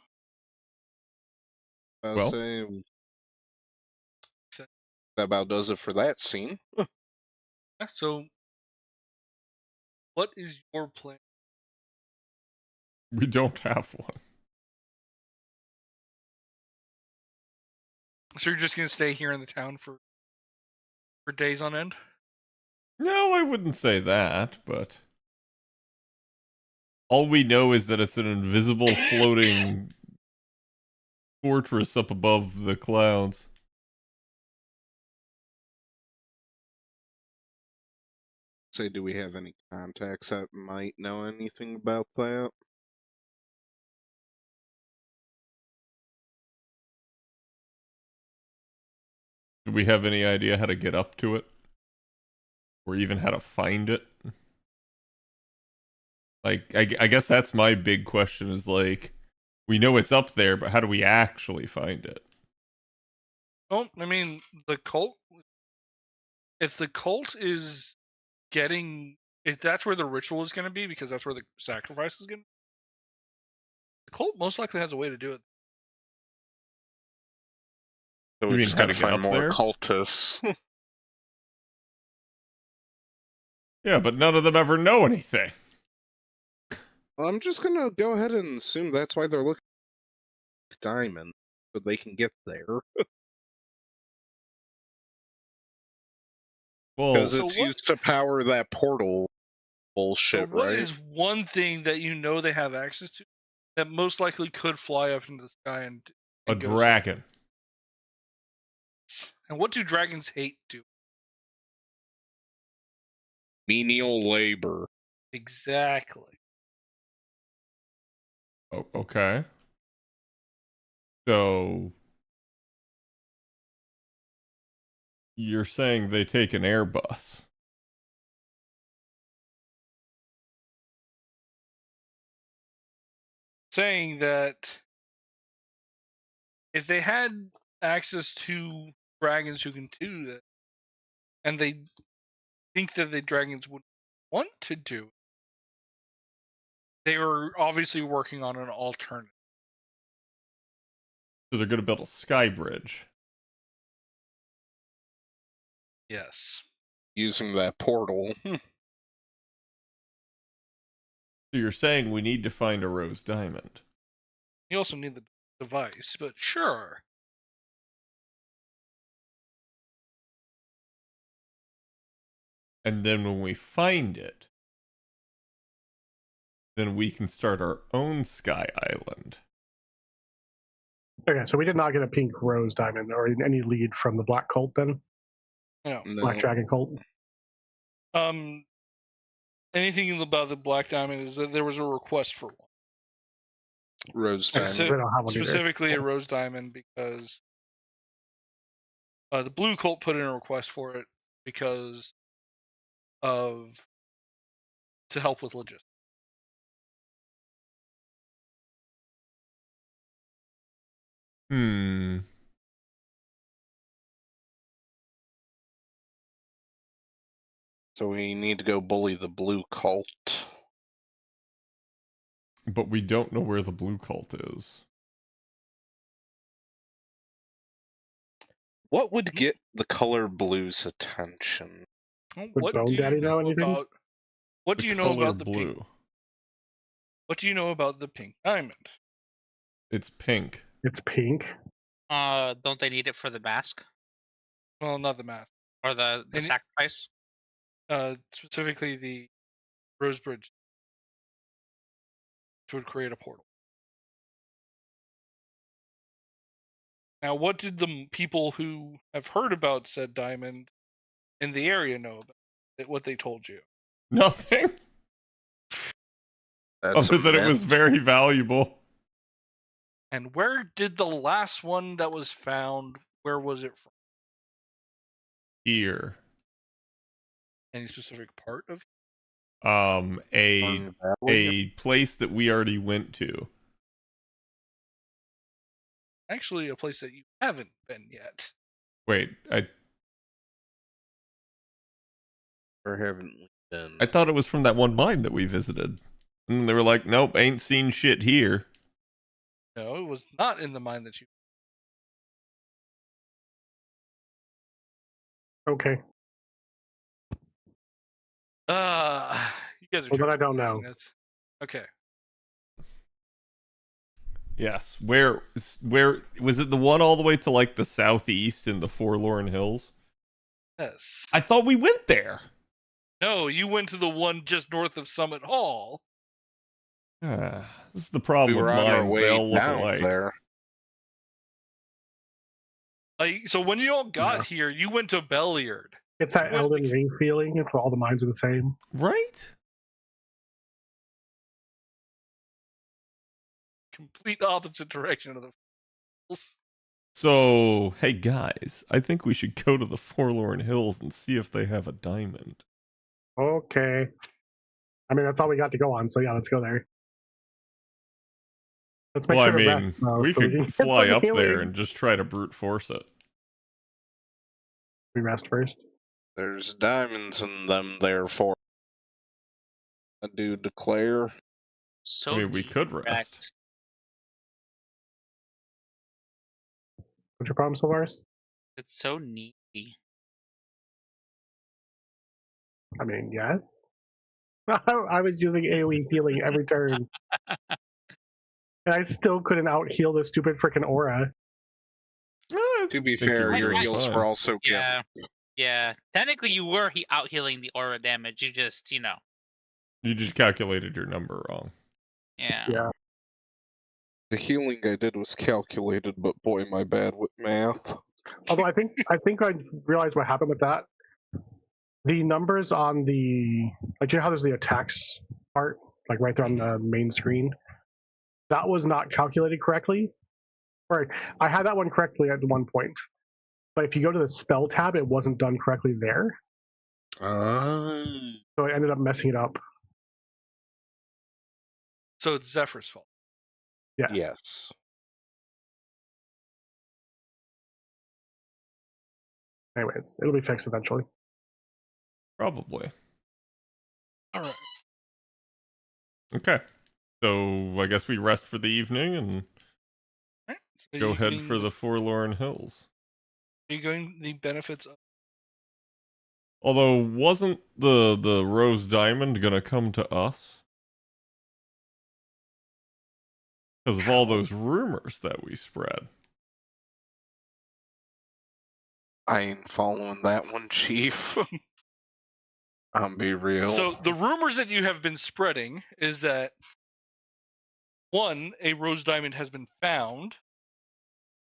I'll Well? say that about does it for that scene. yeah, so what is your plan? We don't have one. So you're just gonna stay here in the town for days on end? No, I wouldn't say that, but all we know is that it's an invisible floating fortress up above the clouds. Say, do we have any contacts that might know anything about that? Do we have any idea how to get up to it? Or even how to find it? Like, I guess that's my big question is like, we know it's up there, but how do we actually find it? Oh, I mean, the cult. If the cult is getting, if that's where the ritual is going to be, because that's where the sacrifice is going to be, the cult most likely has a way to do it. So You we mean just how gotta to get find up more there? cultists. Yeah, but none of them ever know anything. Well, I'm just gonna go ahead and assume that's why they're looking for diamond, so they can get there. Well, Because So it's what- used to power that portal bullshit, So what right? is one thing that you know they have access to that most likely could fly up into the sky and a go dragon. somewhere? And what do dragons hate do? Menial labor. Exactly. Oh, okay. So you're saying they take an Airbus? Saying that if they had access to dragons who can do that, and they think that the dragons would want to do it, they were obviously working on an alternative. So they're going to build a sky bridge. Yes. Using that portal. So you're saying we need to find a rose diamond. You also need the device, but sure. And then when we find it, then we can start our own sky island. Okay, so we did not get a pink rose diamond or any lead from the black cult then? No. Black dragon cult? Anything about the Black Diamond is that there was a request for one. Rose Like I diamond. said, I don't have one either. specifically a rose diamond because the blue cult put in a request for it because of to help with logistics. Hmm. So we need to go bully the blue cult. But we don't know where the blue cult is. What would get the color blue's attention? What Bone do Daddy you know know anything? about? What The do you know color about the blue. pink? What do you know about the pink diamond? It's pink. It's pink. Don't they need it for the mask Well, not the mask. or the And sacrifice? Specifically the Rose Bridge, which would create a portal. Now, what did the people who have heard about said diamond in the area know about it? What they told you? Nothing. That's Other than it was mint. very valuable. And where did the last one that was found? Where was it from? Here. Any specific part of? A place that we already went to. Actually, a place that you haven't been yet. Wait, Where haven't we been? I thought it was from that one mine that we visited. And they were like, nope, ain't seen shit here. No, it was not in the mine that you. Okay. You guys are. Well, then I terrible don't at know. doing this. Okay. Yes. Where was it, the one all the way to like the southeast in the Forlorn Hills? Yes. I thought we went there. No, you went to the one just north of Summit Hall. This is the problem We were with on our mines. They all way look down alike. there. So when you all got Yeah. here, you went to Belliard. It's that Well, Elden Ring feeling. It's all the mines are the same. Right? Complete opposite direction of the. So, hey guys, I think we should go to the Forlorn Hills and see if they have a diamond. Okay. I mean, that's all we got to go on. So yeah, let's go there. Let's make Well, I sure to mean, rest, we so we can could get fly some up there healing. and just try to brute force it. We rest first. There's diamonds in them there for. I do declare. So I mean, we neat, could correct. rest. What's your problem so far? It's so neat. I mean, yes. I was using AoE healing every turn. And I still couldn't out heal the stupid freaking aura. To be think you fair, were your doing heals fine. were also Yeah. Yeah. Technically, you were out healing the aura damage. You just, You just calculated your number wrong. Yeah. Yeah. The healing I did was calculated, but boy, my bad with math. Although I think I realized what happened with that. The numbers on the you know how there's the attacks part, like right there on the main screen. That was not calculated correctly. Or I had that one correctly at one point. But if you go to the spell tab, it wasn't done correctly there. So it ended up messing it up. So it's Zephyr's fault. Yes. Yes. Anyways, it'll be fixed eventually. Probably. All right. Okay. So I guess we rest for the evening and Right. So go you head getting for the Forlorn Hills. Are you going the benefits of? Although, wasn't the Rose Diamond gonna come to us? Because of all those rumors that we spread. I ain't following that one, Chief. I'll be real. So the rumors that you have been spreading is that one, a rose diamond has been found,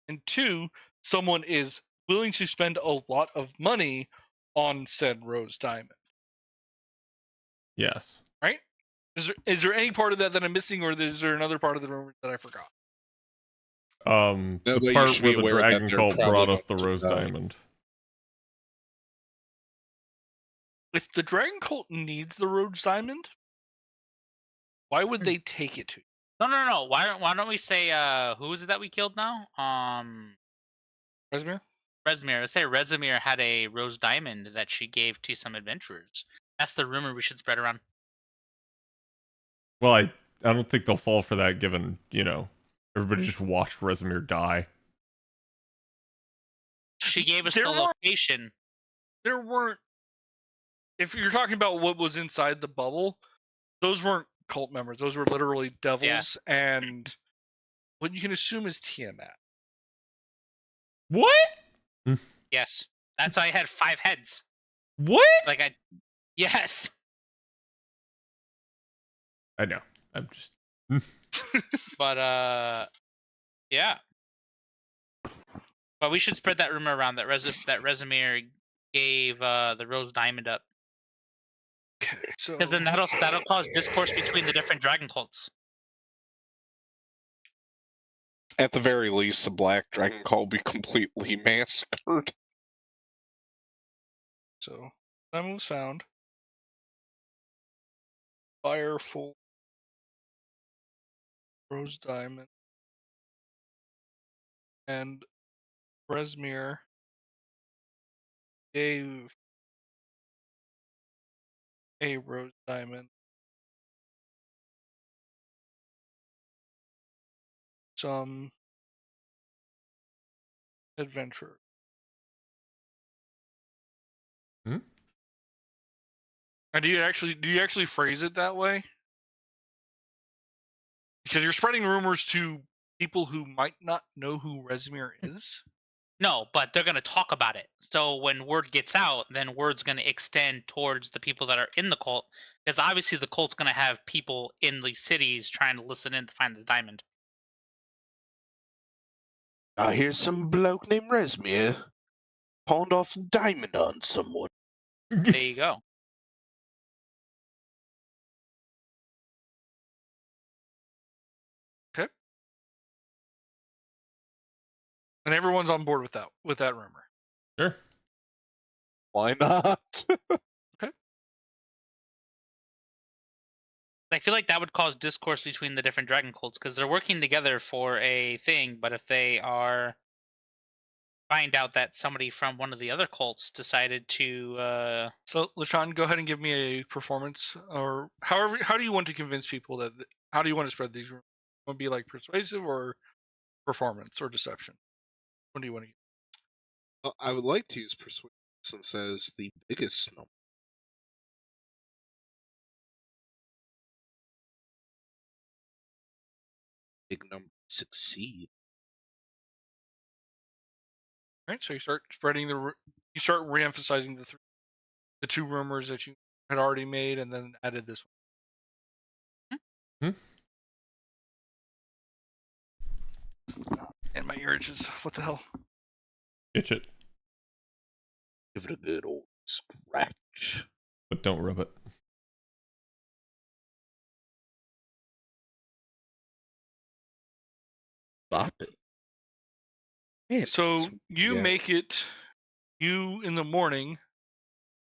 and two, someone is willing to spend a lot of money on said rose diamond. Yes. Right? Is there any part of that I'm missing, or is there another part of the rumor that I forgot? The but you part should be where the aware that dragon they're cult probably brought us the going to rose die. diamond. If the Dragon Cult needs the Rose Diamond, why would they take it to you? No. Why don't we say who is it that we killed now? Reznir? Rezmir. Let's say Rezmir had a rose diamond that she gave to some adventurers. That's the rumor we should spread around. Well, I don't think they'll fall for that, given everybody just watched Rezmir die. She gave us There the weren't- location. There weren't. If you're talking about what was inside the bubble, those weren't cult members. Those were literally devils and what you can assume is Tiamat. What? Yes, that's why I had 5 heads. What? Yes. I know. I'm just. But yeah. But we should spread that rumor around that Rezmir gave the rose diamond up, Okay, so because then that'll cause discourse between the different dragon cults. At the very least, the Black Dragon Call will be completely massacred. So diamond was found. Fireful Rose Diamond. And Rezmir gave a Rose Diamond some adventurer. Hmm? And do you actually phrase it that way? Because you're spreading rumors to people who might not know who Rezmir is. No, but they're gonna talk about it. So when word gets out, then word's gonna extend towards the people that are in the cult, because obviously the cult's gonna have people in the cities trying to listen in to find this diamond. I hear some bloke named Rezmir pawned off a diamond on someone. There you go. And everyone's on board with that rumor. Sure. Why not? I feel like that would cause discourse between the different dragon cults, because they're working together for a thing, but if they find out that somebody from one of the other cults decided to So, Lashawn, go ahead and give me a performance, or however. How do you want to convince people that? How do you want to spread these rumors? Want to be like persuasive or performance or deception? What do you want to? Well, I would like to use persuasion since that is the biggest number. Big number succeed. Right. So you start spreading you start reemphasizing the 2 rumors that you had already made, and then added this one. And my ear itches. What the hell? Itch it, Give it a good old scratch. but don't rub it. Stop it. Man, So you yeah. make it. You in the morning.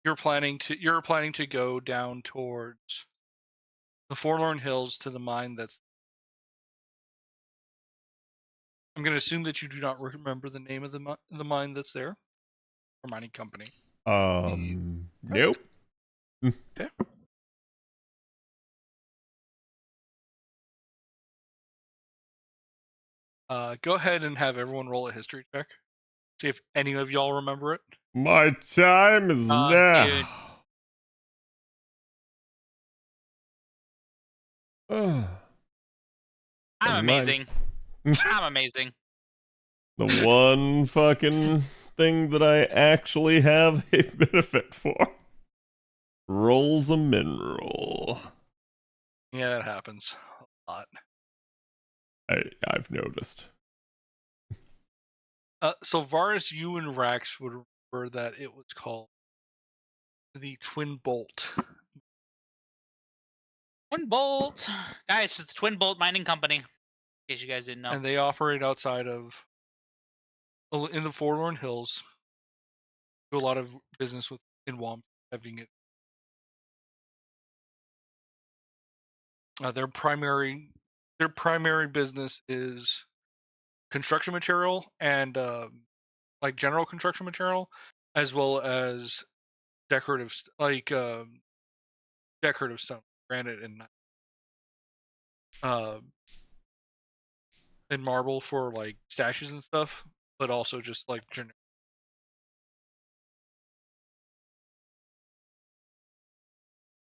You're planning to go down towards the Forlorn Hills to the mine that's. I'm going to assume that you do not remember the name of the mine that's there, or mining company. Nope. Okay. Go ahead and have everyone roll a history check. See if any of y'all remember it. My time is now. dude. Oh, I'm Never mind. amazing. I'm amazing. the one fucking thing that I actually have a benefit for. Rolls a mineral. Yeah, it happens a lot. I've noticed. So Varus, you and Rax would remember that it was called the Twin Bolt. Twin Bolt, guys. It's the Twin Bolt Mining Company. In case you guys didn't know. And they operate outside of in the Forlorn Hills. Do a lot of business with in Wom, having it. Their primary business is construction material and like general construction material, as well as decorative decorative stone, granite and marble for like stashes and stuff, but also just like generic.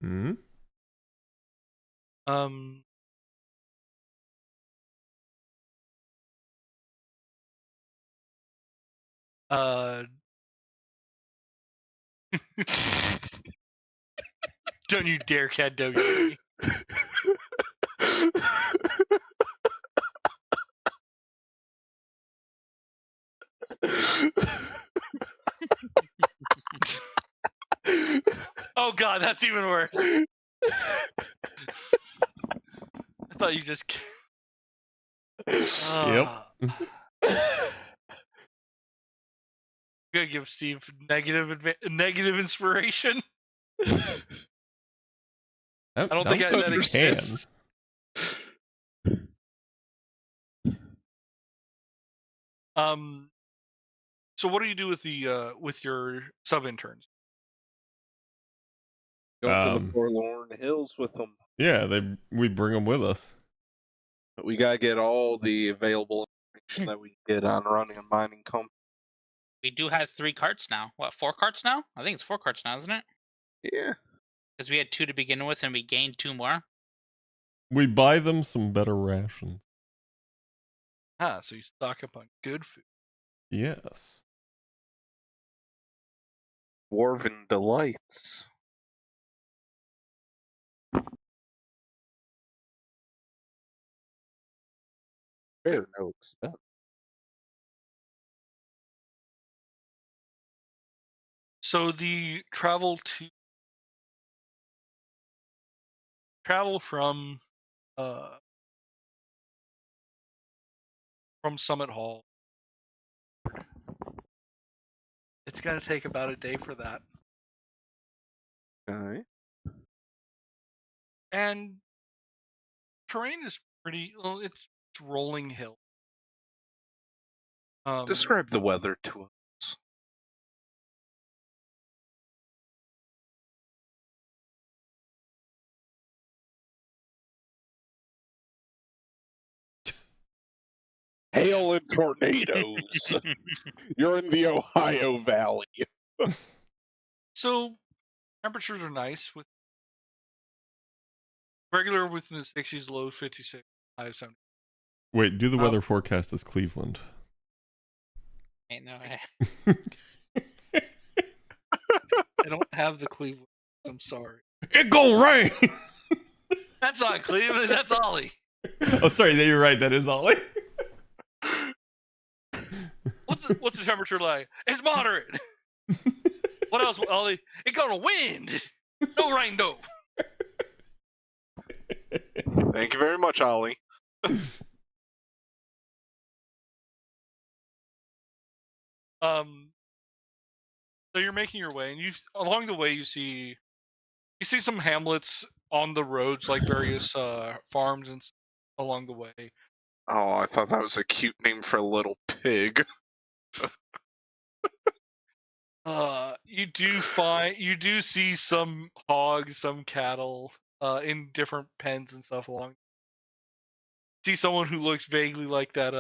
Hmm. Um, don't you dare cat W. Oh god, that's even worse. I thought you just. Yep. Gonna give Steve negative inspiration. I don't think that you exists. So what do you do with your sub interns? Go to the Um, Forlorn Hills with them. Yeah, we bring them with us. But we gotta get all the available information that we can get on running a mining company. We do have 3 carts now. What, 4 carts now? I think it's 4 carts now, isn't it? Yeah. Because we had 2 to begin with, and we gained 2 more. We buy them some better rations. So you stock up on good food. Yes. Dwarven delights. They're no expense. So the travel from Summit Hall. It's gonna take about a day for that. Okay. And terrain is pretty well, it's rolling hill. Describe the weather to us. Hail and tornadoes. You're in the Ohio Valley. So temperatures are nice with regular within the 60s, low 56, high of 70. Wait, do the weather forecast as Cleveland. Ain't no way. I don't have the Cleveland. I'm sorry. It gon' rain. That's not Cleveland. That's Ollie. Oh, sorry. You're right. That is Ollie. What's the temperature like? It's moderate. What else, Ollie? It gonna wind. No rain though. Thank you very much, Ollie. So you're making your way, and along the way you see some hamlets on the roads, like various farms and along the way. Oh, I thought that was a cute name for a little pig. You do see some hogs, some cattle, in different pens and stuff along. See someone who looks vaguely like that.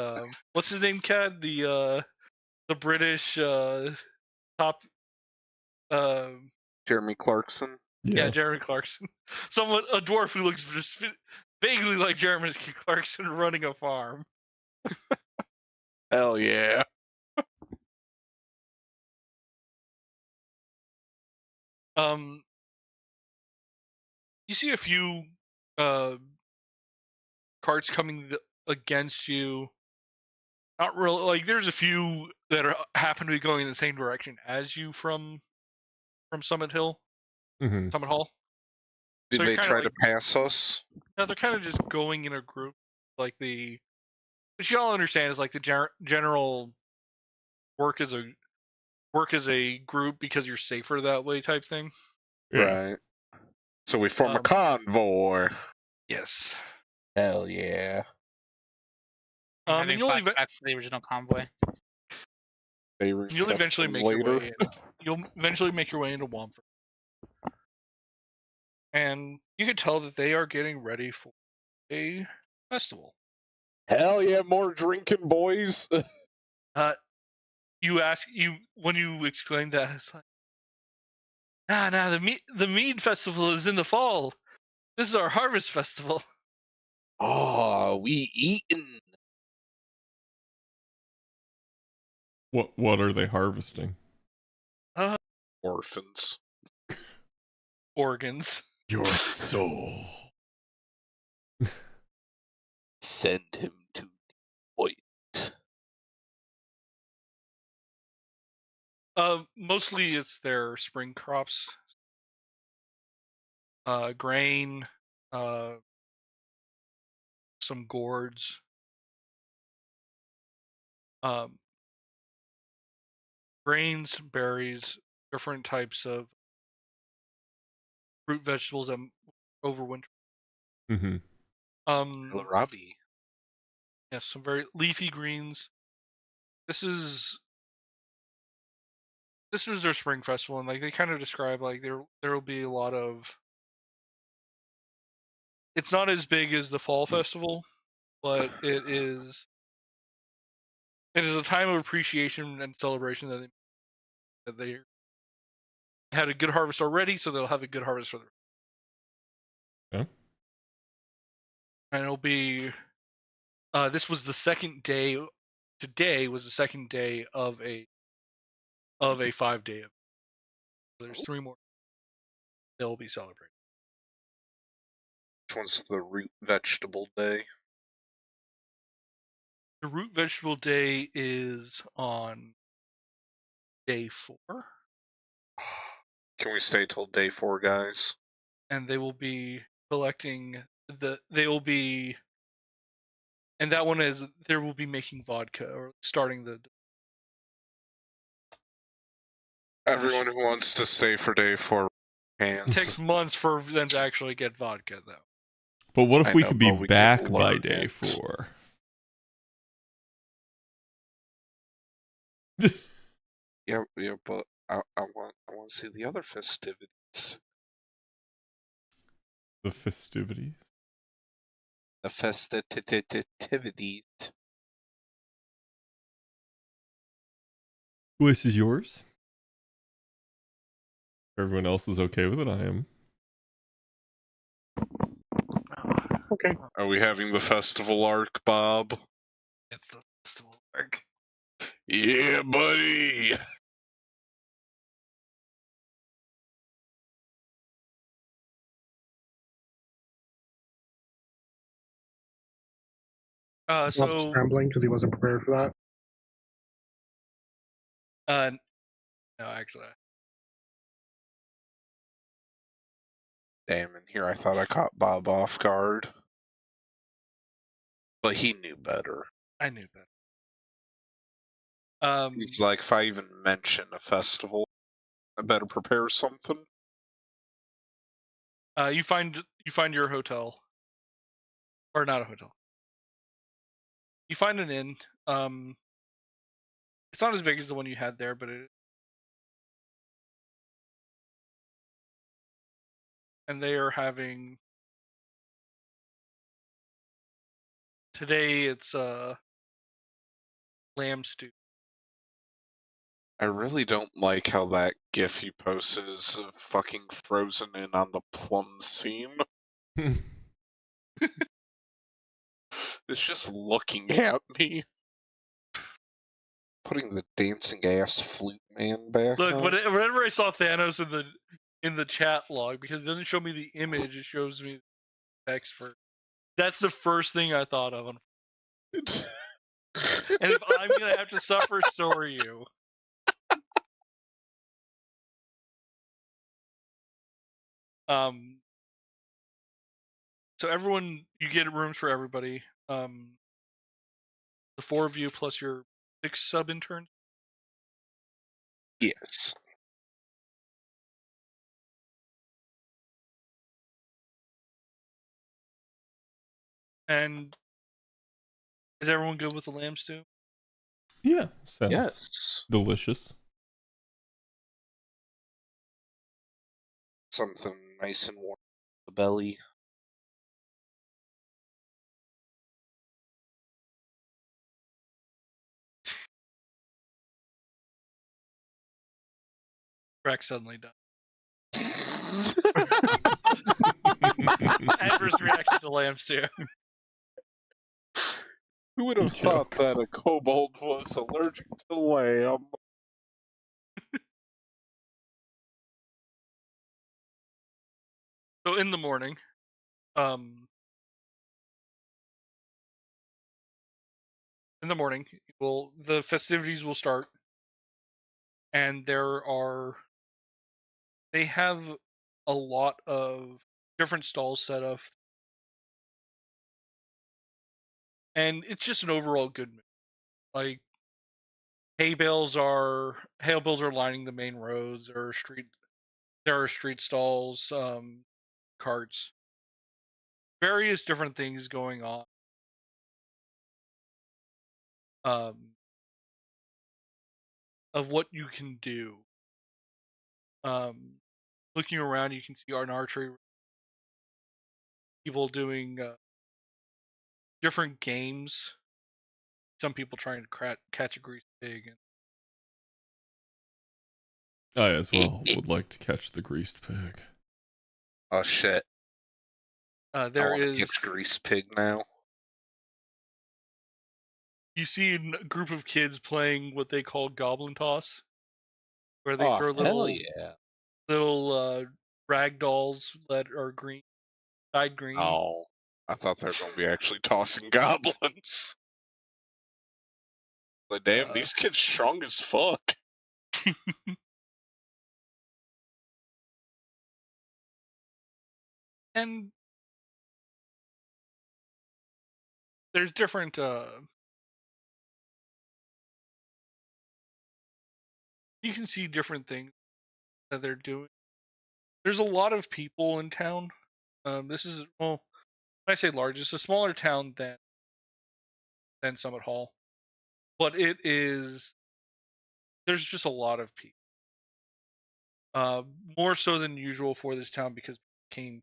What's his name, Cad? The British top. Jeremy Clarkson. Yeah, Jeremy Clarkson. A dwarf who looks just vaguely like Jeremy Clarkson running a farm. Hell yeah. You see a few carts coming against you. Not really. Like there's a few that happen to be going in the same direction as you from Summit Hill, Mm-hmm. Summit Hall. Did So you're they kinda try like- to pass us? No, they're kind of just going in a group, like which you all understand is like the general work as a group because you're safer that way type thing. Yeah. Right. So we form a convoy. Yes. Hell yeah. I'm And having flashbacks to the original convoy. you'll eventually make your way in. You'll eventually make your way into Womford. And you can tell that they are getting ready for a festival. Hell yeah, more drinking, boys. When you exclaim that, it's like, the mead festival is in the fall. This is our harvest festival. Oh, we eatin'. What are they harvesting? Orphans. Organs. Your soul. Send him to Detroit. Mostly it's their spring crops. Grain, some gourds. Grains, berries, different types of fruit, vegetables that overwinter. Mm-hmm. Robbie. Yes, some very leafy greens. This is their spring festival, and like they kind of describe like there will be a lot of. It's not as big as the fall festival, but it is a time of appreciation and celebration that they had a good harvest already, so they'll have a good harvest for them. Yeah. And it'll be. This was the second day. Today was the second day of a 5-day event. There's 3 more. They'll be celebrating. Which one's the root vegetable day? The root vegetable day is on day 4, Can we stay till day 4, guys? and they will be collecting they will be, and that one is they will be making vodka or starting the. Everyone who wants to stay for day 4, It hands. takes months for them to actually get vodka, though. But what if I we know, could be but we back can by learn day it. 4? Yeah, but I want to see the other festivities. The festivities? The festivities. This is yours. If everyone else is okay with it, I am. Okay. Are we having the festival arc, Bob? It's the festival arc. Yeah, buddy. Not So scrambling because he wasn't prepared for that. No, actually. Damn, and here I thought I caught Bob off guard. But he knew better. I knew that. He's like, if I even mention a festival, I better prepare something. You find your hotel, or not a hotel. You find an inn. It's not as big as the one you had there, but and they are having today. It's lamb stew. I really don't like how that gif you posted is fucking frozen in on the plum scene. It's just looking at me. Putting the dancing ass flute man back Look, on. whenever I saw Thanos in the chat log, because it doesn't show me the image, it shows me the text for. That's the first thing I thought of. And if I'm gonna have to suffer, so are you. So everyone, you get rooms for everybody. The 4 of you plus your 6 sub interns. Yes. And is everyone good with the lamb stew? Yeah, sounds Yes. delicious. Something nice and warm in the belly. Rex suddenly done. Adverse reaction to lamb stew. Who would have thought Jokes. that a kobold was allergic to lamb? So in the morning, the festivities will start, and they have a lot of different stalls set up, and it's just an overall good mood. Like hay bales are lining the main roads, or there are street stalls, carts, various different things going on. Of what you can do. Looking around, you can see an archery, people doing different games. Some people trying to catch a greased pig. I as well would like to catch the greased pig. Oh shit! I There want to is get grease pig now. you see a group of kids playing what they call goblin toss, where they Oh throw hell yeah! little rag dolls that are dyed green. Oh, I thought they were gonna be actually tossing goblins. Like damn, these kids strong as fuck. And there's different you can see different things that they're doing. There's a lot of people in town. This is, well, when I say large, it's a smaller town than Summit Hall, but there's just a lot of people. More so than usual for this town because came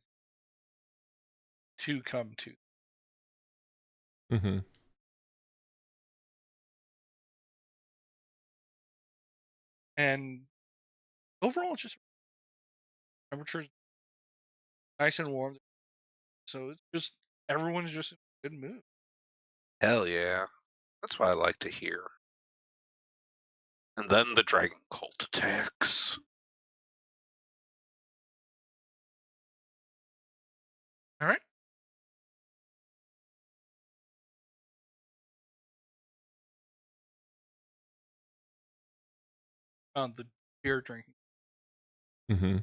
to come to. Mm-hmm. And overall, it's just temperature's nice and warm, so it's just everyone's just in a good mood. Hell yeah! That's what I like to hear. And then the dragon cult attacks. All right. The beer drinking. Mm-hmm.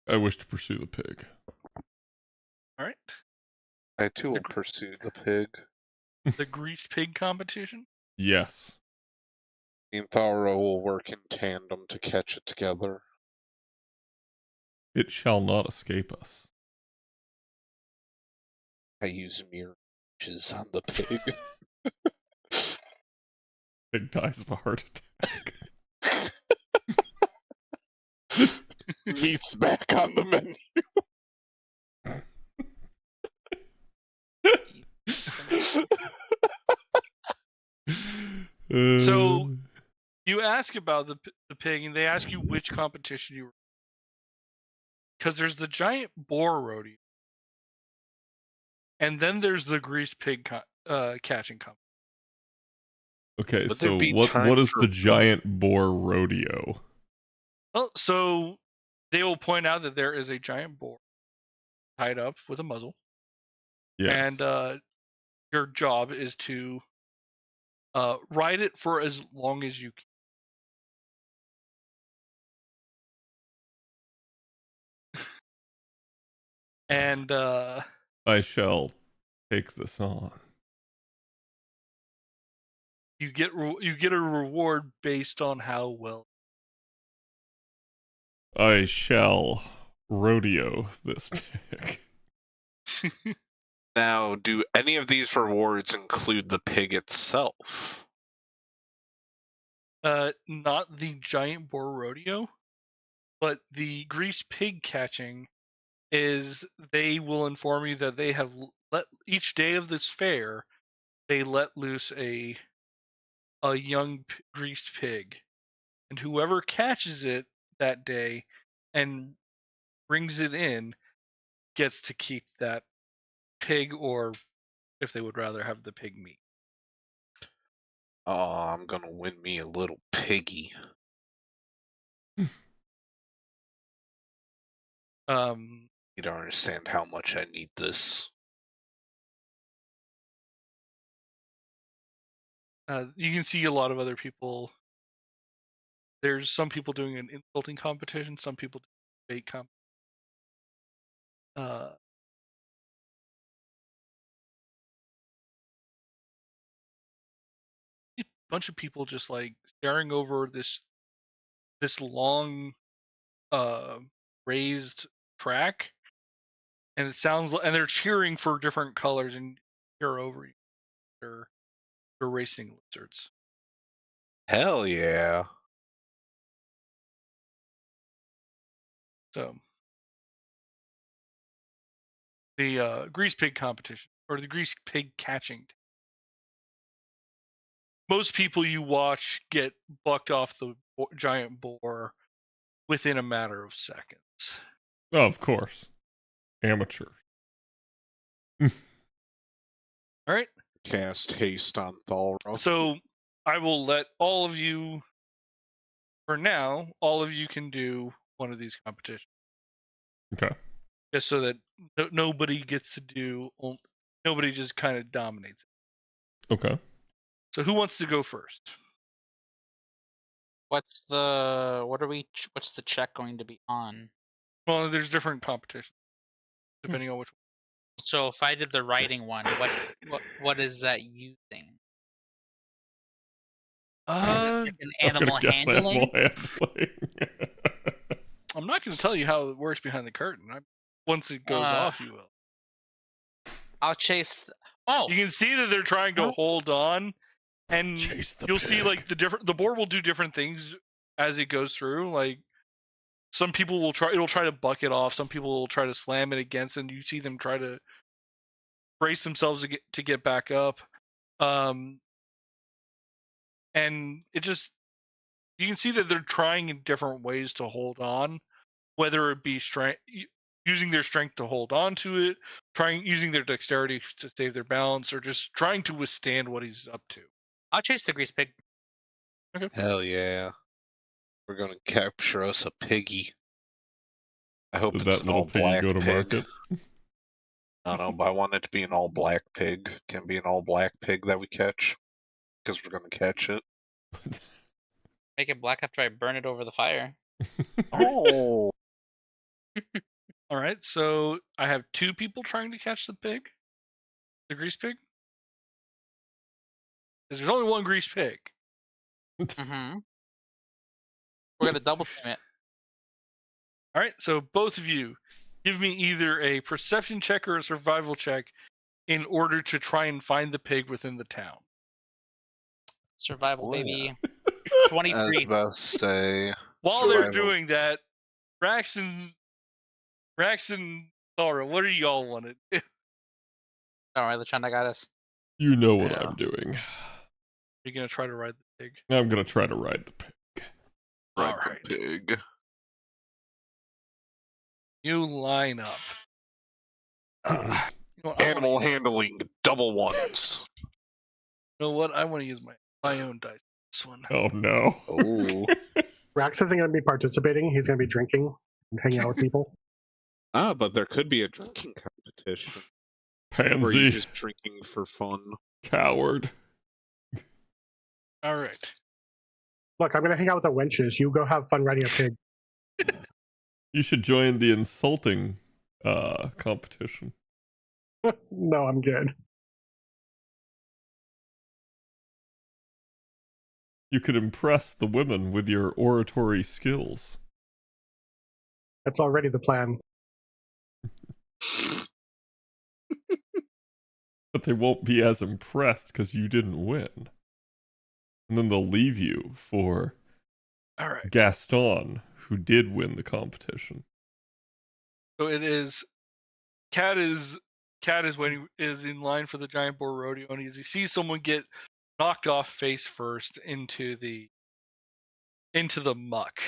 I wish to pursue the pig. All right. I too will pursue the pig. The greased pig competition. Yes. Me and Tharo will work in tandem to catch it together. It shall not escape us. I use mirrors on the pig. Pig dies of a heart attack. Meat's back on the menu. So you ask about the pig, and they ask you which competition you were. Because there's the giant boar rodeo, and then there's the greased pig catching competition. Okay, Would there so be what time is for the giant boar rodeo? Well, so they will point out that there is a giant boar tied up with a muzzle, Yes. and your job is to ride it for as long as you can. And I shall take this on. you get a reward based on how well. I shall rodeo this pig. Now, do any of these rewards include the pig itself? Not the giant boar rodeo, but the grease pig catching is they will inform you that they have let each day of this fair they let loose a young greased pig, and whoever catches it that day and brings it in gets to keep that pig, or if they would rather have the pig meat. Oh, I'm gonna win me a little piggy. You don't understand how much I need this. You can see a lot of other people. There's some people doing an insulting competition, some people doing bait comp. A bunch of people just like staring over this long raised track, and it sounds and they're cheering for different colors and cheer over you. They're racing lizards. Hell yeah. So the grease pig competition, or the grease pig catching. Most people you watch get bucked off the giant boar within a matter of seconds. Oh, of course. Amateur. All right. Cast haste on Thalra. So I will let all of you, for now, all of you can do one of these competitions. Okay. Just so that nobody gets to do, nobody just kind of dominates it. Okay. So who wants to go first? What's the check going to be on? Well, there's different competitions depending on which one. So if I did the writing one, what is that using? Like an animal handling? I'm not going to tell you how it works behind the curtain. Once it goes off, you will. I'll chase. You can see that they're trying to hold on, and you'll see like the board will do different things as it goes through. Like some people will it'll try to buck it off. Some people will try to slam it against, and you see them try to brace themselves to get back up. And it just, you can see that they're trying in different ways to hold on, whether it be strength, using their strength to hold on to it, using their dexterity to save their balance, or just trying to withstand what he's up to. I'll chase the grease pig. Okay. Hell yeah. We're gonna capture us a piggy. I hope Did it's that an little all piggy black go to pig. market? I don't know, but I want it to be an all black pig. Can be an all black pig that we catch. Because we're gonna catch it. Make it black after I burn it over the fire. Oh. All right, so I have 2 people trying to catch the pig, the grease pig. Because there's only one grease pig. Mm-hmm. We're gonna double team it. All right, so both of you, give me either a perception check or a survival check in order to try and find the pig within the town. Survival, Oh, baby. yeah. 23. I was about to say. While they're survival. doing that, Rax and Thora, what do y'all want to do? All right, Lachanda got us. You know what Yeah. I'm doing. You're gonna try to ride the pig. I'm gonna try to ride the pig. Ride All right. the pig. You line up. You know what, Animal handling, double ones. You know what? I want to use my own dice. This one. Oh no. Oh. Rax isn't going to be participating. He's going to be drinking and hanging out with people. But there could be a drinking competition. Or are you Pansy. just drinking for fun? Coward. All right. Look, I'm going to hang out with the wenches. You go have fun riding a pig. You should join the insulting competition. No, I'm good. You could impress the women with your oratory skills. That's already the plan. But they won't be as impressed because you didn't win. And then they'll leave you for All right. Gaston, who did win the competition. So it is. Cat is when he is in line for the giant boar rodeo, and as he sees someone get knocked off face first into the muck,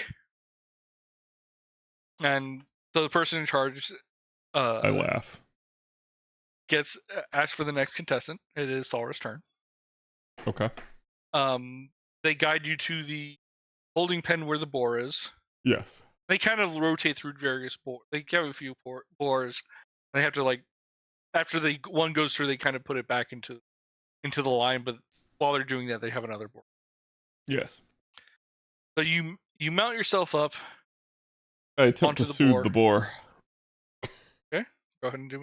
and so the person in charge I laugh. gets asked for the next contestant. It is Salra's turn. Okay. They guide you to the holding pen where the boar is. Yes. They kind of rotate through various boars. They have a few boars. They have to, like, after one goes through, they kind of put it back into the line. But while they're doing that, they have another boar. Yes. So you mount yourself up. I attempt to soothe the boar. Okay. Go ahead and give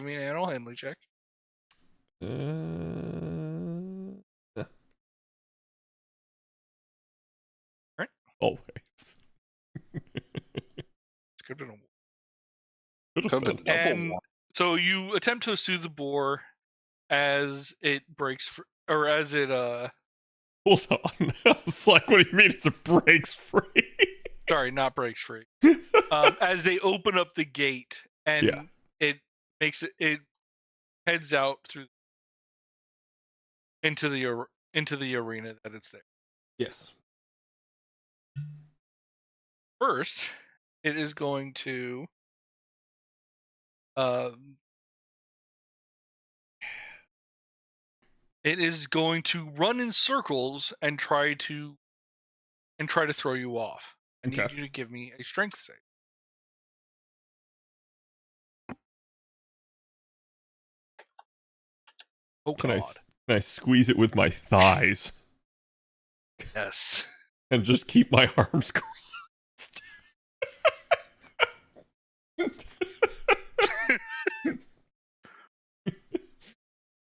me an animal handling check. Right. Always. It's good to know. Could have been. And so you attempt to soothe the boar as it breaks or as it Hold on. It's like, what do you mean it's a breaks free? Sorry, not breaks free. As they open up the gate and it heads out through into the arena that it's there. Yes. First, it is going to run in circles and try to throw you off. I need you to give me a strength save. Oh, Can I squeeze it with my thighs? Yes. And just keep my arms crossed.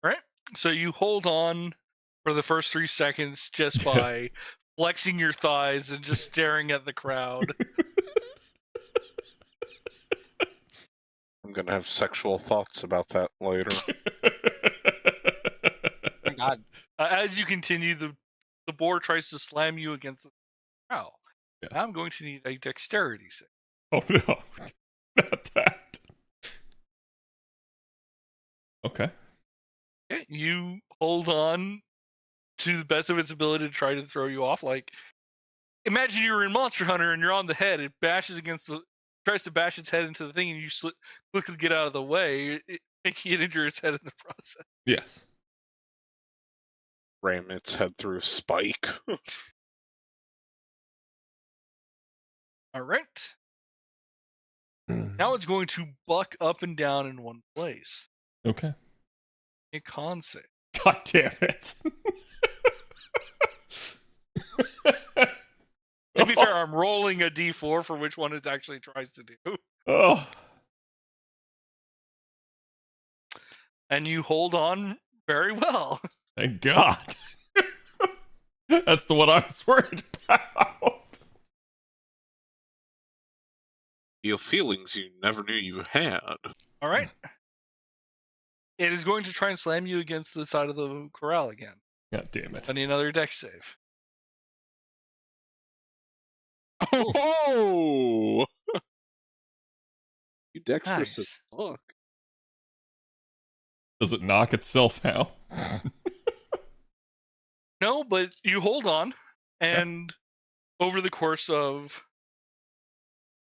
Right? So you hold on for the first 3 seconds just by flexing your thighs and just staring at the crowd. I'm gonna have sexual thoughts about that later. My God. As you continue, the boar tries to slam you against the cow. Yes. I'm going to need a dexterity save. Oh no, not that. Okay. You hold on to the best of its ability to try to throw you off. Like, imagine you're in Monster Hunter and you're on the head. It tries to bash its head into the thing, and you quickly get out of the way, making it injure its head in the process. Yes. Ram its head through a spike. All right. Now it's going to buck up and down in one place. Okay. A con save. God damn it. To be fair, I'm rolling a d4 for which one it actually tries to do. Oh. And you hold on very well. Thank God. That's the one I was worried about. Feel feelings you never knew you had. All right. It is going to try and slam you against the side of the corral again. God damn it. I need another dex save. Oh! You dexterous Nice. as fuck. Does it knock itself out? No, but you hold on, and over the course of,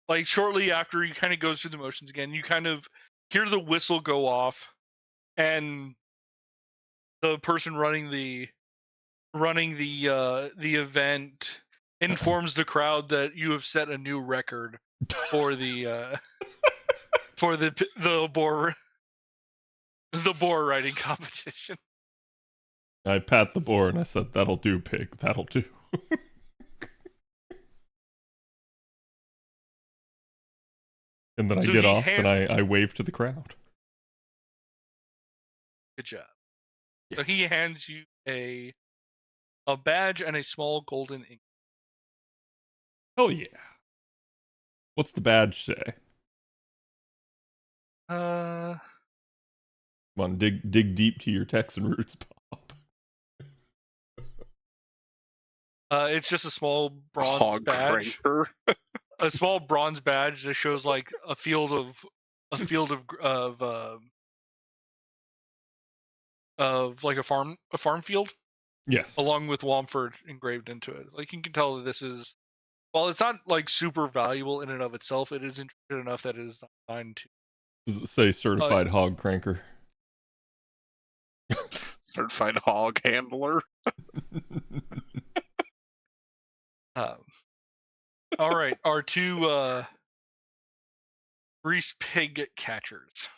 like, shortly after he kind of goes through the motions again, you kind of hear the whistle go off, and the person running the event informs the crowd that you have set a new record for the boar riding competition. I pat the boar and I said, "That'll do, pig. That'll do." And then I So get he off and I wave to the crowd. Good job. So he hands you a badge and a small golden ink. Oh yeah. What's the badge say? Uh, Come on, dig deep to your Texan roots, Bob. it's just a small bronze Hog badge. cranker. A small bronze badge that shows like a field of like a farm field, Yes. along with Womford engraved into it. Like you can tell that this is, while it's not like super valuable in and of itself, it is intricate enough that it is designed to. Does it say certified hog cranker? Certified hog handler. All right, our two grease pig catchers.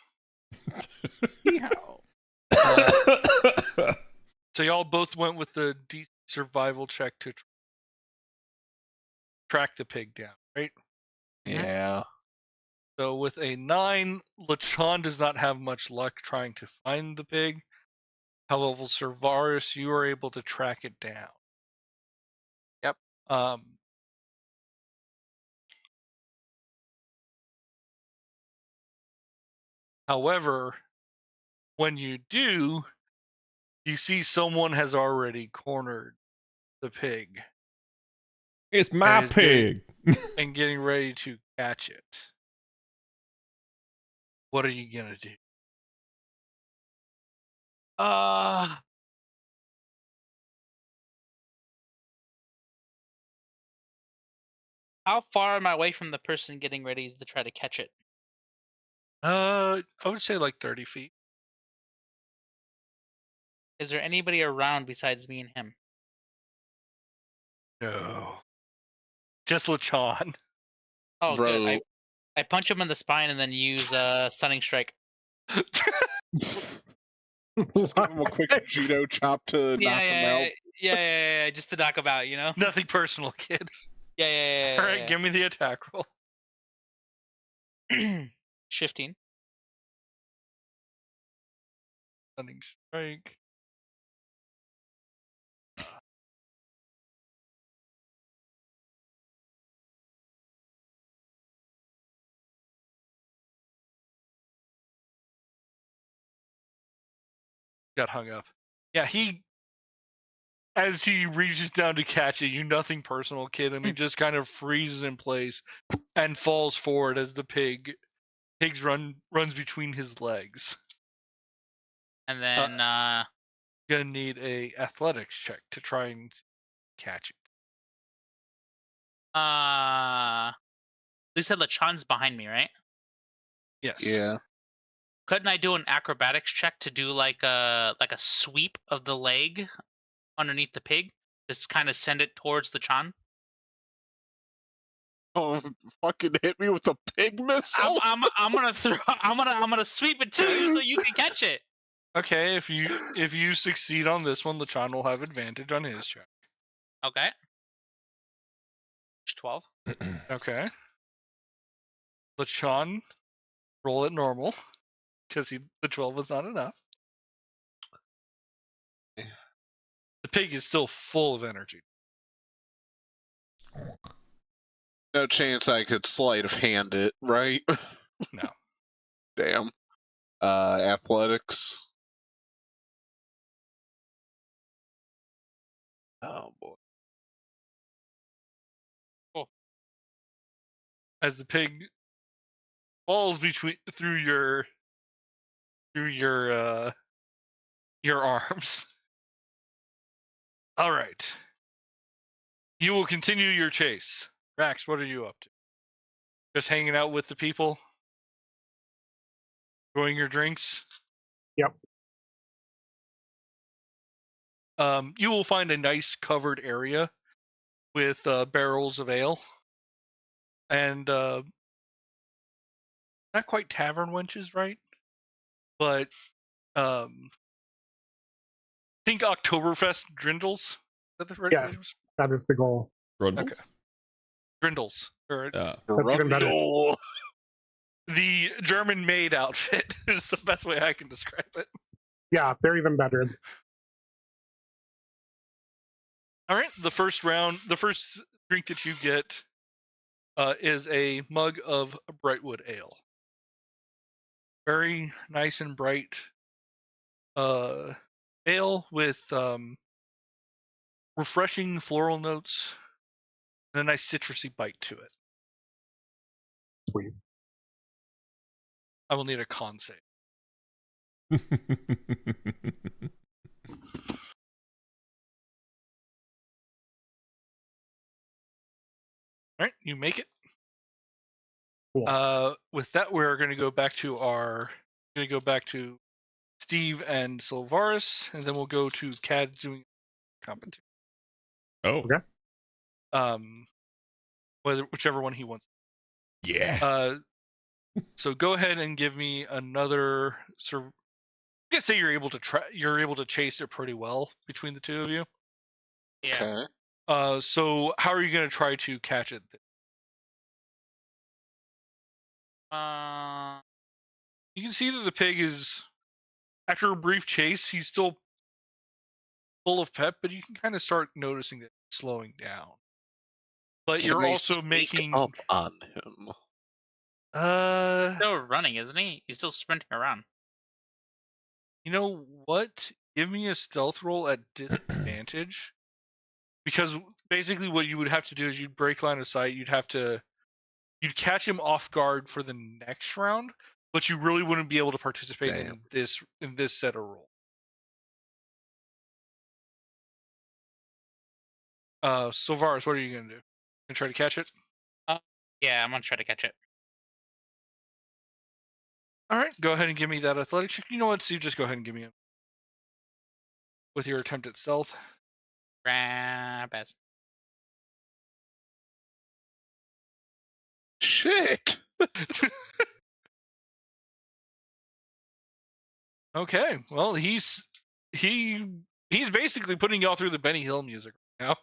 Yeehaw. So y'all both went with the DC survival check to track the pig down, right? Yeah. So with a 9, Lachon does not have much luck trying to find the pig. However, Servaris, you are able to track it down. Yep. However, when you do, you see someone has already cornered the pig It's my is pig. and getting ready to catch it. What are you gonna do? How far am I away from the person getting ready to try to catch it? I would say like 30 feet. Is there anybody around besides me and him? No. Just Lachon. Oh, Bro. good. I punch him in the spine and then use stunning strike. Just give him a quick judo chop to knock him out. Yeah, just to knock him out, you know? Nothing personal, kid. Yeah. All right, give me the attack roll. 15. Stunning strike. Got hung up. Yeah, as he reaches down to catch it, nothing personal, kid, and he just kind of freezes in place and falls forward as the pigs runs between his legs. And then Gonna need a athletics check to try and catch it. you said Lachon's behind me, right? Yes. Yeah. Couldn't I do an acrobatics check to do like a sweep of the leg underneath the pig? Just kind of send it towards Lachon? Oh, fucking hit me with a pig missile. I'm gonna throw. I'm gonna sweep it to you so you can catch it. Okay, if you succeed on this one, Lachon will have advantage on his check. Okay. 12. Okay. Lachon, roll it normal, because the 12 was not enough. The pig is still full of energy. No chance I could sleight of hand it, right? No. Damn. Athletics. Oh boy. As the pig falls through your arms. All right. You will continue your chase. Rax, what are you up to? Just hanging out with the people? Enjoying your drinks? Yep. You will find a nice covered area with barrels of ale and not quite tavern wenches, right? But think Oktoberfest drindles. Is that the right Yes, that is the goal. Grundles? Okay. Drindles. Or That's even better. Grundle. the German maid outfit is the best way I can describe it. Yeah, they're even better. All right, the first drink that you get is a mug of Brightwood Ale. Very nice and bright ale with refreshing floral notes and a nice citrusy bite to it. Sweet. I will need a con save. All right, you make it. Cool. With that, we're going to go back to Steve and Silvaris, and then we'll go to Cad doing competition. Oh. Okay. Whichever one he wants. Yes. So go ahead and give me another. I can say you're able to chase it pretty well between the two of you. Yeah. Okay. So how are you going to try to catch it? You can see that the pig is, after a brief chase, he's still full of pep, but you can kind of start noticing that he's slowing down. But Can you're I also sneak making up on him? Still running, isn't he? He's still sprinting around. You know what? Give me a stealth roll at disadvantage. Because basically what you would have to do is you'd break line of sight, you'd catch him off guard for the next round, but you really wouldn't be able to participate in this set of roll. Silvaris, what are you gonna do? Gonna try to catch it? Yeah, I'm gonna try to catch it. All right, go ahead and give me that athletics check. You know what, Steve? Just go ahead and give me it with your attempt at stealth. Grab it. Shit. Okay, well he's basically putting y'all through the Benny Hill music right now.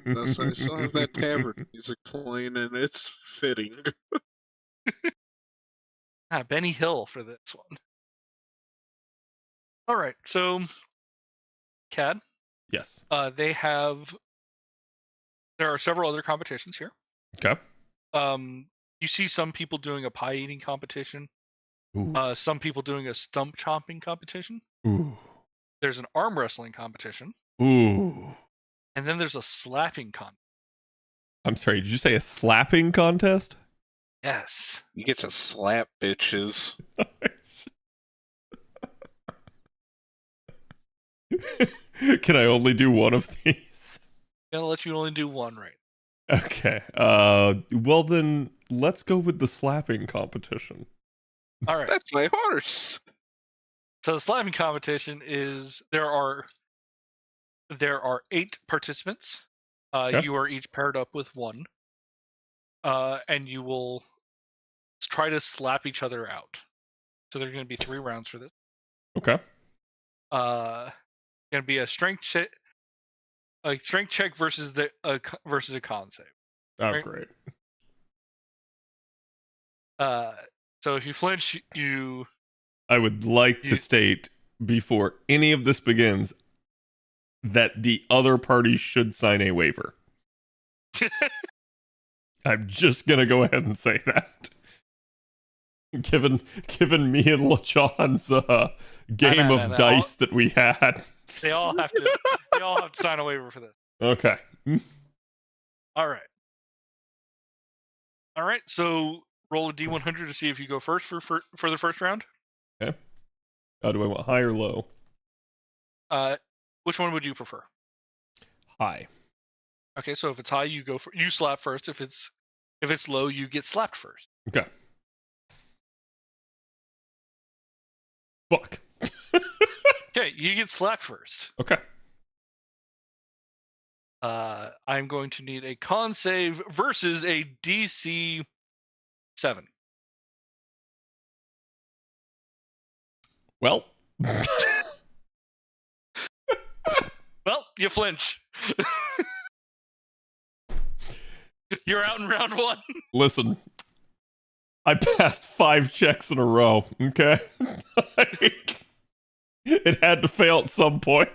Thus, I still have that tavern music playing, and it's fitting. Benny Hill for this one. All right, so Cad, Yes. there are several other competitions here. Okay. You see some people doing a pie eating competition. Ooh. Some people doing a stump chomping competition. Ooh. There's an arm wrestling competition. Ooh. And then there's a slapping contest. I'm sorry, did you say a slapping contest? Yes. You get to slap bitches. Can I only do one of these? I'm gonna let you only do one, right? Okay. Well then, let's go with the slapping competition. All right. That's my horse. So the slapping competition is there are 8 participants. Okay. You are each paired up with one, and you will try to slap each other out. So there's going to be 3 rounds for this. Okay. Going to be a strength check versus a con save. Oh, right? great. So if you flinch, I would like to state before any of this begins that the other party should sign a waiver. I'm just gonna go ahead and say that. Given me and LaChan's game of dice that we had. They all have to sign a waiver for this. Okay. All right. So roll a D100 to see if you go first for the first round. Okay. Do I want high or low? Which one would you prefer? High. Okay, so if it's high, you slap first. If it's low, you get slapped first. Okay. Fuck. Okay, you get slapped first. Okay. I'm going to need a con save versus a DC 7. Well. Well, you flinch. You're out in round 1. Listen, I passed 5 checks in a row. Okay, like, it had to fail at some point.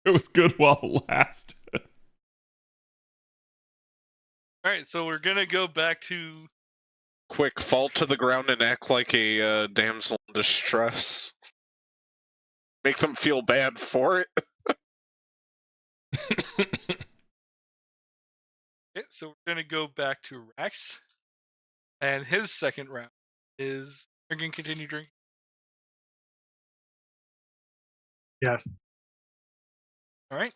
It was good while it lasted. All right, so we're gonna go back to Quick, fall to the ground and act like a damsel in distress. Make them feel bad for it. okay, so we're gonna go back to Rex, and his second round is drinking, continue drinking. Yes. All right,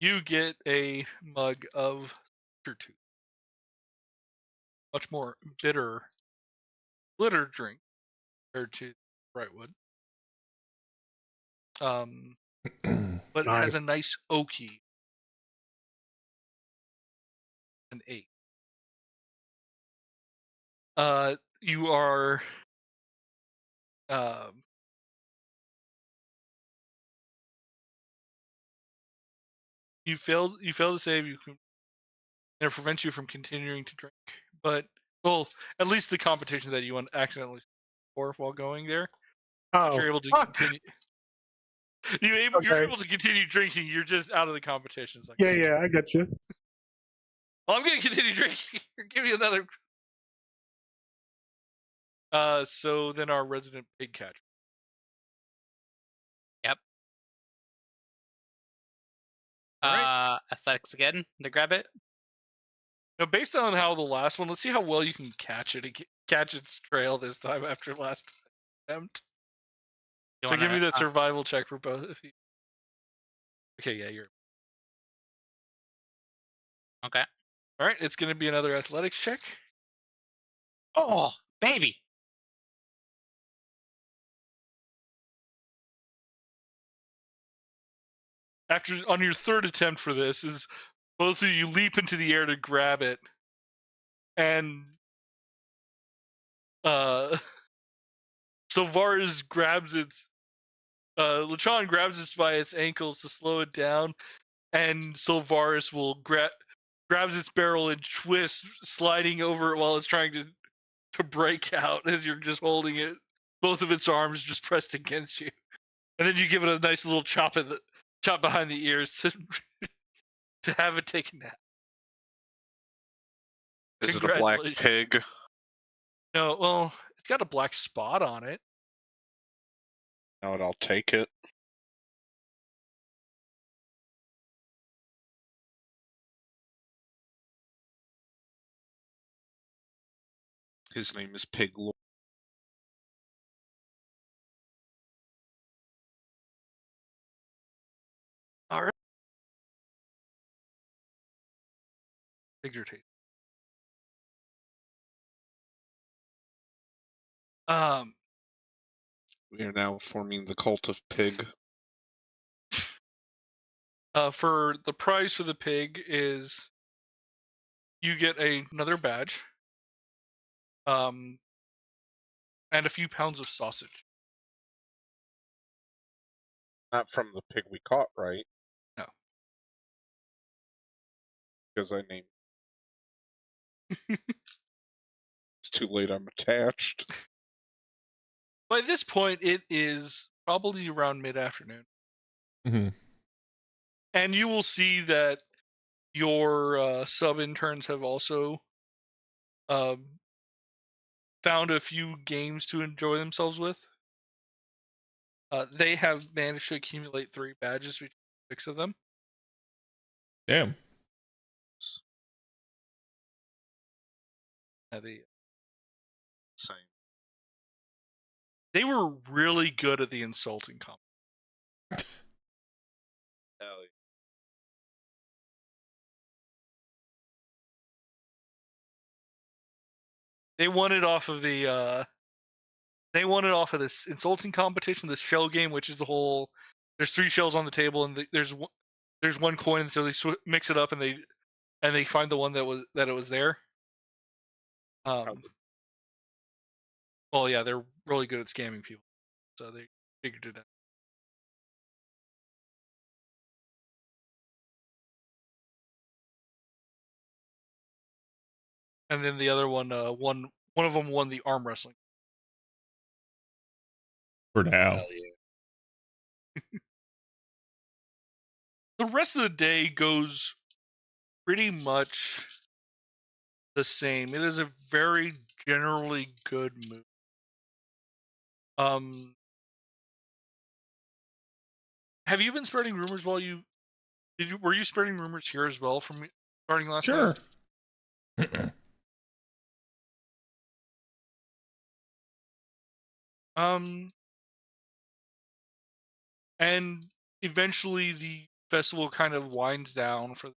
you get a mug of Tooth, much more bitter drink compared to Brightwood. But it has Nice. a nice oaky an 8. You are you fail to save. You can, and it prevents you from continuing to drink. But well, at least the competition that you accidentally score while going there, but Oh, you're able to fuck. continue. You're Okay. able to continue drinking. You're just out of the competition. It's like, Yeah, I get you. well, I'm gonna continue drinking. Give me another. So then our resident pig catcher. Yep. All right. Athletics again to grab it. Now, based on how the last one, let's see how well you can catch it, catch its trail this time after last attempt. You So give me wanna- that survival check for both of you. Okay, yeah, you're Okay. all right. It's going to be another athletics check. Oh, baby. After on your third attempt for this, is both of you leap into the air to grab it, and Sylvaris grabs its Lachon grabs it by its ankles to slow it down, and Sylvaris will grabs its barrel and twists, sliding over it while it's trying to break out as you're just holding it, both of its arms just pressed against you, and then you give it a nice little chop behind the ears to have it take a nap. Is it a black Congratulations. pig? No, well, it's got a black spot on it. No, I'll take it. His name is Pig Lord. All right. Figure taste. We are now forming the cult of pig. For the prize for the pig is you get another badge, and a few pounds of sausage. Not from the pig we caught, right? No. Because I named. It's too late. I'm attached. By this point, it is probably around mid-afternoon, Mm-hmm. and you will see that your sub-interns have also found a few games to enjoy themselves with. They have managed to accumulate 3 badges between 6 of them. Damn. Same. They were really good at the insulting comp. Hell yeah. They won it off of this insulting competition, this shell game, which is the whole. There's 3 shells on the table, and there's 1 coin, so they mix it up, and they find the one that it was there. Well, yeah, they're really good at scamming people, so they figured it out. and then the other one one of them won the arm wrestling. For now. Hell yeah. The rest of the day goes pretty much the same. It is a very generally good movie. Have you been spreading rumors while you were you spreading rumors here as well from starting last Sure. night? And eventually the festival kind of winds down for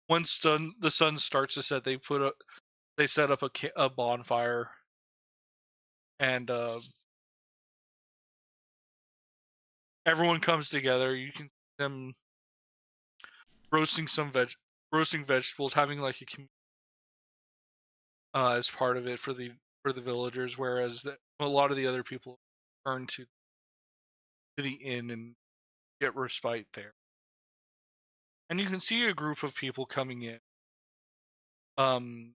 once the sun starts to set, they set up a bonfire, and everyone comes together. You can see them roasting roasting vegetables, having like as part of it for the villagers, whereas a lot of the other people turn to the inn and get respite there. And you can see a group of people coming in. And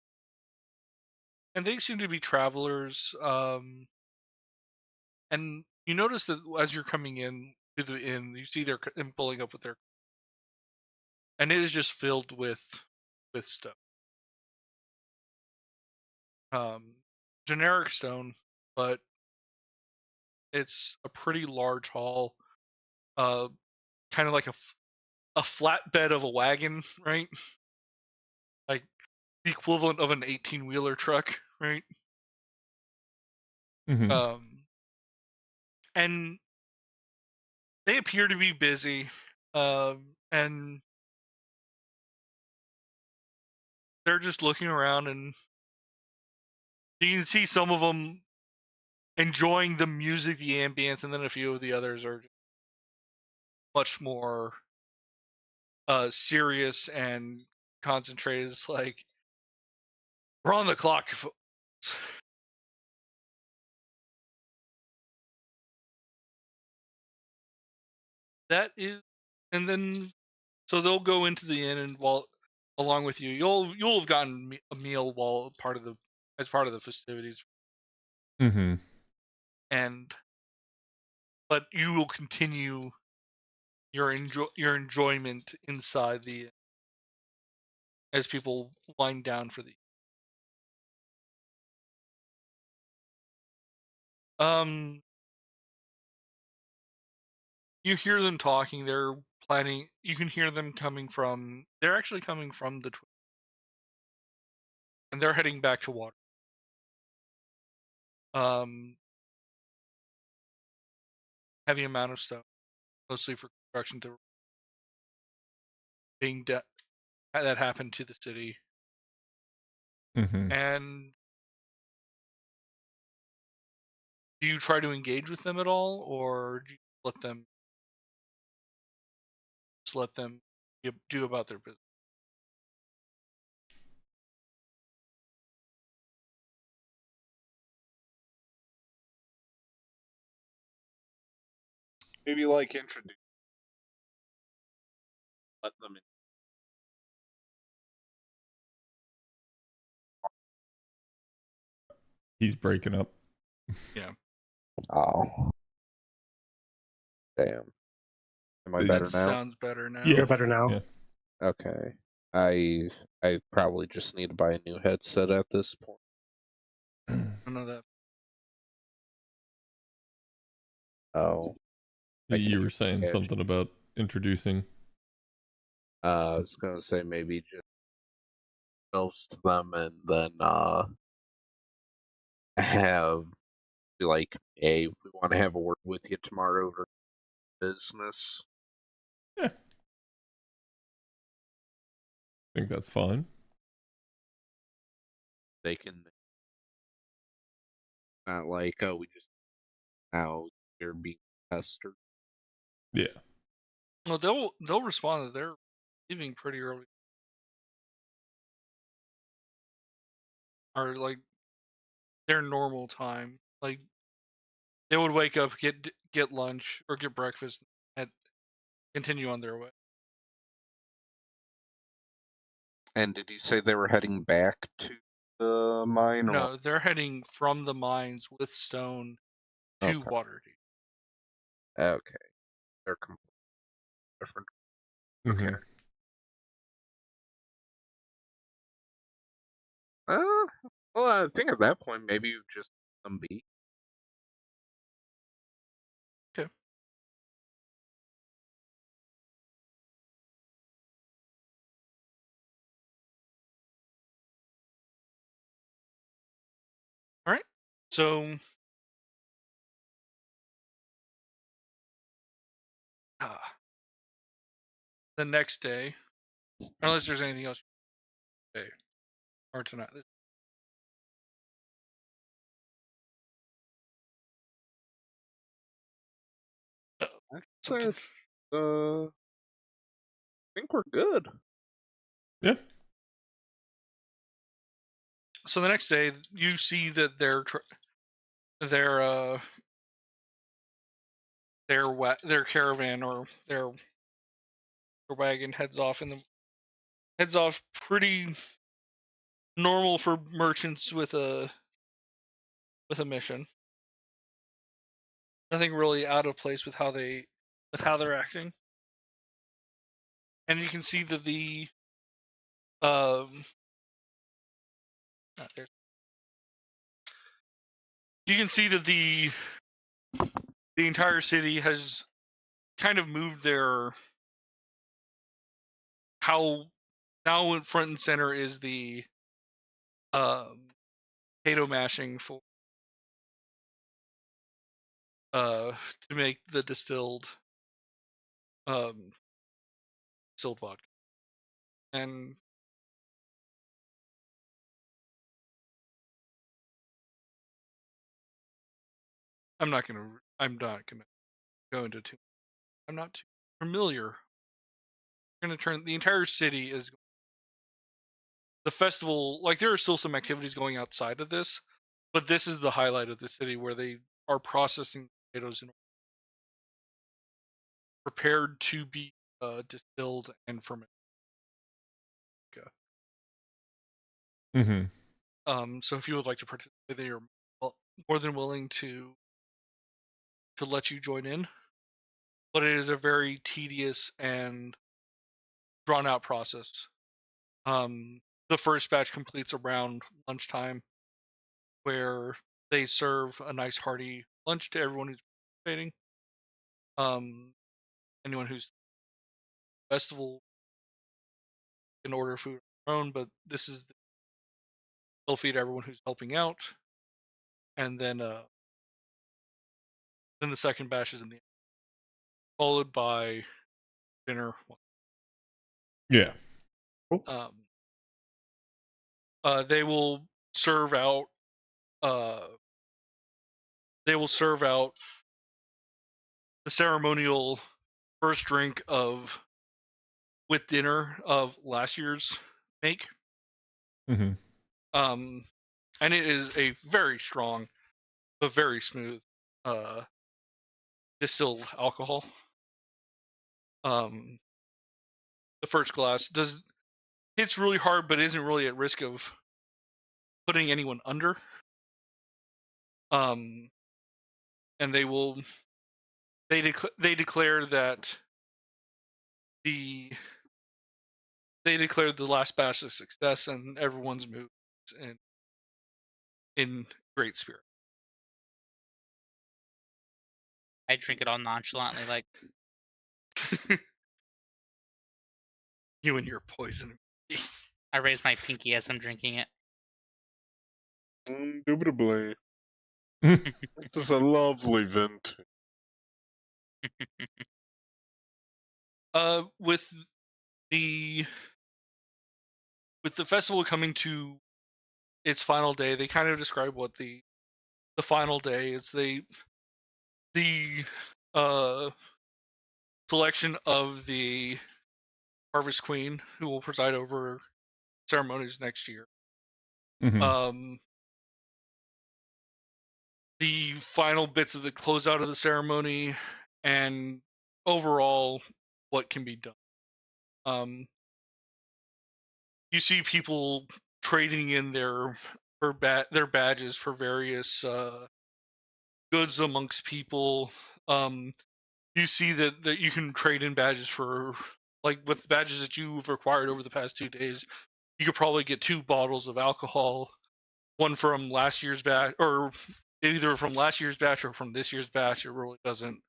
they seem to be travelers. And you notice that as you're coming in to the inn, you see them pulling up with their, and it is just filled with stuff. Generic stone, but it's a pretty large hall. Kind of like a flatbed of a wagon, right? Like the equivalent of an 18-wheeler truck, right? Mhm. And they appear to be busy, and they're just looking around, and you can see some of them enjoying the music, the ambience, and then a few of the others are much more serious and concentrated. It's like, we're on the clock. That is, and then so they'll go into the inn, and along with you, you'll have gotten a meal while as part of the festivities, Mhm. and but you will continue your enjoyment inside the inn as people wind down for the you hear them talking. They're planning. You can hear them coming from. They're actually coming from the and they're heading back to water. Heavy amount of stuff, mostly for construction to being that happened to the city. Mhm. And do you try to engage with them at all, or do you let them do about their business? Maybe like introduce. Let them in. He's breaking up. Yeah. Oh. Damn. Am I That better now? Sounds better now. Yes. You're better now. Yeah. Okay. I probably just need to buy a new headset at this point. I know that. Oh. I You can't were saying catch. something about introducing. I was gonna say maybe just ourselves to them, and then have like, hey, we want to have a word with you tomorrow over business. Yeah. I think that's fine. They can not like, oh, we just now you're being pestered. Yeah. Well, they'll respond that they're leaving pretty early, or like their normal time. Like they would wake up, get lunch or get breakfast, and continue on their way. And did you say they were heading back to the mine? Or No, they're heading from the mines with stone to Okay. Waterdeep. Okay. They're completely different. Mhm. Okay. Well, I think at that point, maybe you just let them be. Okay. All right. So the next day, unless there's anything else today or tonight. So, I think we're good. Yeah. So the next day, you see that their caravan or their wagon heads off pretty normal for merchants with a mission. Nothing really out of place with how they're acting. And you can see that the you can see that the entire city has kind of moved their how now in front and center is the potato mashing for to make the distilled vodka. And I'm not gonna go into too. I'm not too familiar. We're gonna turn the entire city is the festival. Like there are still some activities going outside of this, but this is the highlight of the city where they are processing potatoes and prepared to be distilled and fermented. Mhm. So if you would like to participate, they are more than willing to let you join in. But it is a very tedious and drawn out process. The first batch completes around lunchtime, where they serve a nice hearty lunch to everyone who's participating. Anyone who's festival can order food on their own, but they'll feed everyone who's helping out, and then the second batch is in the end, followed by dinner. Yeah. They will serve out. They will serve out the ceremonial first drink with dinner of last year's make. Mhm. And it is a very strong but very smooth distilled alcohol. The first glass hits really hard, but isn't really at risk of putting anyone under. And they declare that they declared the last batch a success, and everyone's moved in great spirit. I drink it all nonchalantly, like You and your poison. I raise my pinky as I'm drinking it. Indubitably. This is a lovely vintage. With the festival coming to its final day, they kind of describe what the final day is. The selection of the Harvest Queen, who will preside over ceremonies next year. Mhm. The final bits of the closeout of the ceremony, and overall what can be done. you see people trading in their badges for various goods amongst people. You see that you can trade in badges for, like, with badges that you've acquired over the past 2 days. You could probably get 2 bottles of alcohol, one from last year's batch, or either from last year's batch or from this year's batch. It really doesn't,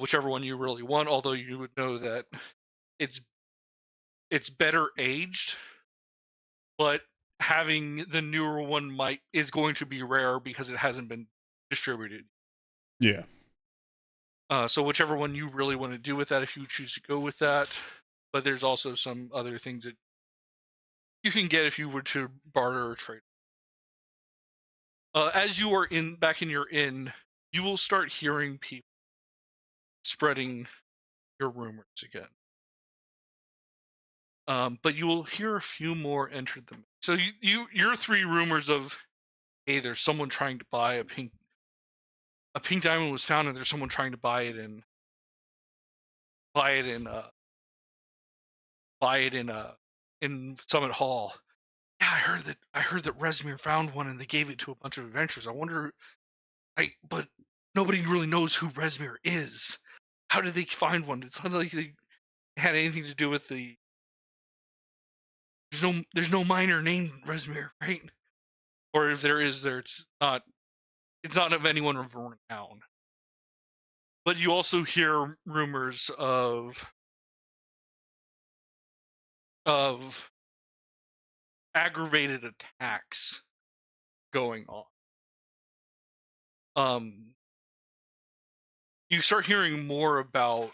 whichever one you really want. Although you would know that it's better aged, but having the newer one is going to be rare because it hasn't been distributed. Yeah. So whichever one you really want to do with that, if you choose to go with that. But there's also some other things that you can get if you were to barter or trade. As you are back in your inn, you will start hearing people spreading your rumors again. But you will hear a few more enter the mix. So your 3 rumors of, hey, there's someone trying to buy a pink diamond was found, and there's someone trying to buy it in Summit Hall. Yeah, I heard that Resmir found one and they gave it to a bunch of adventurers. I wonder, but nobody really knows who Resmir is. How did they find one? It's not like they had anything to do with the. There's no miner named Resmir, right? Or if there is, it's not of anyone of renown. But you also hear rumors of aggravated attacks going on. You start hearing more about.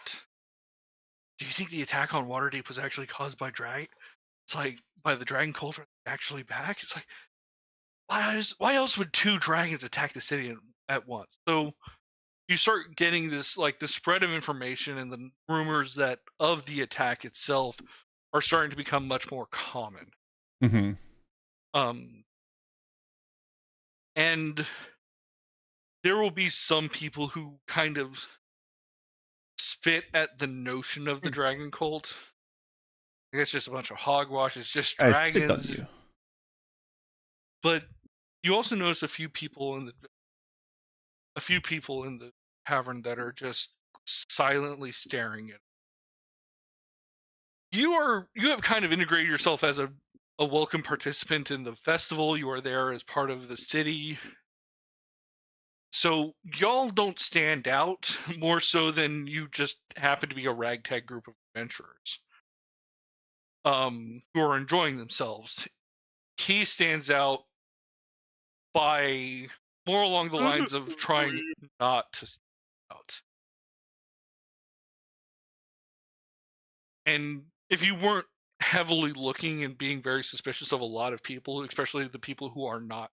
Do you think the attack on Waterdeep was actually caused by It's like, by the dragon culture actually back? It's like, why else would 2 dragons attack the city at once? So you start getting this, like, the spread of information, and the rumors that of the attack itself are starting to become much more common. Mm-hmm. And there will be some people who kind of spit at the notion of the dragon cult. It's just a bunch of hogwash. It's just dragons. I spit on you. But you also notice a few people in the tavern that are just silently staring at it. You have kind of integrated yourself as a welcome participant in the festival. You are there as part of the city. So y'all don't stand out more so than you just happen to be a ragtag group of adventurers who are enjoying themselves. He stands out by more along the lines of trying not to stand out. And if you weren't heavily looking and being very suspicious of a lot of people, especially the people who are not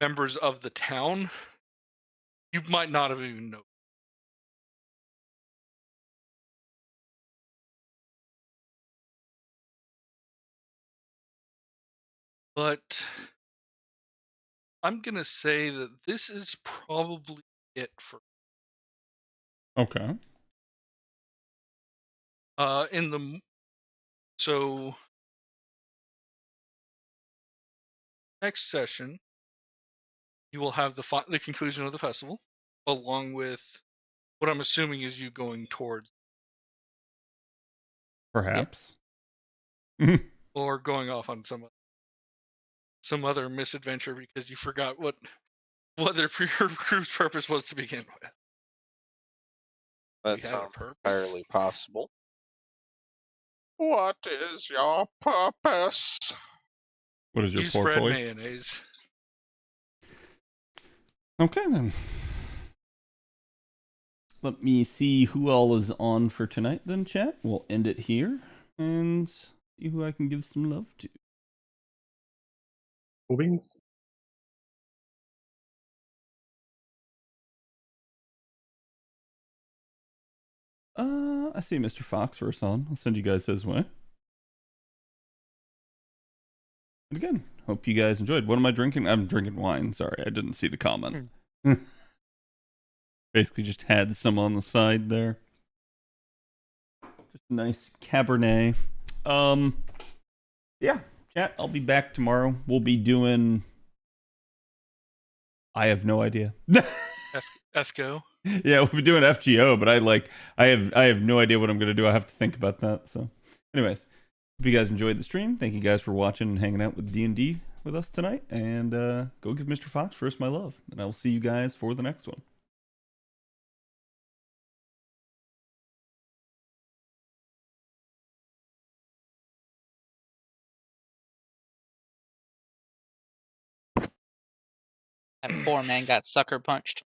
members of the town, you might not have even known. But I'm going to say that this is probably it for. Okay. So next session, you will have the conclusion of the festival, along with what I'm assuming is you going towards. Perhaps. Or going off on some other misadventure because you forgot what their group's purpose was to begin with. That sounds entirely possible. What is your purpose? What is your You poor spread voice? mayonnaise. Okay, then. Let me see who all is on for tonight, then, chat. We'll end it here and see who I can give some love to. Beans. I see Mr. Fox first on. I'll send you guys his way. And again, hope you guys enjoyed. What am I drinking? I'm drinking wine. Sorry, I didn't see the comment. Basically just had some on the side there. Just a nice Cabernet. Yeah, chat. I'll be back tomorrow. We'll be doing. I have no idea. FGO. Yeah, we'll be doing FGO, but I have no idea what I'm gonna do. I have to think about that. So, anyways, hope you guys enjoyed the stream. Thank you guys for watching and hanging out with DnD with us tonight. And go give Mr. Fox first my love, and I will see you guys for the next one. That poor man got sucker punched.